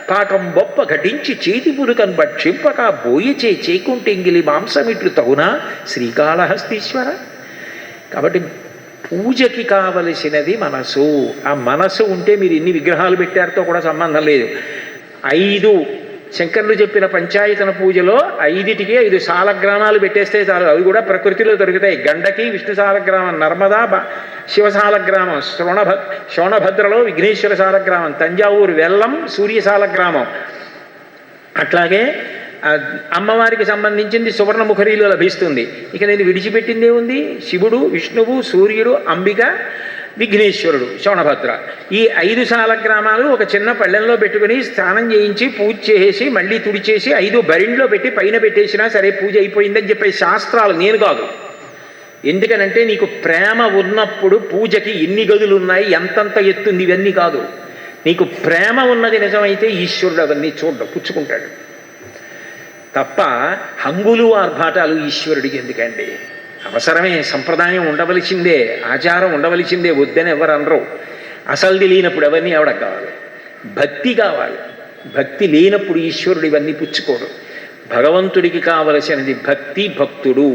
పాకం బొప్ప ఘటించి చేతి పురుకన్ భక్షింపక బోయిచే చేకుంటెంగిలి మాంసమిట్లు తగునా శ్రీకాళహస్తీశ్వర. కాబట్టి పూజకి కావలసినది మనసు. ఆ మనసు ఉంటే మీరు ఎన్ని విగ్రహాలు పెట్టారతో కూడా సంబంధం లేదు. 5 శంకరులు చెప్పిన పంచాయతన పూజలో 5టికి 5 సాలగ్రామాలు పెట్టేస్తే చాలు. అవి కూడా ప్రకృతిలో దొరుకుతాయి. గండకి విష్ణు సాలగ్రామం, నర్మదా శివ సాలగ్రామం, శోణభద్రలో విఘ్నేశ్వర సాలగ్రామం, తంజావూరు వెల్లం సూర్య సాలగ్రామం. అట్లాగే అమ్మవారికి సంబంధించింది సువర్ణముఖరిలో లభిస్తుంది. ఇక నేను విడిచిపెట్టిందే ఉంది, శివుడు, విష్ణువు, సూర్యుడు, అంబిక, విఘ్నేశ్వరుడు, శోణభద్ర. ఈ 5 సాలగ్రామాలు ఒక చిన్న పళ్ళెంలో పెట్టుకుని స్నానం చేయించి పూజ చేసి మళ్ళీ తుడిచేసి 5 బరిండ్లో పెట్టి పైన పెట్టేసినా సరే పూజ అయిపోయిందని చెప్పే శాస్త్రాలు నేను కాదు. ఎందుకనంటే నీకు ప్రేమ ఉన్నప్పుడు పూజకి ఎన్ని గదులు ఉన్నాయి, ఎంతంత ఎత్తుంది, ఇవన్నీ కాదు. నీకు ప్రేమ ఉన్నది నిజమైతే ఈశ్వరుడు అవన్నీ పుచ్చుకుంటాడు. తప్ప హంగులు ఆర్భాటాలు ఈశ్వరుడికి ఎందుకండి? అవసరమే, సంప్రదాయం ఉండవలసిందే, ఆచారం ఉండవలసిందే, వద్దని ఎవరు అనరు. అసలు తెలియనప్పుడు ఎవరిని ఎవడకు కావాలి? భక్తి కావాలి. భక్తి లేనప్పుడు ఈశ్వరుడు ఇవన్నీ పుచ్చుకోడు. భగవంతుడికి కావలసినది భక్తి, భక్తుడు.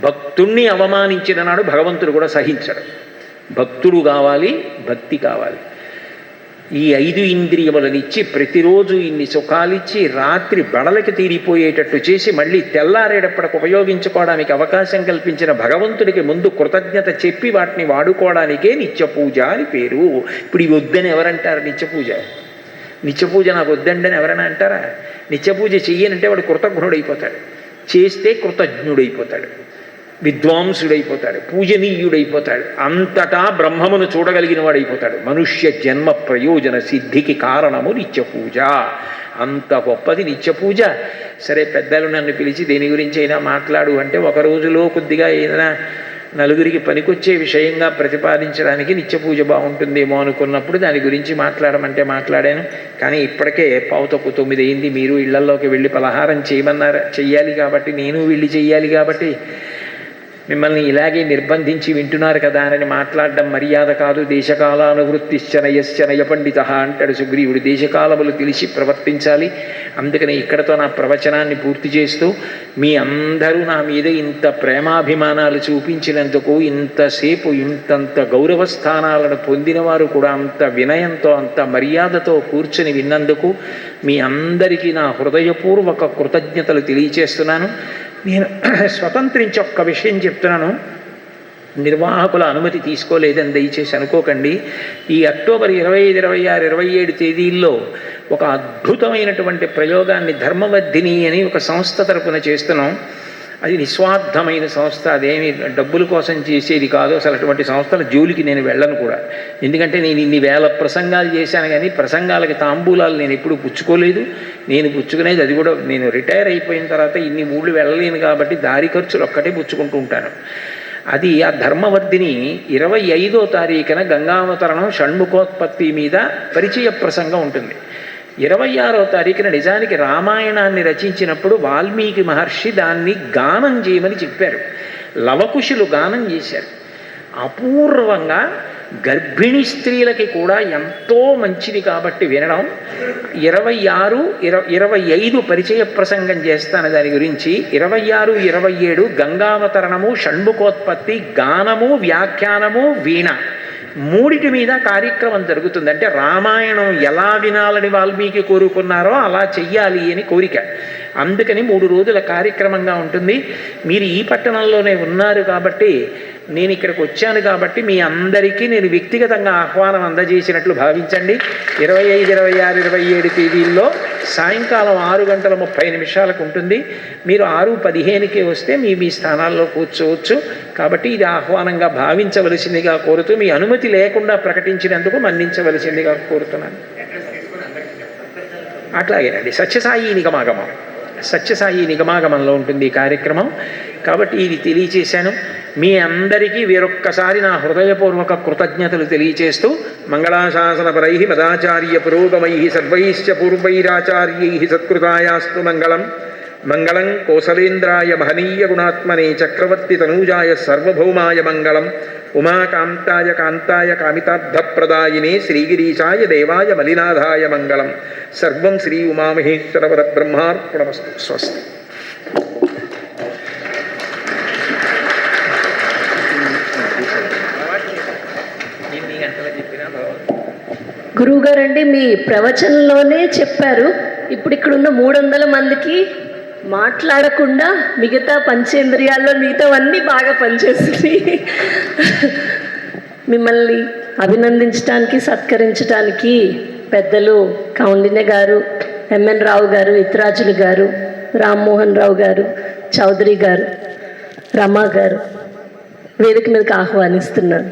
భక్తుణ్ణి అవమానించిన నాడు భగవంతుడు కూడా సహించడు. భక్తుడు కావాలి, భక్తి కావాలి. ఈ 5 ఇంద్రియములనిచ్చి ప్రతిరోజు ఇన్ని సుఖాలిచ్చి రాత్రి బడలకి తీరిపోయేటట్టు చేసి మళ్ళీ తెల్లారేటప్పటికి ఉపయోగించుకోవడానికి అవకాశం కల్పించిన భగవంతుడికి ముందు కృతజ్ఞత చెప్పి వాటిని వాడుకోవడానికే నిత్య పూజ అని పేరు. ఇప్పుడు ఇవి వద్దని ఎవరంటారు? నిత్య పూజ నాకు వద్దండి అని ఎవరైనా అంటారా? నిత్య పూజ చెయ్యనంటే వాడు కృతజ్ఞుడైపోతాడు, చేస్తే కృతజ్ఞుడైపోతాడు, విద్వాంసుడైపోతాడు, పూజనీయుడైపోతాడు, అంతటా బ్రహ్మమును చూడగలిగిన వాడైపోతాడు. మనుష్య జన్మ ప్రయోజన సిద్ధికి కారణము నిత్య పూజ. అంత గొప్పది నిత్య పూజ. సరే, పెద్దలు నన్ను పిలిచి దేని గురించి అయినా మాట్లాడు అంటే ఒక రోజులో కొద్దిగా ఏదైనా నలుగురికి పనికొచ్చే విషయంగా ప్రతిపాదించడానికి నిత్య పూజ బాగుంటుందేమో అనుకున్నప్పుడు దాని గురించి మాట్లాడమంటే మాట్లాడాను. కానీ ఇప్పటికే 8:45 అయింది. మీరు ఇళ్లల్లోకి వెళ్ళి పలహారం చెయ్యాలి కాబట్టి, నేను వెళ్ళి చెయ్యాలి కాబట్టి మిమ్మల్ని ఇలాగే నిర్బంధించి వింటున్నారు కదా అని మాట్లాడడం మర్యాద కాదు. దేశకాలానువృత్తిశ్చనయశ్చ నయ పండిత అంటాడు సుగ్రీవుడు. దేశకాలములు తెలిసి ప్రవర్తించాలి. అందుకని ఇక్కడతో నా ప్రవచనాన్ని పూర్తి చేస్తూ, మీ అందరూ నా మీద ఇంత ప్రేమాభిమానాలు చూపించినందుకు, ఇంతసేపు ఇంతంత గౌరవ స్థానాలను పొందినవారు కూడా అంత వినయంతో, అంత మర్యాదతో కూర్చుని విన్నందుకు మీ అందరికీ నా హృదయపూర్వక కృతజ్ఞతలు తెలియచేస్తున్నాను. నేను స్వతంత్రించి ఒక్క విషయం చెప్తున్నాను. నిర్వాహకుల అనుమతి తీసుకోలేదని దయచేసి అనుకోకండి. ఈ అక్టోబర్ 25, 26, 27 తేదీల్లో ఒక అద్భుతమైనటువంటి ప్రయోగాన్ని ధర్మవర్ధిని అని ఒక సంస్థ తరపున చేస్తున్నాం. అది నిస్వార్థమైన సంస్థ, అదేమి డబ్బుల కోసం చేసేది కాదు. అసలు అటువంటి సంస్థల జోలికి నేను వెళ్ళను కూడా. ఎందుకంటే నేను ఇన్ని వేల ప్రసంగాలు చేశాను, కానీ ప్రసంగాలకి తాంబూలాలు నేను ఎప్పుడూ పుచ్చుకోలేదు. నేను పుచ్చుకునేది అది కూడా నేను రిటైర్ అయిపోయిన తర్వాత ఇన్ని ఊళ్ళు వెళ్ళలేను కాబట్టి దారి ఖర్చులు ఒక్కటే పుచ్చుకుంటూ ఉంటాను. అది ఆ ధర్మవర్ధిని 25వ తారీఖున గంగావతరణం షణ్ముఖోత్పత్తి మీద పరిచయ ప్రసంగం ఉంటుంది. 26వ తారీఖున నిజానికి రామాయణాన్ని రచించినప్పుడు వాల్మీకి మహర్షి దాన్ని గానం చేయమని చెప్పారు. లవకుశులు గానం చేశారు. అపూర్వంగా గర్భిణీ స్త్రీలకి కూడా ఎంతో మంచిది కాబట్టి వినడం. 26, 25 పరిచయ ప్రసంగం చేస్తాను దాని గురించి. 26, 27 గంగావతరణము, షణ్ముఖోత్పత్తి, గానము, వ్యాఖ్యానము, వీణ, మూడిటి మీద కార్యక్రమం జరుగుతుంది. అంటే రామాయణం ఎలా వినాలని వాల్మీకి కోరుకున్నారో అలా చెయ్యాలి అని కోరిక. అందుకని 3 రోజుల కార్యక్రమంగా ఉంటుంది. మీరు ఈ పట్టణంలోనే ఉన్నారు కాబట్టి, నేను ఇక్కడికి వచ్చాను కాబట్టి మీ అందరికీ నేను వ్యక్తిగతంగా ఆహ్వానం అందజేసినట్లు భావించండి. 25, 26, 27 తేదీల్లో సాయంకాలం 6:30 ఉంటుంది. మీరు 6:15కే వస్తే మీ స్థానాల్లో కూర్చోవచ్చు. కాబట్టి ఇది ఆహ్వానంగా భావించవలసిందిగా కోరుతూ, మీ అనుమతి లేకుండా ప్రకటించినందుకు మన్నించవలసిందిగా కోరుతున్నాను. అట్లాగేనండి. సత్యసాయి నిగమాగమంలో ఉంటుంది ఈ కార్యక్రమం. కాబట్టి ఇది తెలియచేశాను. మీ అందరికీ వేరొక్కసారి నా హృదయపూర్వక కృతజ్ఞతలు తెలియచేస్తూ, మంగళాశాసనపరై మదాచార్య పురోగమై సర్వైశ్చ పూర్వైరాచార్యై సత్కృతాయాస్తు మంగళం. మంగళం కోసలేంద్రాయ మహనీయ గుణాత్మనే చక్రవర్తి తనూజాయ సర్వభౌమాయ మంగళం. ఉమాకాంతాయ కాంతాయ కామితార్థప్రదాయినే శ్రీగిరీశాయ దేవాయ మలినాథాయ మంగళం. సర్వం శ్రీ ఉమామహేశ్వర పరబ్రహ్మార్పణమస్తు. స్వస్తి. గురువుగారండి, మీ ప్రవచనంలోనే చెప్పారు, ఇప్పుడు ఇక్కడున్న 300 మందికి మాట్లాడకుండా మిగతా పంచేంద్రియాల్లో మిగతావన్నీ బాగా పనిచేస్తున్నాయి. మిమ్మల్ని అభినందించడానికి, సత్కరించడానికి పెద్దలు కౌండిన్య గారు, ఎంఎన్ రావు గారు, ఇతరాజులు గారు, రామ్మోహన్ రావు గారు, చౌదరి గారు, రమా గారు వేదిక మీదకి ఆహ్వానిస్తున్నాను.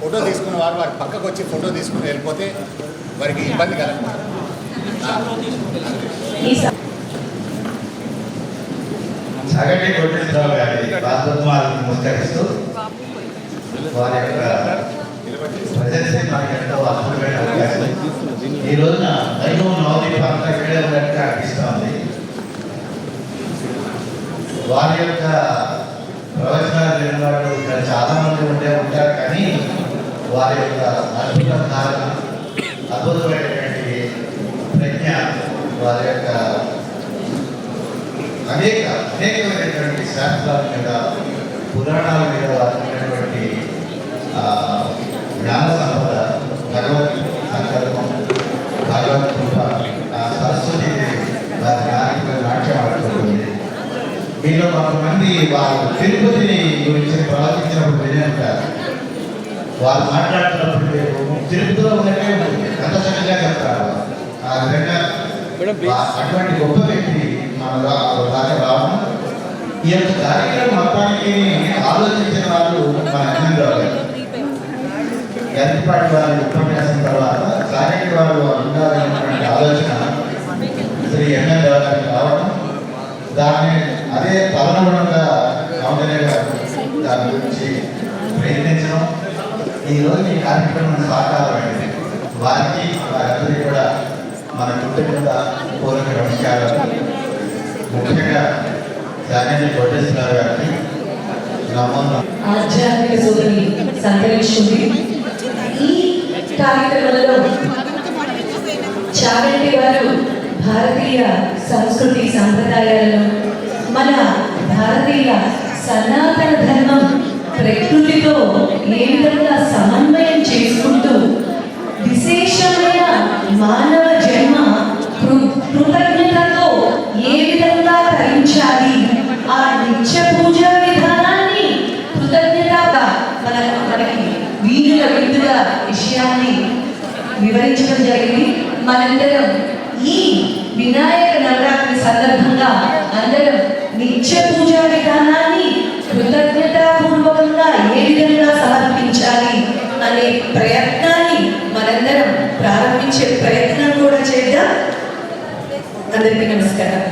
ఫోటో తీసుకున్న వారు వారి పక్కకు వచ్చి ఫోటో తీసుకుని వెళ్ళిపోతే వారికి ఇబ్బంది కలగదు. చాగంటి కోటేశ్వరరావు గారి బాధ్యతను నమస్కరిస్తూ వారి యొక్క ప్రజెన్స్ మనకి ఎంతో అద్భుతమైన అవకాశం. ఈ రోజున మైహోం నవదీపాంత ఇక్కడే ఉన్నట్టుగా అనిపిస్తోంది. వారి యొక్క ప్రవచనాలు విన్న వాళ్ళు ఇక్కడ చాలా మంది ఉంటారు, కానీ వారి యొక్క అద్భుత ధారణ, అద్భుతమైనటువంటి ప్రజ్ఞ, వారి యొక్క అనేకమైనటువంటి శాస్త్రాల మీద, పురాణాల మీద వారినటువంటి జ్ఞాన సంపద, భగవత్ సంకల్పం, భగవత్ కృప, సరస్వతి వారి నాట్యం ఆడుతుంది. మీలో కొంతమంది వారు తిరుపతిని గురించి ప్రవచించినప్పుడు వినే ఉంటారు. వారు మాట్లాడుతున్నప్పుడు తిరుపతిలో ఉన్నట్టే ఉంటుంది, అంత చక్కగా చెప్తారు. ఆ విధంగా అటువంటి గొప్ప వ్యక్తి మన దాకా రావడం, ఈ యొక్క కార్యక్రమం మొత్తానికి ఆలోచించిన వాళ్ళు మన అన్నరావు గారు. గంటిపాటి వారి ఉపన్యాసం తర్వాత సాయంత్రి వారు ఉండాలనేటువంటి ఆలోచన శ్రీ ఎన్ఎన్ రావు గారికి రావడం, దాన్ని అదే తదనుగుణంగా కౌంటనే గారు దాని గురించి ప్రయత్నించడం, ఈరోజు ఈ కార్యక్రమం సాకారమైంది. వారికి వారందరికీ కూడా మన కృతజ్ఞత పూర్వక నమస్కారాలు. ముఖ్యంగా చాగంటి కోటేశ్వరరావు గారికి ఆధ్యాత్మిక సోదరి సంతరిస్తుంది. ఈ కార్యక్రమంలో చాగంటి వారు భారతీయ సంస్కృతి సంప్రదాయాలను, మన భారతీయ సనాతన ధర్మం ప్రకృతితో ఏ విధంగా సమన్వయం చేసుకుంటూ విశేషమైన మానవ జన్మ కృతజ్ఞతతో ఏ విధంగా తరించాలి, ఆ నిత్య పూజా విధానాన్ని కృతజ్ఞతగా మనకి వీధుల విధుల విషయాన్ని వివరించడం జరిగింది. మనందరం ఈ వినాయక నవరాత్రి సందర్భంగా అందరం నిత్య పూజా విధానాన్ని కృతజ్ఞతాపూర్వకంగా ఏ విధంగా సమర్పించాలి అనే ప్రయత్నాన్ని మనందరం ప్రారంభించే ప్రయత్నం కూడా చేద్దాం. అందరికీ నమస్కారం.